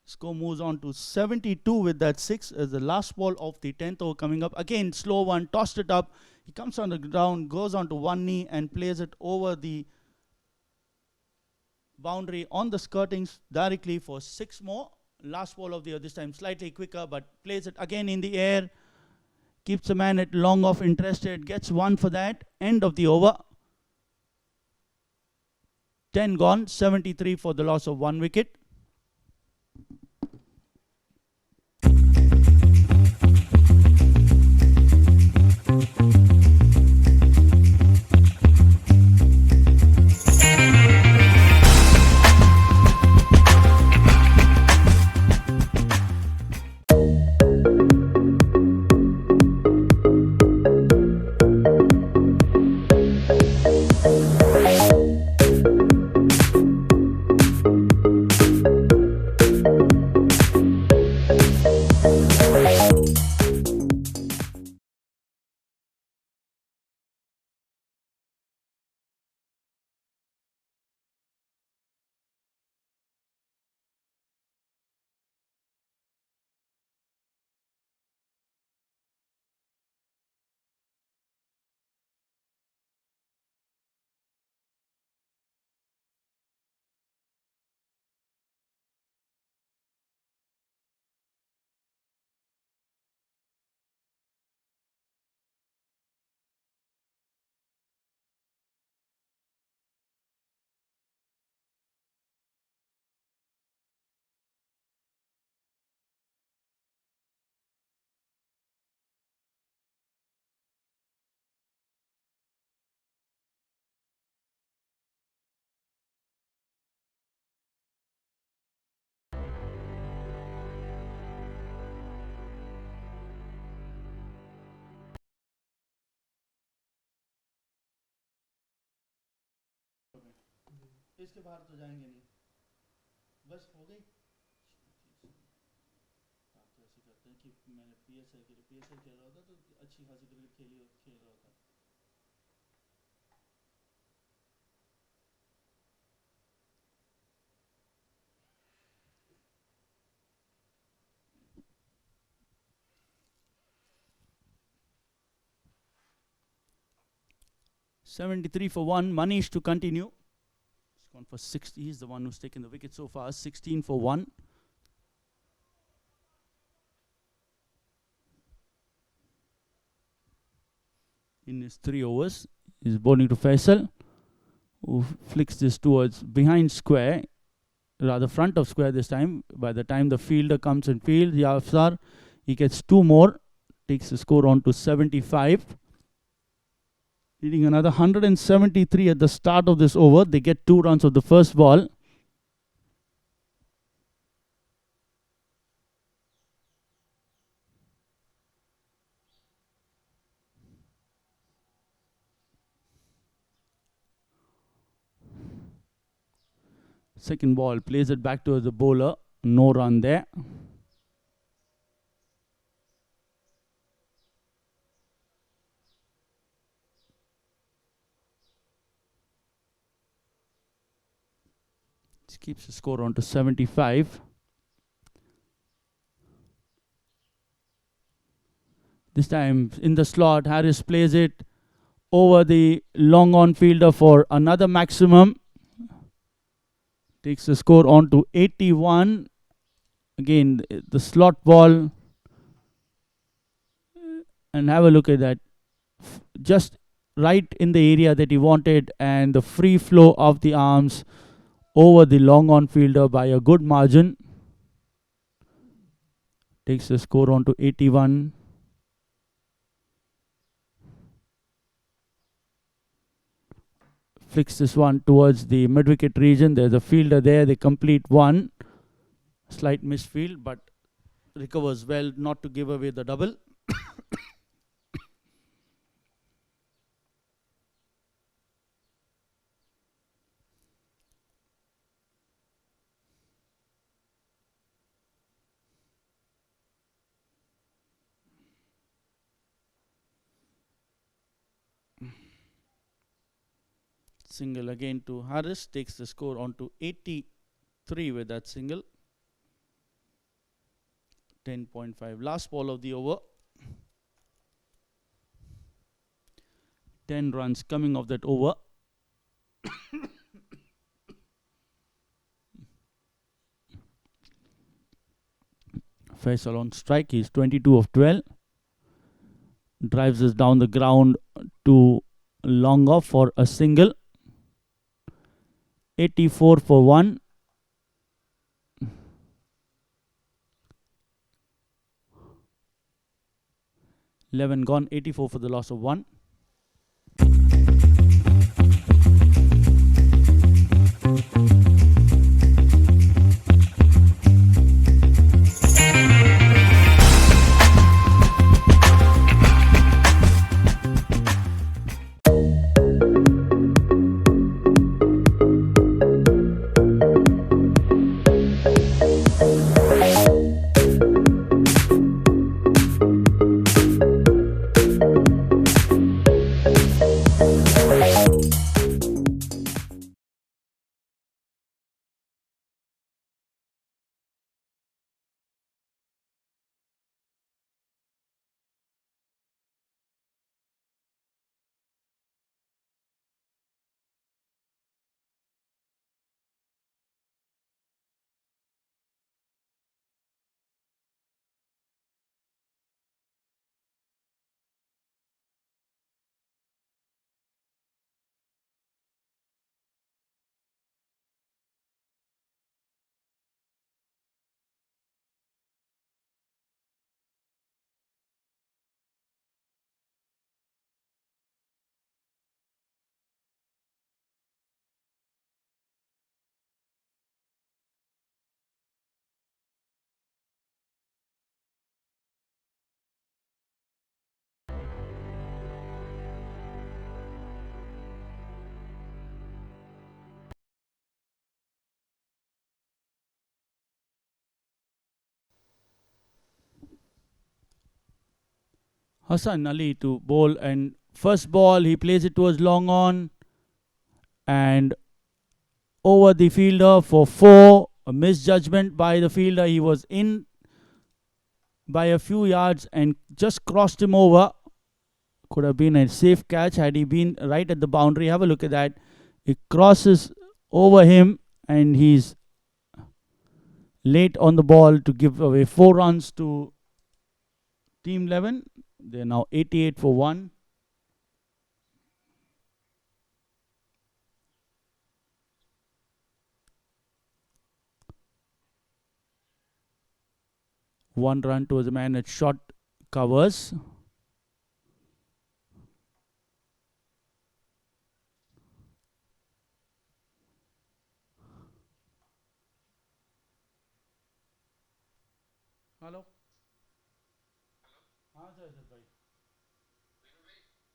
Score moves on to 72 with that 6 as the last ball of the 10th over coming up. Again, slow one, tossed it up. He comes on the ground, goes onto one knee and plays it over the boundary on the skirtings directly for 6 more. Last ball of the this time slightly quicker, but plays it again in the air. Keeps the man at long off interested. Gets 1 for that. End of the over. 10 gone. 73 for the loss of 1 wicket. इसके बाहर तो जाएंगे नहीं, बस हो गई। आप तो ऐसे करते हैं कि मैंने पीएसएल खेल रहा होता तो अच्छी खासी क्रिकेट खेल रहा होता। $73 for 1. Manish to continue. He's gone for 60. He's the one who's taken the wicket so far. 16 for 1. In his 3 overs, he's bowling to Faisal, who flicks this towards behind square, rather front of square this time. By the time the fielder comes in field, Yafsar, he gets 2 more, takes the score on to 75. Needing another 173 at the start of this over. They get 2 runs of the first ball. Second ball, plays it back to the bowler. No run there. Keeps the score on to 75. This time in the slot, Harris plays it over the long on fielder for another maximum. Takes the score on to 81. Again, the slot ball. And have a look at that. Just right in the area that he wanted, and the free flow of the arms over the long on fielder by a good margin. Takes the score on to 81. flicks this one towards the mid-wicket region. There's a fielder there. They complete one. Slight misfield, but recovers well not to give away the double. Single again to Harris, takes the score on to 83 with that single. 10.5. Last ball of the over. 10 runs coming off that over. Faisal on strike. He's 22 of 12. Drives us down the ground to long off for a single. 84 for 1. Eleven gone, 84 for the loss of 1. Hassan Ali to bowl, and first ball he plays it towards long on and over the fielder for 4. A misjudgment by the fielder. He was in by a few yards and just crossed him over. Could have been a safe catch had he been right at the boundary. Have a look at that. It crosses over him and he's late on the ball to give away 4 runs to Team 11. They're now 88 for 1. One run towards the man at short covers. Hello. हाँ sir sir भाई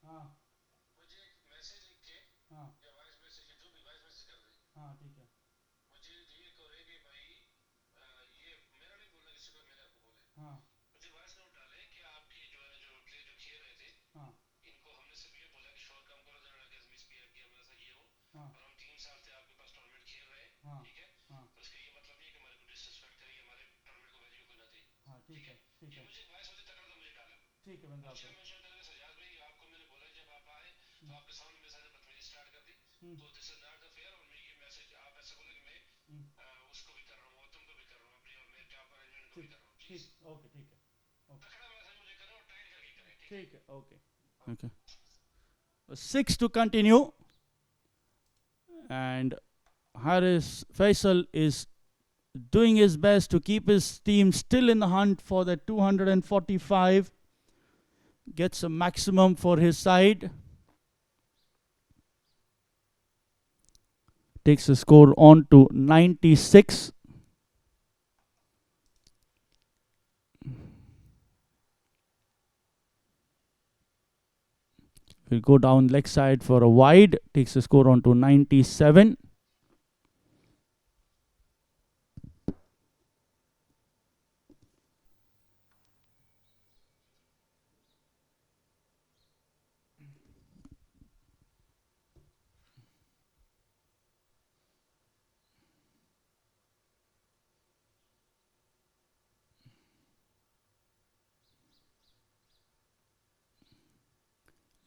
हाँ मुझे एक message लिख के हाँ या voice message जो भी वॉइस मैसेज कर दे हाँ ठीक है मुझे ये करे कि भाई ये मेरा नहीं बोलना किसी को मैंने आपको बोले हाँ मुझे वॉइस नोट डाले कि आपकी जो है जो प्लेयर जो खेल रहे थे हाँ इनको हमने सिर्फ ये बोला कि शोर कम करो देना अगेंस्ट मिसबिहेव किया हमारे साथ ये हो हाँ और हम 3 साल से आपके पास टूर्नामेंट खेल रहे हैं हाँ ठीक है हाँ तो इसका ये मतलब नहीं है कि हमारे को डिसरिस्पेक्ट करिए हमारे टूर्नामेंट को वैल्यू कोई ना दे हाँ ठीक है ठीक ये है मुझे वॉइस मुझे तगड़ा था मुझे डाला ठीक है मैं नीचे आपको मेंशन करके सजाद भाई आपको मैंने बोला जब आप आए तो आपके सामने मेरे साथ बदतमीजी स्टार्ट कर दी तो this is not the fair और मैं ये मैसेज आप ऐसे बोले कि मैं उसको भी कर रहा हूँ तुमको भी कर रहा हूँ अपनी और मेरे टॉप मैनेजमेंट को भी कर रहा हूँ प्लीज ओके ठीक है तगड़ा मैसेज मुझे करें और टाइट करके करें ठीक है okay okay 6 to continue and Haris Faisal is doing his best to keep his team still in the hunt for the 245, gets a maximum for his side. takes the score on to 96. Will go down leg side for a wide, takes the score on to 97.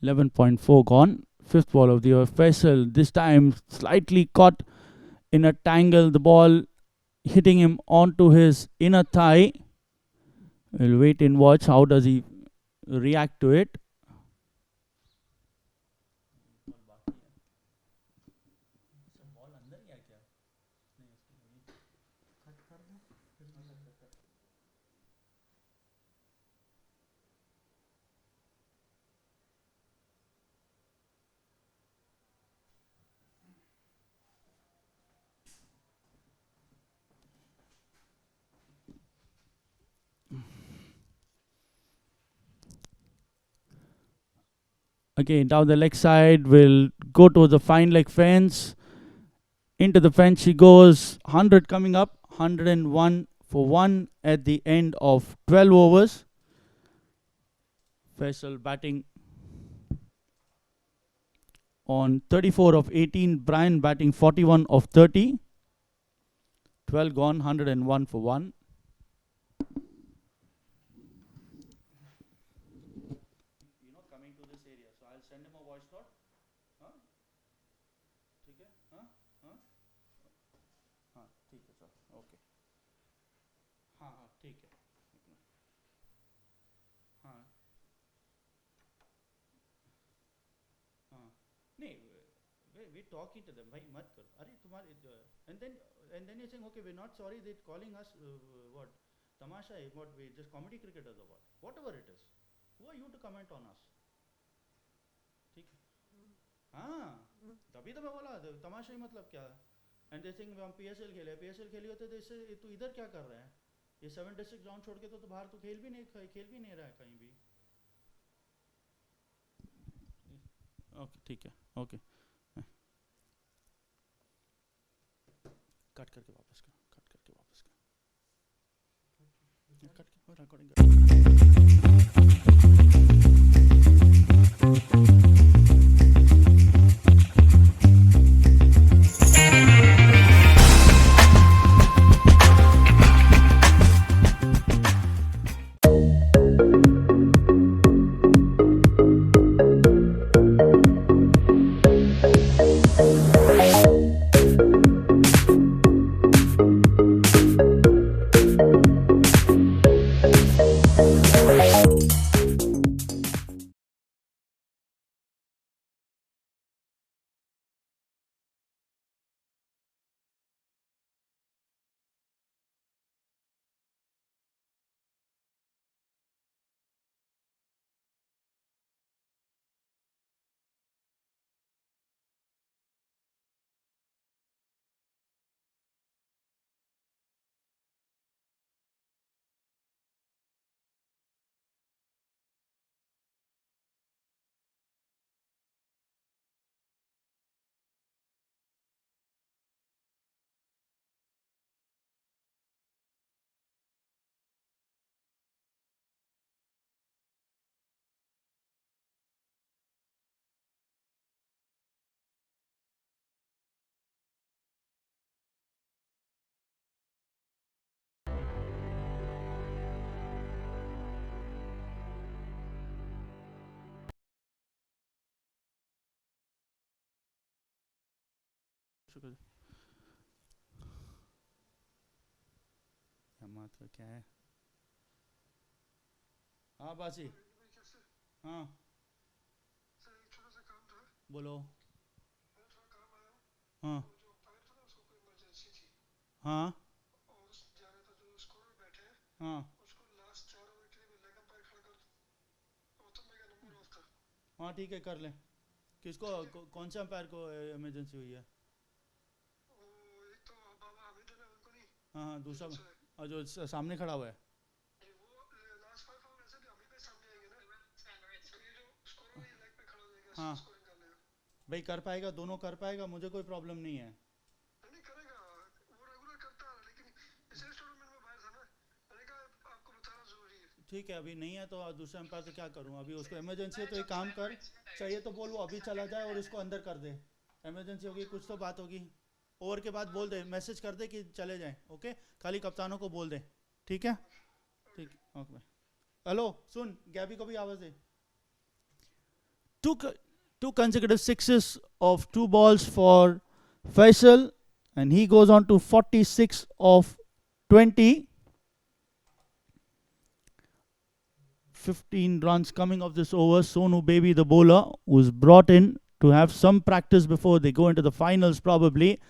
.4 gone. Fifth ball of the over. Faisal this time slightly caught in a tangle. The ball hitting him onto his inner thigh. We'll wait and watch how does he react to it. Again, down the leg side, will go to the fine leg fence. Into the fence she goes. 100 coming up. 101 for 1 at the end of 12 overs. Faisal batting on 34 of 18. Brian batting 41 of 30. 12 gone. 101 for 1. We're talking to them. And then you're saying, okay, we're not sorry. They're calling us what? Tamasha? What? We just comedy cricketers or what? Whatever it is. Who are you to comment on us? ठीक है हाँ तभी तो मैं बोला तमाशा ही मतलब क्या and they think हम पीएसएल खेली होते तो इससे तू इधर क्या कर रहा है ये 7 डिस्ट्रिक्ट ग्राउंड छोड़ के तो बाहर तू खेल भी नहीं रहा है कहीं भी ओके ठीक है ओके कट करके वापस कर मतलब क्या है हाँ बासी हाँ बोलो हाँ हाँ हाँ हाँ ठीक है कर लें किसको कौन से अंपायर को इमरजेंसी हुई है हाँ हाँ दूसरा और जो सामने खड़ा हुआ है वो लास्ट 5 ओवर ऐसे भी हम ही पे सामने आएंगे ना, तो ये जो स्कोर ये लेग पे खड़ा हो जाएगा, हाँ स्कोरिंग कर लेगा। भाई कर पाएगा, दोनों कर पाएगा, मुझे कोई प्रॉब्लम नहीं है। नहीं करेगा, वो रेगुलर करता है, लेकिन इस टूर्नामेंट में बाहर था ना, मैंने कहा आपको बताना जरूरी है। ठीक है अभी नहीं है तो दूसरे एम्पायर से क्या करूँ, अभी उसको इमरजेंसी है तो एक काम कर, चाहिए तो बोल वो अभी चला जाए और इसको अंदर कर दे, इमरजेंसी होगी कुछ तो बात होगी, ओवर के बाद बोल दे, मैसेज कर दे कि चले जाएं, ओके खाली कप्तानों को बोल दे, ठीक है ठीक ओके। हेलो सुन गैबी को भी आवाज दे। Two consecutive sixes of 2 balls for Faisal and he goes on to 46 of 20. 15 runs coming off this over. Sonu Baby, the bowler, was brought in to have some practice before they go into the finals probably,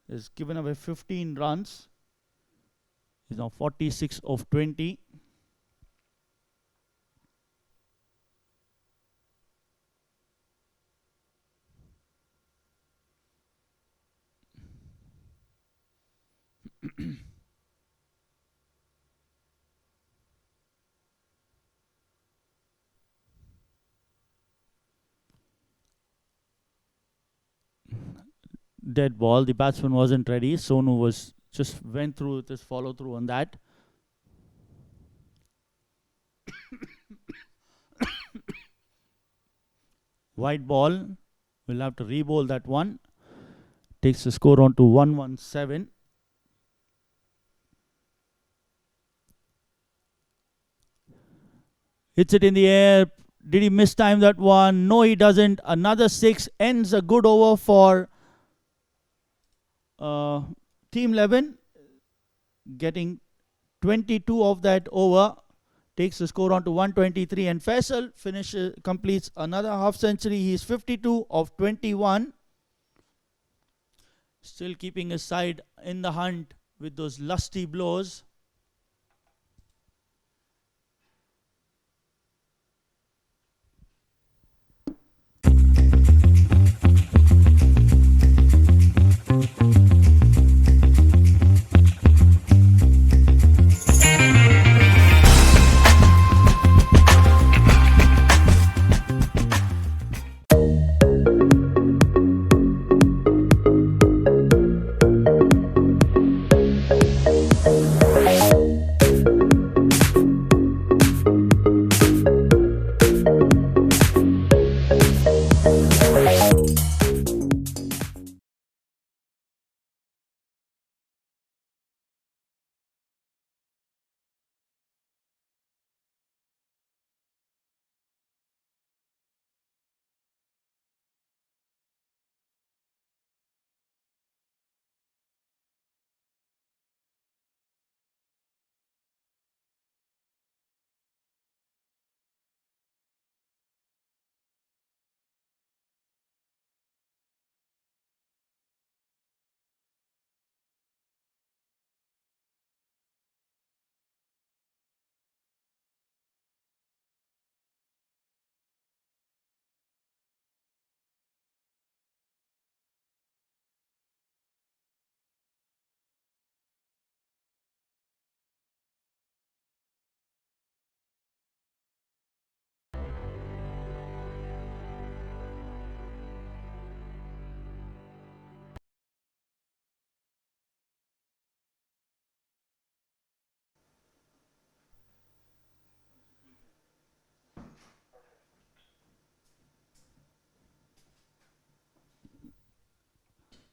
is given away 15 runs. He's now 46 of 20. Dead ball. The batsman wasn't ready. Sonu was just went through with his follow through on that. White ball. We'll have to re-bowl that one. Takes the score on to 117. Hits it in the air. Did he mistime that one? No, he doesn't. Another 6 ends a good over for Team 11, getting 22 of that over, takes the score on to 123, and Faisal completes another half century. He's 52 of 21, still keeping his side in the hunt with those lusty blows.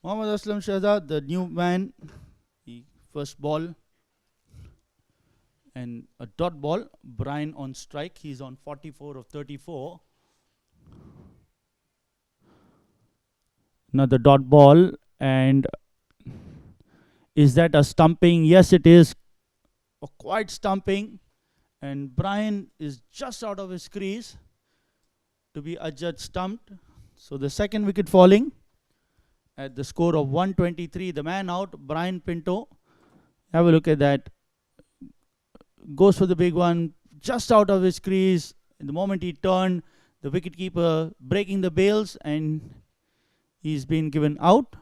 Mohammad Aslam Shahzad, the new man, the first ball and a dot ball. Brian on strike, he's on 44 of 34. Another dot ball, and is that a stumping? Yes, it is a quite stumping, and Brian is just out of his crease to be adjudged stumped. So the second wicket falling at the score of 123. The man out, Brian Pinto. Have a look at that. Goes for the big one, just out of his crease. In the moment he turned, the wicketkeeper breaking the bails, and he's been given out.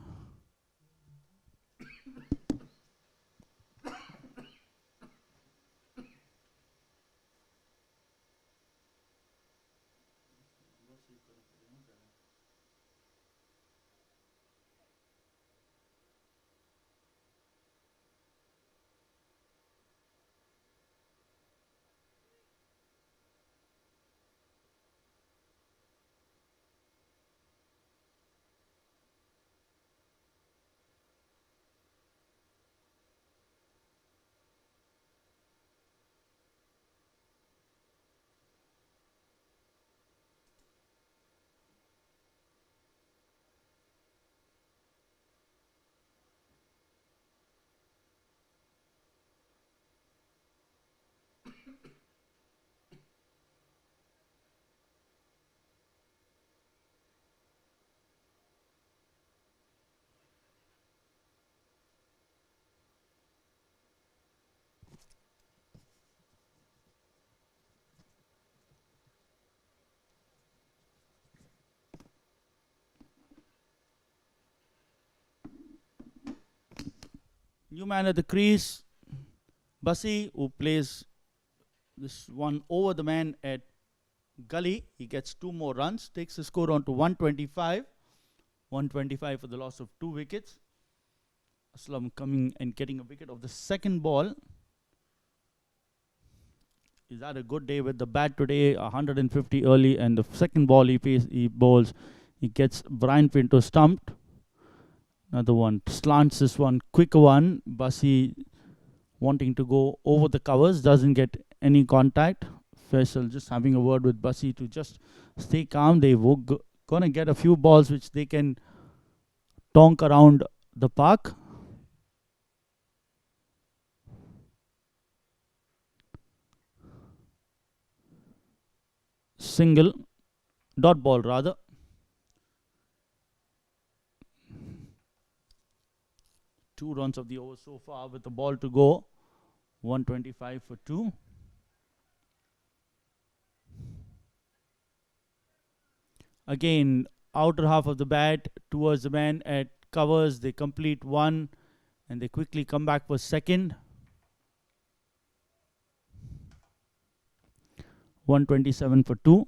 New man at the crease, Bussy, who plays this one over the man at Gully. He gets 2 more runs, takes the score on to 125. 125 for the loss of 2 wickets. Aslam coming and getting a wicket of the second ball. He's had a good day with the bat today, 150 early, and the second ball he bowls, he gets Brian Pinto stumped. Another one, slants this one, quick one. Bussy wanting to go over the covers, doesn't get any contact. Faisal just having a word with Bussy to just stay calm. They were gonna get a few balls which they can tonk around the park. Single, dot ball rather. Two runs of the over so far with the ball to go. 125 for 2. Again, outer half of the bat towards the man at covers. They complete 1 and they quickly come back for second. 127 for 2.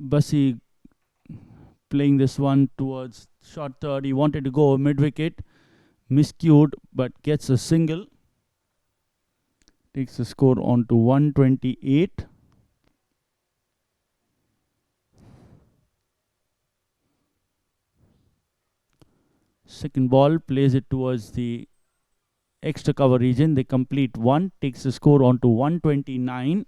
Bussy playing this one towards short third. He wanted to go mid wicket, miscued, but gets a single. Takes the score on to 128. Second ball, plays it towards the extra cover region. They complete one, takes the score on to 129.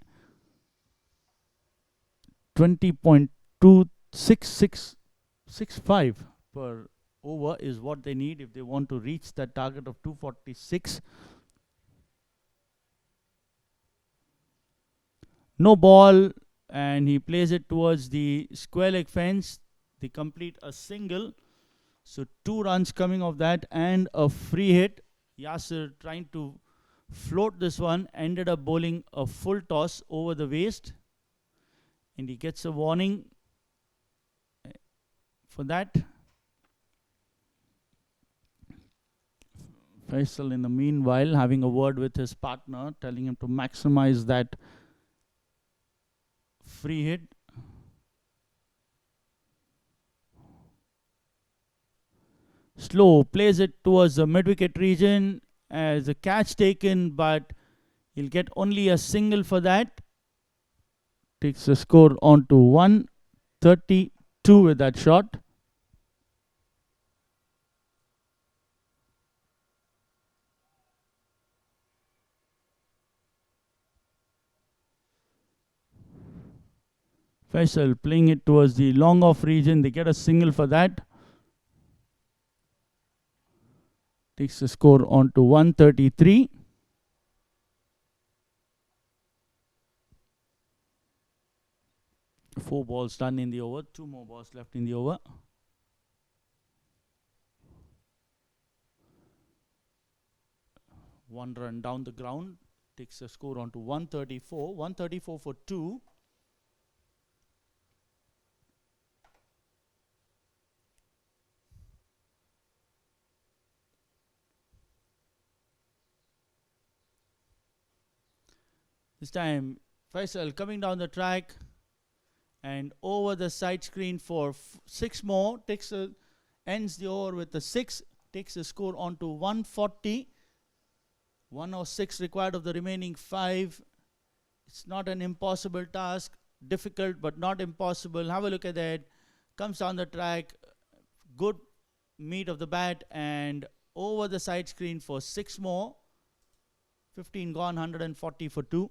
20.26665 per over is what they need if they want to reach that target of 246. No ball, and he plays it towards the square leg fence. They complete a single. So 2 runs coming off that and a free hit. Yasser trying to float this one, ended up bowling a full toss over the waist. And he gets a warning for that. Faisal in the meanwhile having a word with his partner, telling him to maximize that free hit. Slow plays it towards the mid-wicket region as a catch taken, but he'll get only a single for that. Takes the score on to 132 with that shot. Faisal playing it towards the long off region. They get a single for that. Takes the score on to 133. Four balls done in the over. 2 more balls left in the over. One run down the ground. Takes the score on to 134. 134 for 2. This time, Faisal coming down the track and over the side screen for 6 more. Ends the over with a 6. Takes the score on to 140. 106 required of the remaining 5. It's not an impossible task. Difficult but not impossible. Have a look at that. Comes down the track. Good meat of the bat and over the side screen for 6 more. 15 gone, 140 for 2.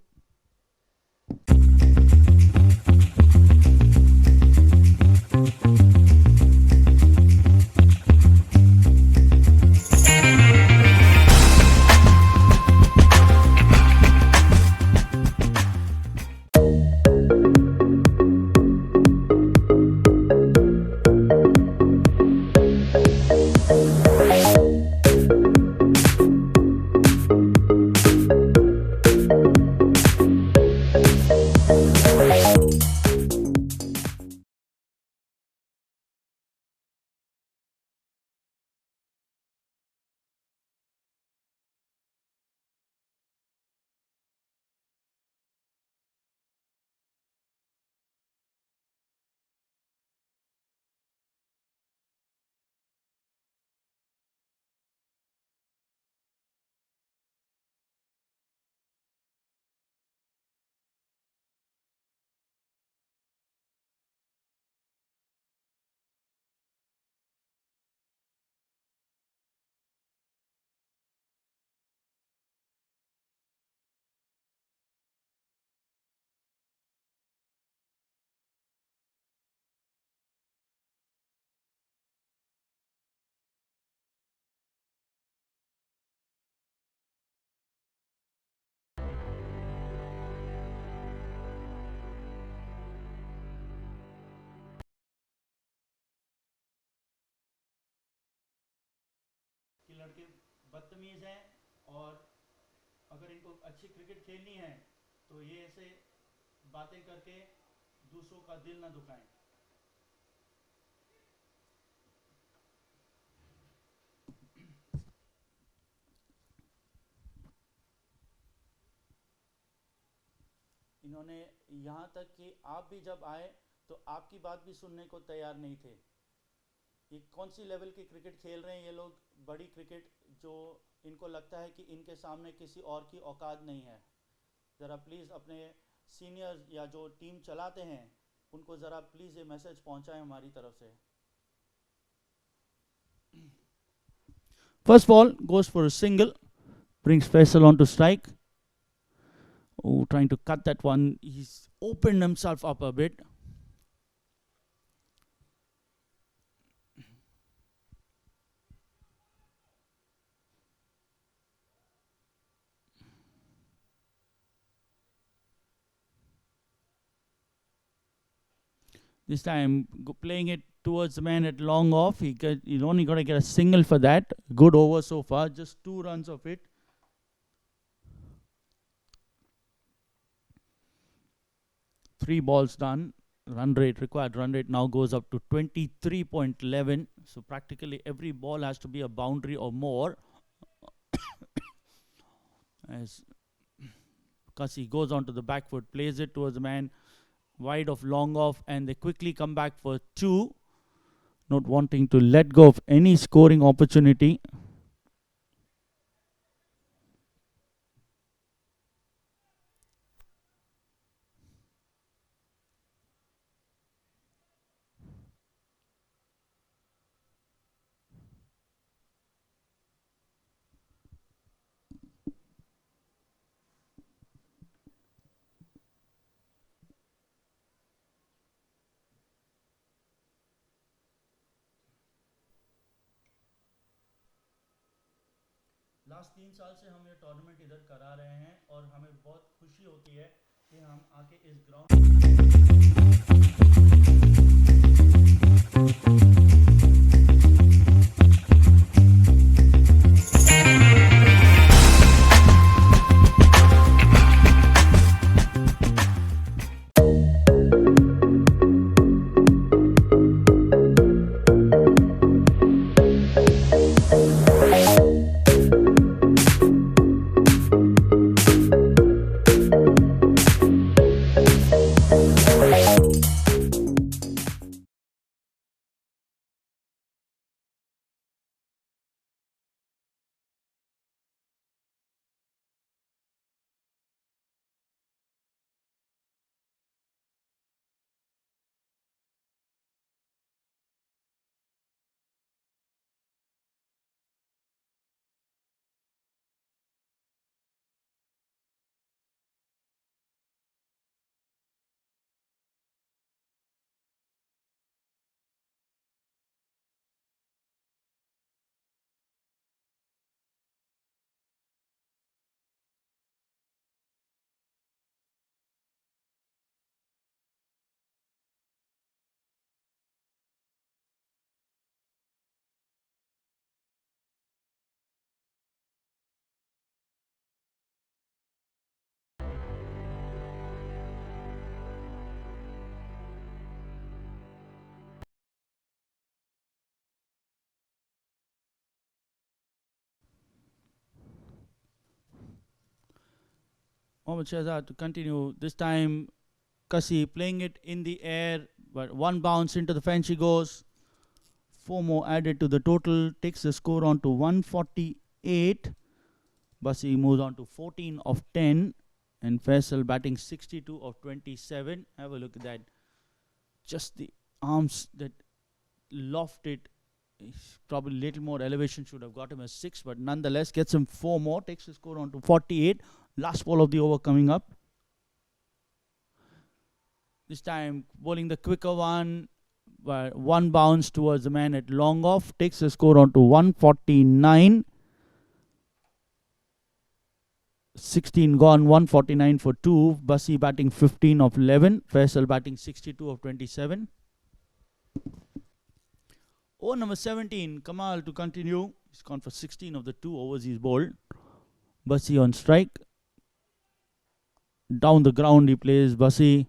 कि लड़के बदतमीज हैं और अगर इनको अच्छी cricket खेलनी है तो ये ऐसे बातें करके दूसरों का दिल ना दुखाएं. इन्होंने यहाँ तक कि आप भी जब आए तो आपकी बात भी सुनने को तैयार नहीं थे. ये कौन सी लेवल की क्रिकेट खेल रहे हैं ये लोग, बड़ी क्रिकेट जो इनको लगता है कि इनके सामने किसी और की औकात नहीं है. ज़रा प्लीज़ अपने सीनियर्स या जो टीम चलाते हैं उनको ज़रा प्लीज़ ये मैसेज पहुंचाएं हमारी तरफ से. First ball goes for a single. Brings Faisal on to strike. Oh, trying to cut that one. He's opened himself up a bit. This time playing it towards the man at long off. He's only got to get a single for that. Good over so far. Just 2 runs of it. Three balls done. Required run rate now goes up to 23.11. So practically every ball has to be a boundary or more. As Kasi goes onto the back foot, plays it towards the man wide of long off, and they quickly come back for 2, not wanting to let go of any scoring opportunity. Last 3 साल से हम ये tournament इधर करा रहे हैं और हमें बहुत खुशी होती है कि हम आके इस Mohammad Shahzad to continue. This time Kasi playing it in the air, but 1 bounce into the fence she goes. 4 more added to the total, takes the score on to 148. Basi moves on to 14 of 10, and Faisal batting 62 of 27. Have a look at that. Just the arms that lofted. Probably little more elevation should have got him a 6, but nonetheless gets him 4 more, takes the score on to 48. Last ball of the over coming up. This time bowling the quicker one, but 1 bounce towards the man at long off, takes the score on to 149. 16 gone, 149 for 2. Basi batting 15 of 11. Faisal batting 62 of 27. Over number 17, Kamal to continue. He's gone for 16 of the 2 overs he's bowled. Basi on strike. Down the ground he plays. Basi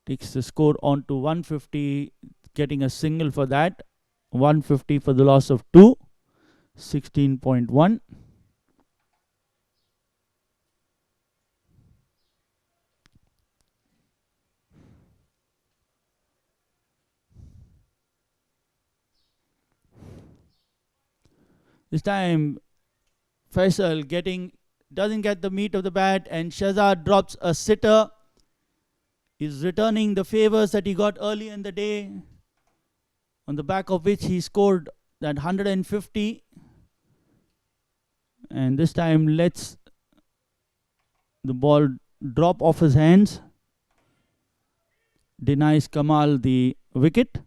takes the score on to 150, getting a single for that. 150 for the loss of 2. 16.1. This time Faisal doesn't get the meat of the bat, and Shahzad drops a sitter. He's returning the favors that he got early in the day, on the back of which he scored that 150. And this time lets the ball drop off his hands, denies Kamal the wicket.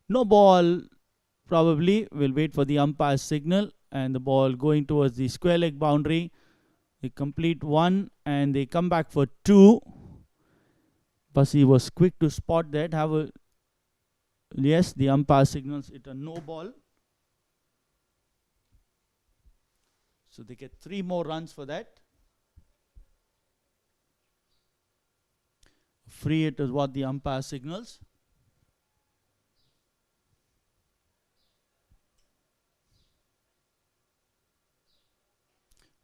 No ball, probably. We'll wait for the umpire's signal, and the ball going towards the square leg boundary. They complete one and they come back for two. Bussy was quick to spot that. Yes, the umpire signals it a no ball. So they get 3 more runs for that. Free hit is what the umpire signals.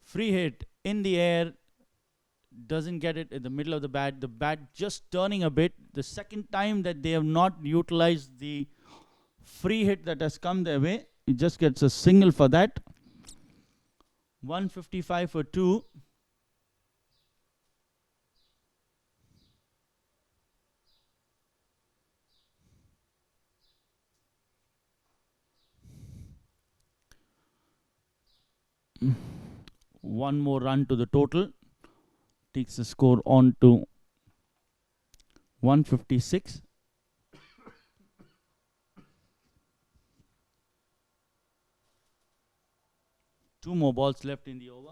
Free hit in the air, doesn't get it in the middle of the bat. The bat just turning a bit. The second time that they have not utilized the free hit that has come their way. It just gets a single for that. 155 for 2. One more run to the total. Takes the score on to 156. Two more balls left in the over.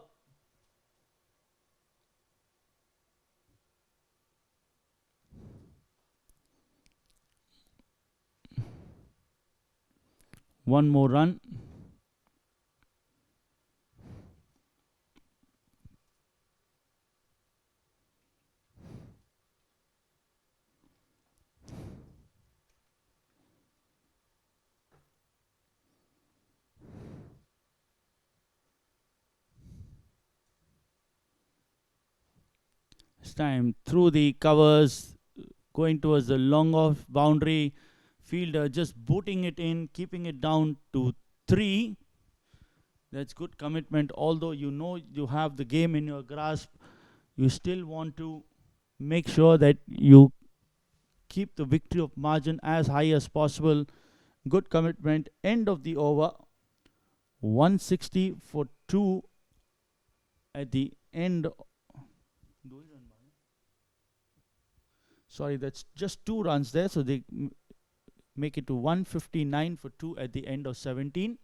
One more run. This time through the covers, going towards the long off boundary. Fielder just booting it in, keeping it down to 3. That's good commitment. Although you know you have the game in your grasp, you still want to make sure that you keep the victory of margin as high as possible. Good commitment. End of the over. 160 for 2 at the end. Sorry, that's just 2 runs there. So they make it to 159 for 2 at the end of 17.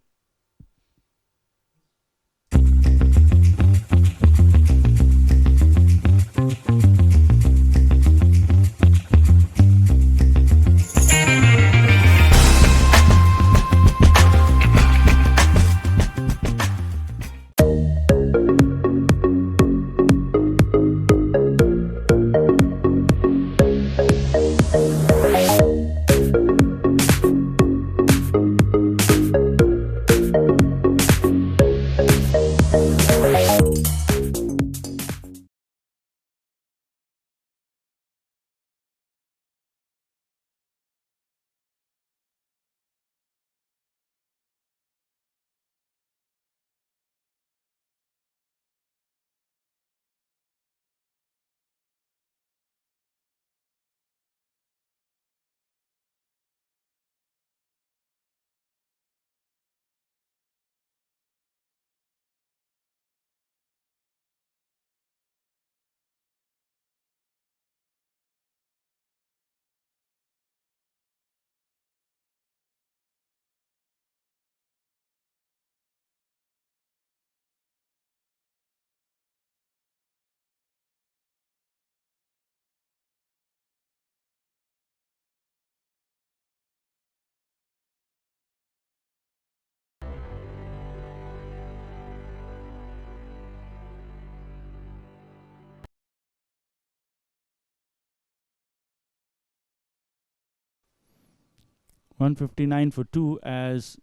$159 for 2 as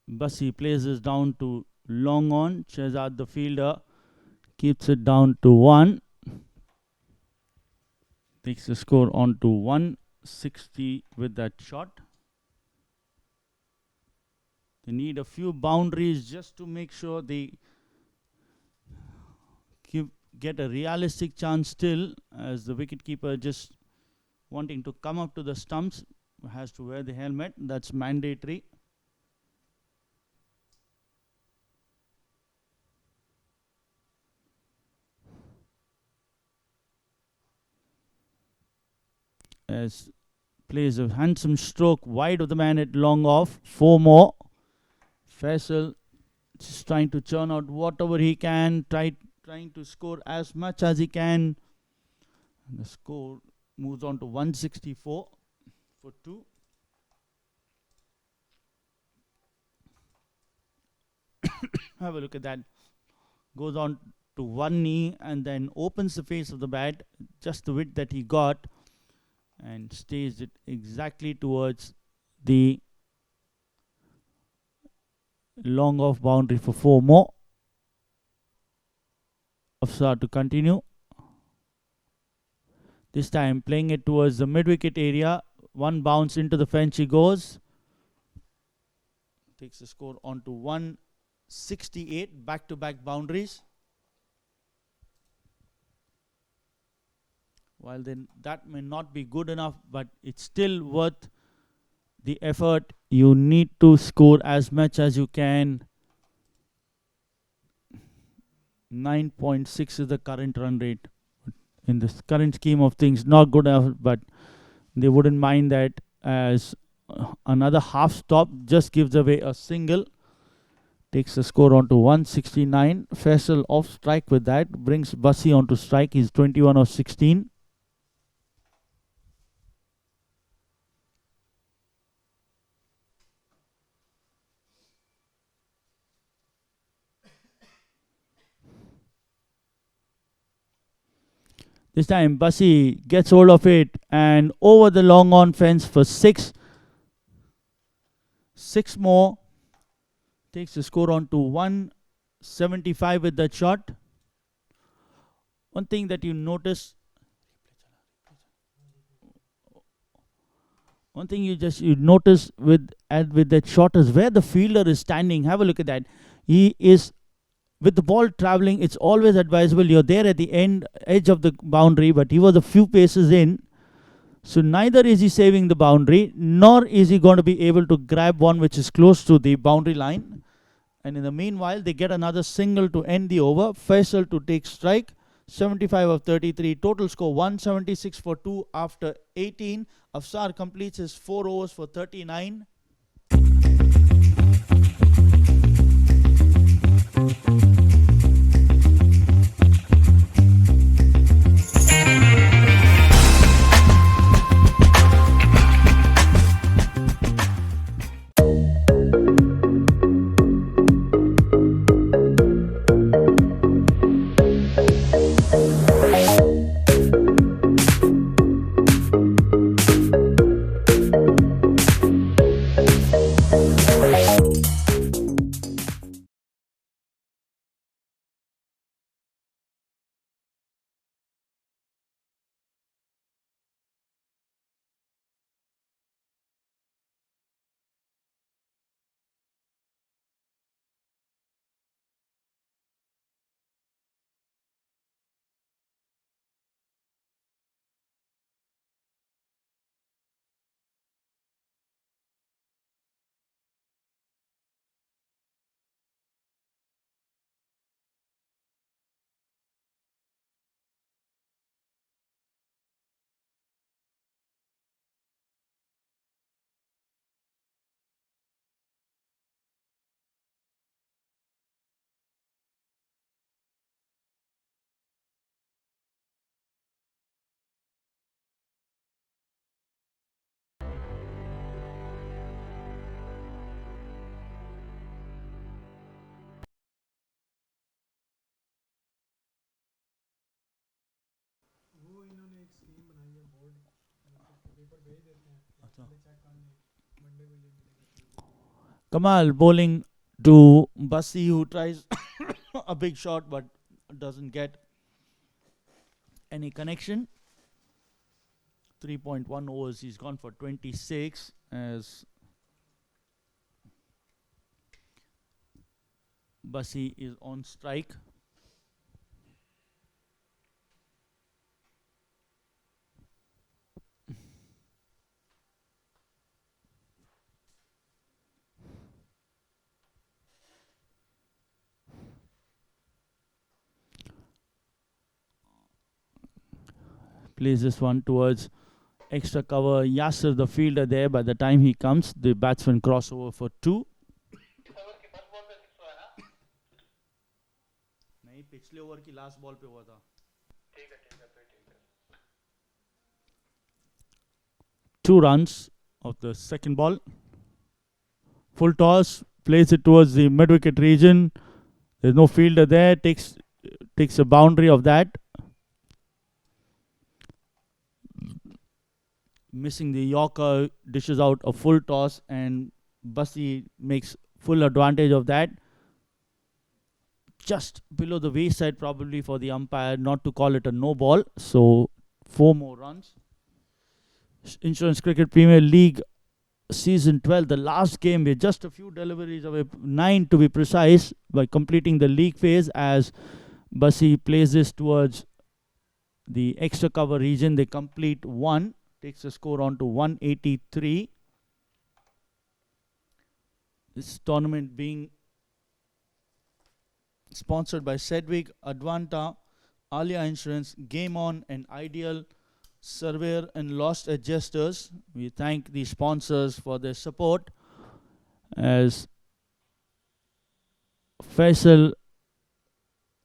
Bussy places down to long on. Shehzad, the fielder, keeps it down to 1. Takes the score on to 160 with that shot. They need a few boundaries just to make sure they get a realistic chance still, as the wicketkeeper just wanting to come up to the stumps has to wear the helmet. That's mandatory. as plays a handsome stroke wide of the man at long off. 4 more. Faisal just trying to churn out whatever he can, trying to score as much as he can. And the score moves on to 164 for 2. Have a look at that. Goes on to one knee and then opens the face of the bat, just the width that he got, and stays it exactly towards the long off boundary for 4 more. Afsar to continue. This time playing it towards the mid wicket area. One bounce into the fence he goes. Takes the score on to 168. Back to back boundaries. While then that may not be good enough, but it's still worth the effort. You need to score as much as you can. 9.6 is the current run rate. In this current scheme of things, not good enough, but they wouldn't mind that, as another half stop just gives away a single. Takes the score on to 169. Faisal off strike with that. Brings Bassi on to strike. He's 21 of 16. This time Bassi gets hold of it and over the long on fence for 6. 6 more. Takes the score on to 175 with that shot. One thing that you notice, with that shot is where the fielder is standing. Have a look at that. He is, with the ball traveling, it's always advisable you're there at the edge of the boundary, but he was a few paces in. So neither is he saving the boundary, nor is he going to be able to grab one which is close to the boundary line. And in the meanwhile, they get another single to end the over. Faisal to take strike. 75 of 33. Total score 176 for 2 after 18. Afsar completes his 4 overs for 39. Kamal bowling to Bassi, who tries a big shot but doesn't get any connection. 3.1 overs, he's gone for 26 as Bassi is on strike. Plays this one towards extra cover. Yasser, the fielder there. By the time he comes, the batsman crossover for 2. नहीं, पिछले over की last ball पे हुआ था. 2 runs of the second ball. Full toss, plays it towards the mid-wicket region. There's no fielder there. Takes a boundary of that. Missing the Yorker, dishes out a full toss, and Basi makes full advantage of that. Just below the waist-side probably for the umpire not to call it a no ball. So 4 more runs. Insurance Cricket Premier League Season 12, the last game. We're just a few deliveries away, 9 to be precise, by completing the league phase, as Basi plays this towards the extra cover region. They complete 1, takes the score on to 183. This tournament being sponsored by Sedgwick, Advanta, Alia Insurance, Gameon, and Ideal Surveyor and Lost Adjusters. We thank the sponsors for their support. As Faisal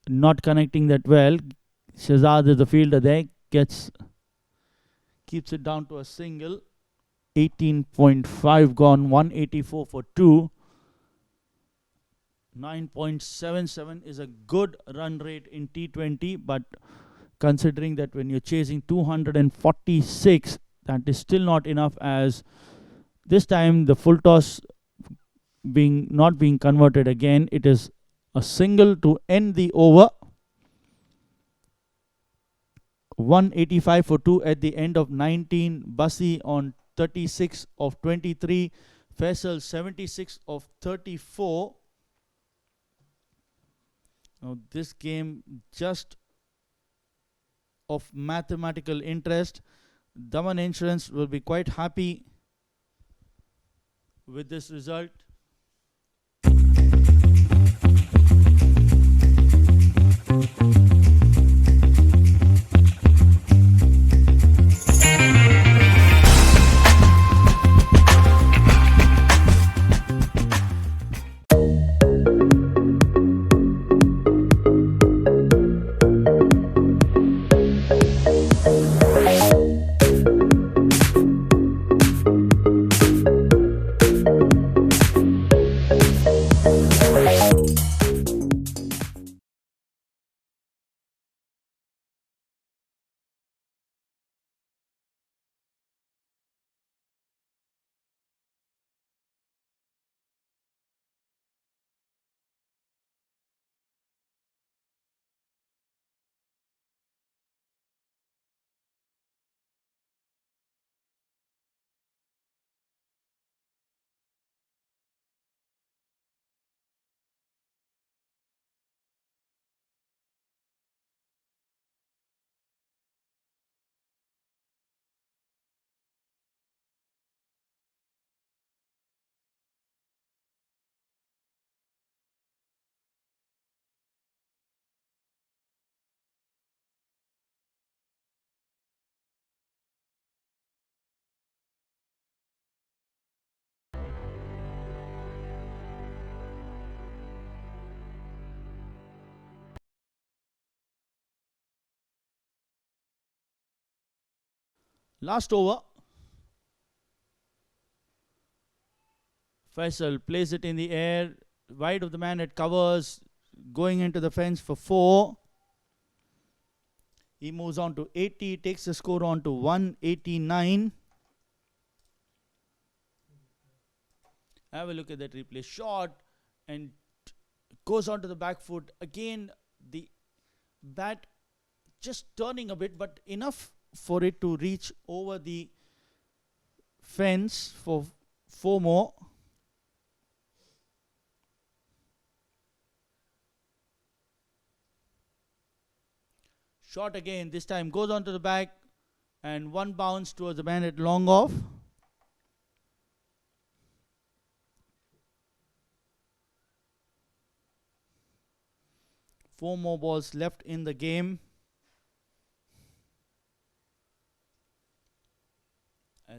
not connecting that well, Shazad is the fielder there, keeps it down to a single. 18.5 gone, 184 for 2. 9.77 is a good run rate in T20, but considering that when you're chasing 246, that is still not enough, as this time the full toss not being converted again. It is a single to end the over. 185 for 2 at the end of 19. Basi on 36 of 23. Faisal 76 of 34. Now this game just of mathematical interest. Daman Insurance will be quite happy with this result. Last over. Faisal plays it in the air, wide of the man at covers, going into the fence for 4. He moves on to 80, takes the score on to 189. Have a look at that replay. Shot and goes onto the back foot. Again, the bat just turning a bit, but enough for it to reach over the fence for 4 more. Shot again, this time goes onto the back, and 1 bounce towards the man at long off. Four more balls left in the game.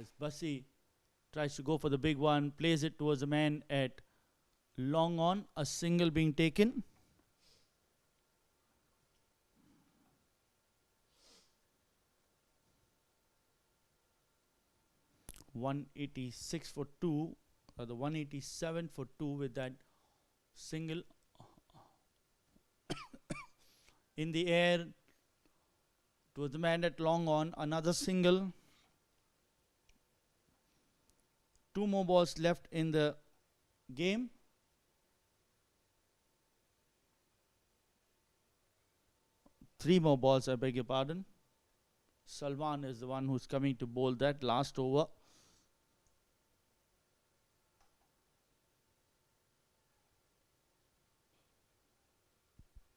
as Bassi tries to go for the big one, plays it towards the man at long on, a single being taken. .186 for 2, or the 187 for 2 with that single in the air towards the man at long on, another single. 2 more balls left in the game. Three more balls, I beg your pardon. Salman is the one who's coming to bowl that last over.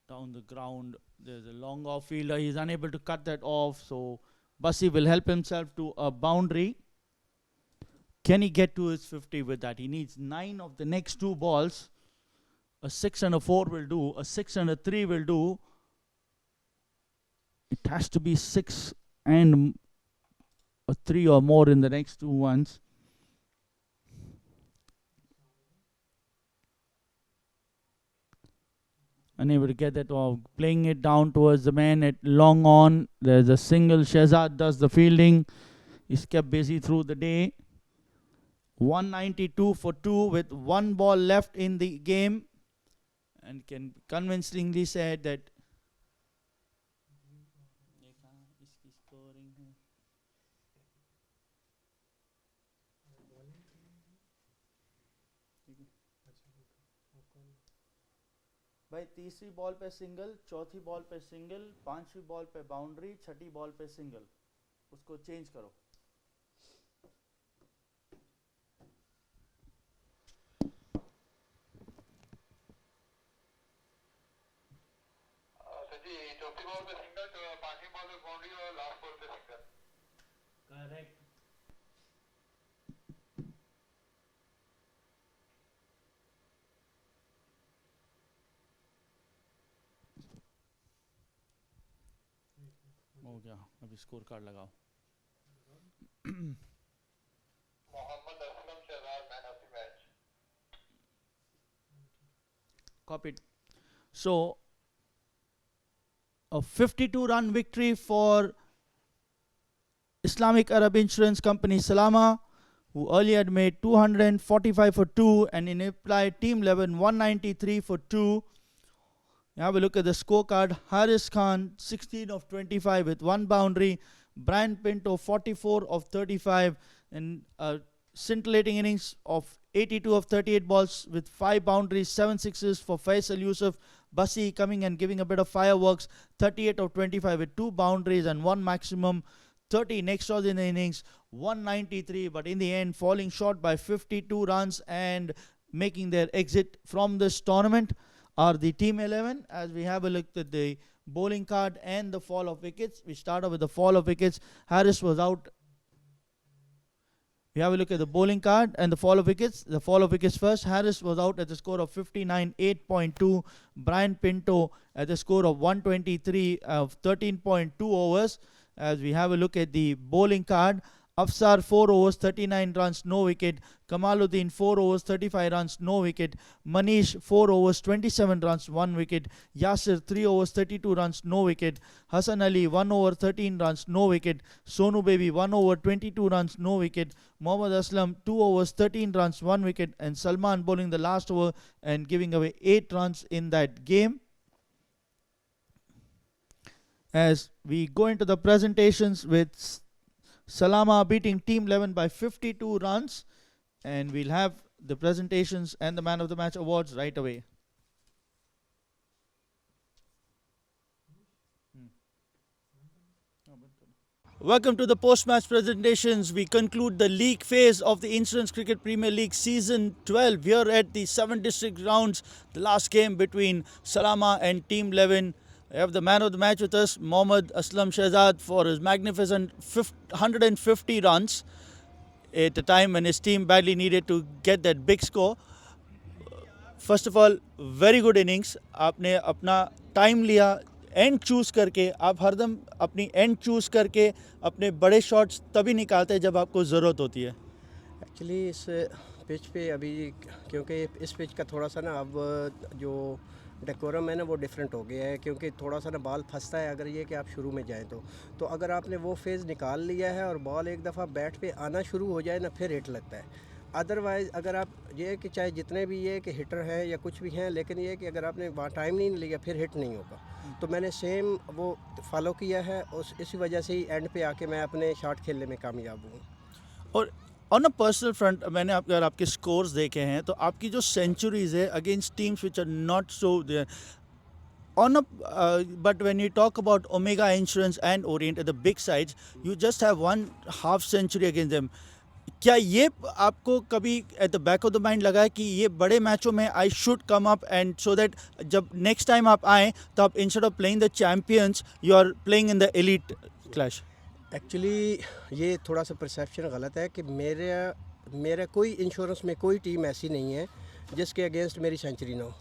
Down the ground, there's a long off fielder. He's unable to cut that off, so Bassi will help himself to a boundary. Can he get to his 50 with that? He needs 9 of the next 2 balls. A 6 and a 4 will do. A 6 and a 3 will do. It has to be 6 and a 3 or more in the next 2 ones. Unable to get that off. Playing it down towards the man at long on. There's a single. Shehzad does the fielding. He's kept busy through the day. 192 for 2 with 1 ball left in the game. And can convincingly say that भाई तीसरी ball पे single, चौथी ball पे single, पांचवी ball पे boundary, छठी ball पे single. उसको change करो. जी चौथी बॉल पे सिंगल, पांचवी बॉल पे बाउंड्री और लास्ट बॉल पे सिंगल. करेक्ट. हो गया. अभी स्कोर कार्ड लगाओ. Mohammad Aslam Shahzad man of the match. Copied. So a 52-run victory for Islamic Arab Insurance Company SALAMA, who earlier had made 245 for 2, and in applied team 11 193 for 2. Have a look at the scorecard. Haris Khan 16 of 25 with 1 boundary. Brian Pinto 44 of 35, and a scintillating innings of 82 of 38 balls with 5 boundaries, 7 sixes for Faisal Yusuf. Bassi coming and giving a bit of fireworks, 38 of 25 with 2 boundaries and 1 maximum. 30 next shot in the innings, 193, but in the end falling short by 52 runs and making their exit from this tournament are the team 11. As we have a look at the bowling card and the fall of wickets, we start off with the fall of wickets. Harris was out. We have a look at the bowling card and the fall of wickets. The fall of wickets first. Harris was out at the score of 59.8.2. Brian Pinto at the score of 123 of 13.2 overs. As we have a look at the bowling card, Afsar 4 overs 39 runs, no wicket. Kamaluddin 4 overs 35 runs, no wicket. Manish 4 overs 27 runs, 1 wicket. Yasir 3 overs 32 runs, no wicket. Hassan Ali 1 over 13 runs, no wicket. Sonu Baby 1 over 22 runs, no wicket. Mohammad Aslam 2 overs 13 runs, 1 wicket. And Salman bowling the last over and giving away 8 runs in that game. As we go into the presentations with Salama beating Team 11 by 52 runs, and we'll have the presentations and the Man of the Match awards right away. Welcome to the post-match presentations. We conclude the league phase of the Insurance Cricket Premier League Season 12 here at the 7 district rounds. The last game between Salama and Team 11. We have the man of the match with us, Mohammad Aslam Shehzad, for his magnificent 150 runs at a time when his team badly needed to get that big score. First of all, very good innings. आपने अपना time लिया and choose करके, आप हरदम अपनी and choose करके अपने बड़े शॉट्स तभी निकालते हैं जब आपको ज़रूरत होती है? एक्चुअली इस पिच पे अभी, क्योंकि इस पिच का थोड़ा सा ना अब जो डेकोरम है ना वो डिफरेंट हो गया है, क्योंकि थोड़ा सा ना बॉल फंसता है अगर ये कि आप शुरू में जाएं तो अगर आपने वो फेज़ निकाल लिया है और बॉल एक दफ़ा बैट पे आना शुरू हो जाए ना फिर हिट लगता है। अदरवाइज़ अगर आप ये कि चाहे जितने भी ये कि हिटर हैं या कुछ भी हैं, लेकिन ये कि अगर आपने वहाँ टाइम नहीं लिया फिर हिट नहीं होगा। तो मैंने सेम वो फॉलो किया है, उस इसी वजह से ही एंड पे आके मैं अपने शॉट खेलने में कामयाब हूँ। और ऑन अ पर्सनल फ्रंट मैंने अगर आपके स्कोर्स देखे हैं तो आपकी जो सेंचुरीज है against teams which are not so on a but when you talk about Omega Insurance and Orient at the big sides, you just have one half century against them. क्या ये आपको कभी at the back of the mind लगा है कि ये बड़े मैचों में I should come up and so that जब नेक्स्ट टाइम आप आएँ तो आप instead of playing the champions you are playing in the elite clash? Actually ये थोड़ा सा परसेप्शन गलत है कि मेरा कोई इंश्योरेंस में कोई टीम ऐसी नहीं है जिसके अगेंस्ट मेरी सेंचुरी ना हो।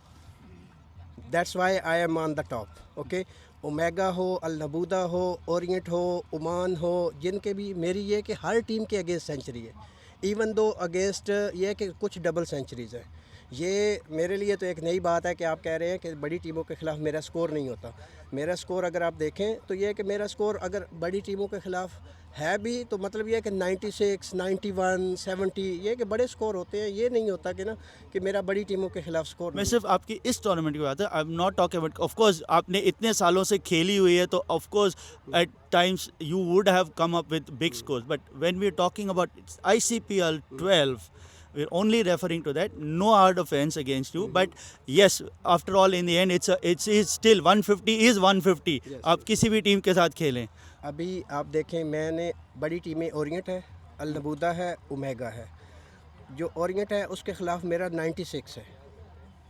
That's why I am on the top. Okay, omega हो, अल नबूदा हो, ओरिएंट हो, ओमान हो, जिनके भी मेरी ये कि हर टीम के अगेंस्ट सेंचुरी है। इवन दो अगेंस्ट ये कि कुछ डबल सेंचुरीज़ है। ये मेरे लिए तो एक नई बात है कि आप कह रहे हैं कि बड़ी टीमों के ख़िलाफ़ मेरा स्कोर नहीं होता। मेरा स्कोर अगर आप देखें तो ये कि मेरा स्कोर अगर बड़ी टीमों के ख़िलाफ़ है भी तो मतलब ये कि 96, 91, 70 ये कि बड़े स्कोर होते हैं। ये नहीं होता कि ना कि मेरा बड़ी टीमों के ख़िलाफ़ स्कोर। मैं सिर्फ आपकी इस टूर्नामेंट की बात है, I am not talking about, of course आपने इतने सालों से खेली हुई है तो of course at times you would have come up with big scores, but when we are talking about ICPL 12, we're only referring to that. No hard offense against you, but yes, after all, in the end, it's still 150 is 150. Yes. आप किसी भी team के साथ खेलें। अभी आप देखें, मैंने बड़ी टीमें ओरिएंट है, अल नबूदा है, ओमेगा है। जो ओरिएंट है उसके ख़िलाफ़ मेरा 96 है।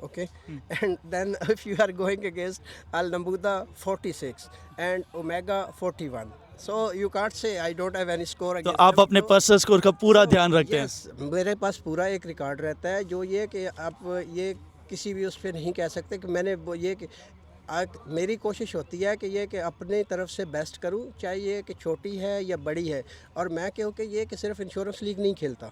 Okay, and then if you are going against Al Nabooda 46 and Omega 41, so you can't say I don't have any score. तो आप अपने पर्सनल स्कोर का पूरा ध्यान रखते हैं? मेरे पास पूरा एक रिकॉर्ड रहता है, जो ये कि आप ये किसी भी उस पर नहीं कह सकते कि मैंने वो ये कि मेरी कोशिश होती है कि ये कि अपने तरफ से बेस्ट करूं, चाहे ये कि छोटी है या बड़ी है। और मैं क्योंकि ये कि सिर्फ इंश्योरेंस लीग नहीं खेलता,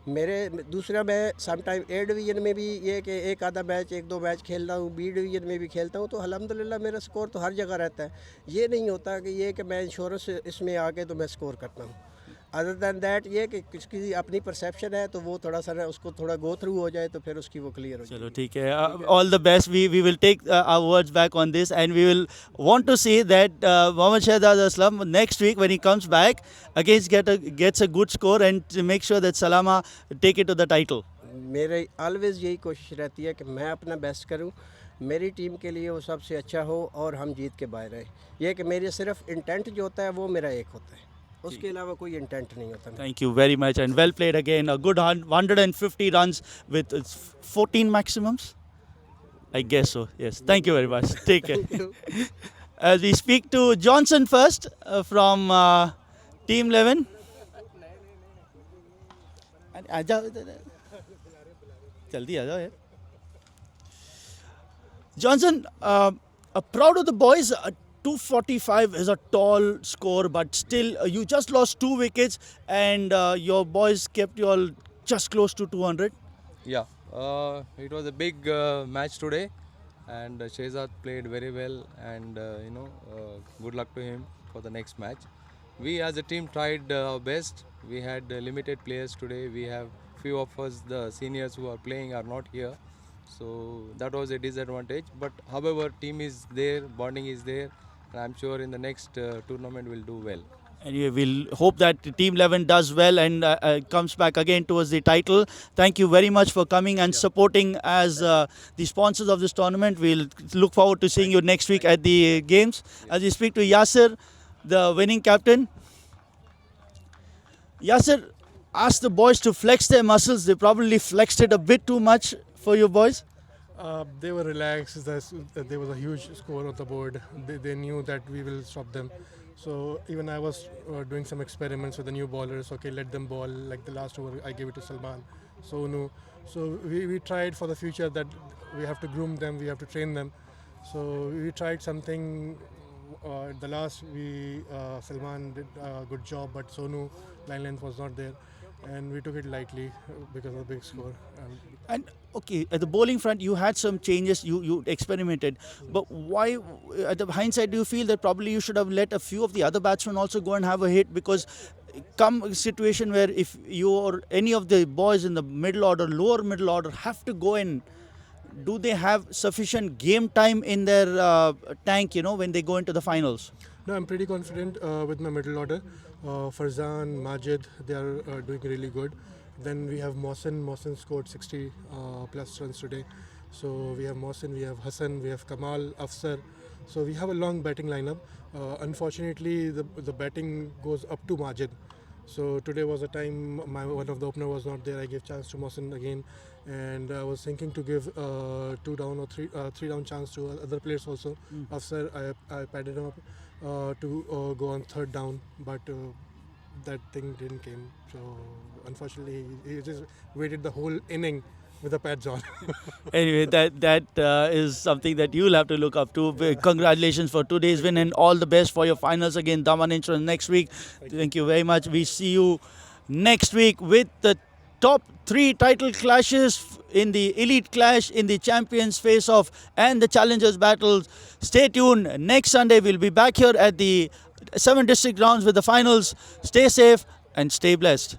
मेरे दूसरा मैं सम टाइम ए डिवीज़न में भी ये कि एक आधा मैच, एक दो मैच खेलता हूँ, बी डिवीज़न में भी खेलता हूँ, तो अल्हम्दुलिल्लाह मेरा स्कोर तो हर जगह रहता है। ये नहीं होता कि ये कि मैं इंश्योरेंस इसमें आके तो मैं स्कोर करता हूँ। अदर दैन दैट ये कि किसकी अपनी परसेप्शन है तो वो थोड़ा सा उसको थोड़ा गो थ्रू हो जाए तो फिर उसकी वो क्लियर हो जाए। चलो ठीक है, all the best, we will take our words back on this and we will want to see that Mohammad Shahzad Aslam next week when he comes back against gets a good score and make sure that Salama take it to the title. मेरे always यही कोशिश रहती है कि मैं अपना best करूं, मेरी टीम के लिए वो सबसे अच्छा हो और हम जीत के बाहर आए। ये कि मेरे सिर्फ इंटेंट जो होता है वो मेरा एक होता है, उसके अलावा कोई इंटेंट नहीं होता। Thank you very much and well played again. A good 150 runs with 14 maximums. I guess so. Yes. Thank you very much. Take care. As we speak to Johnson first from Team 11. जल्दी आ जाओ यार. Johnson, proud of the boys. 245 is a tall score, but still you just lost 2 wickets and your boys kept you all just close to 200. Yeah, it was a big match today, and Shehzad played very well, and good luck to him for the next match. We as a team tried our best. We had limited players today. We have few of us, the seniors who are playing, are not here, so that was a disadvantage. But however, team is there, bonding is there. I'm sure in the next tournament we'll do well. And we will hope that Team 11 does well and comes back again towards the title. Thank you very much for coming and supporting as the sponsors of this tournament. We'll look forward to seeing you next week at the games. As we speak to Yasser, the winning captain. Yasser, ask the boys to flex their muscles. They probably flexed it a bit too much for you boys. They were relaxed. There was a huge score on the board. They knew that we will stop them. So even I was doing some experiments with the new bowlers. Okay, let them bowl. Like the last over, I gave it to Salman, Sonu. So we tried for the future that we have to groom them, we have to train them. So we tried something. At the last, Salman did a good job, but Sonu line length was not there, and we took it lightly because of the big score. And okay, at the bowling front, you had some changes. You experimented, but why? At the hindsight, do you feel that probably you should have let a few of the other batsmen also go and have a hit? Because come a situation where if you or any of the boys in the middle order, lower middle order, have to go in, do they have sufficient game time in their tank? When they go into the finals. No, I'm pretty confident with my middle order. Farzan, Majid, they are doing really good. Then we have Mohsin. Mohsin scored 60 plus runs today. So we have Mohsin, we have Hassan, we have Kamal, Afsar. So we have a long batting lineup. Unfortunately, the batting goes up to Majid. So today was a time one of the opener was not there. I gave chance to Mohsin again, and I was thinking to give 2 down or 3 down chance to other players also. After I padded him up to go on 3rd down, but that thing didn't came. So unfortunately, he just waited the whole inning with the pads on. Anyway, that is something that you'll have to look up to. Congratulations for today's win and all the best for your finals again, Daman Insurance next week. Thank you very much. We see you next week with the top 3 title clashes in the elite clash, in the champions face off, and the challengers battles. Stay tuned. Next Sunday, we'll be back here at the 7 district rounds with the finals. Stay safe and stay blessed.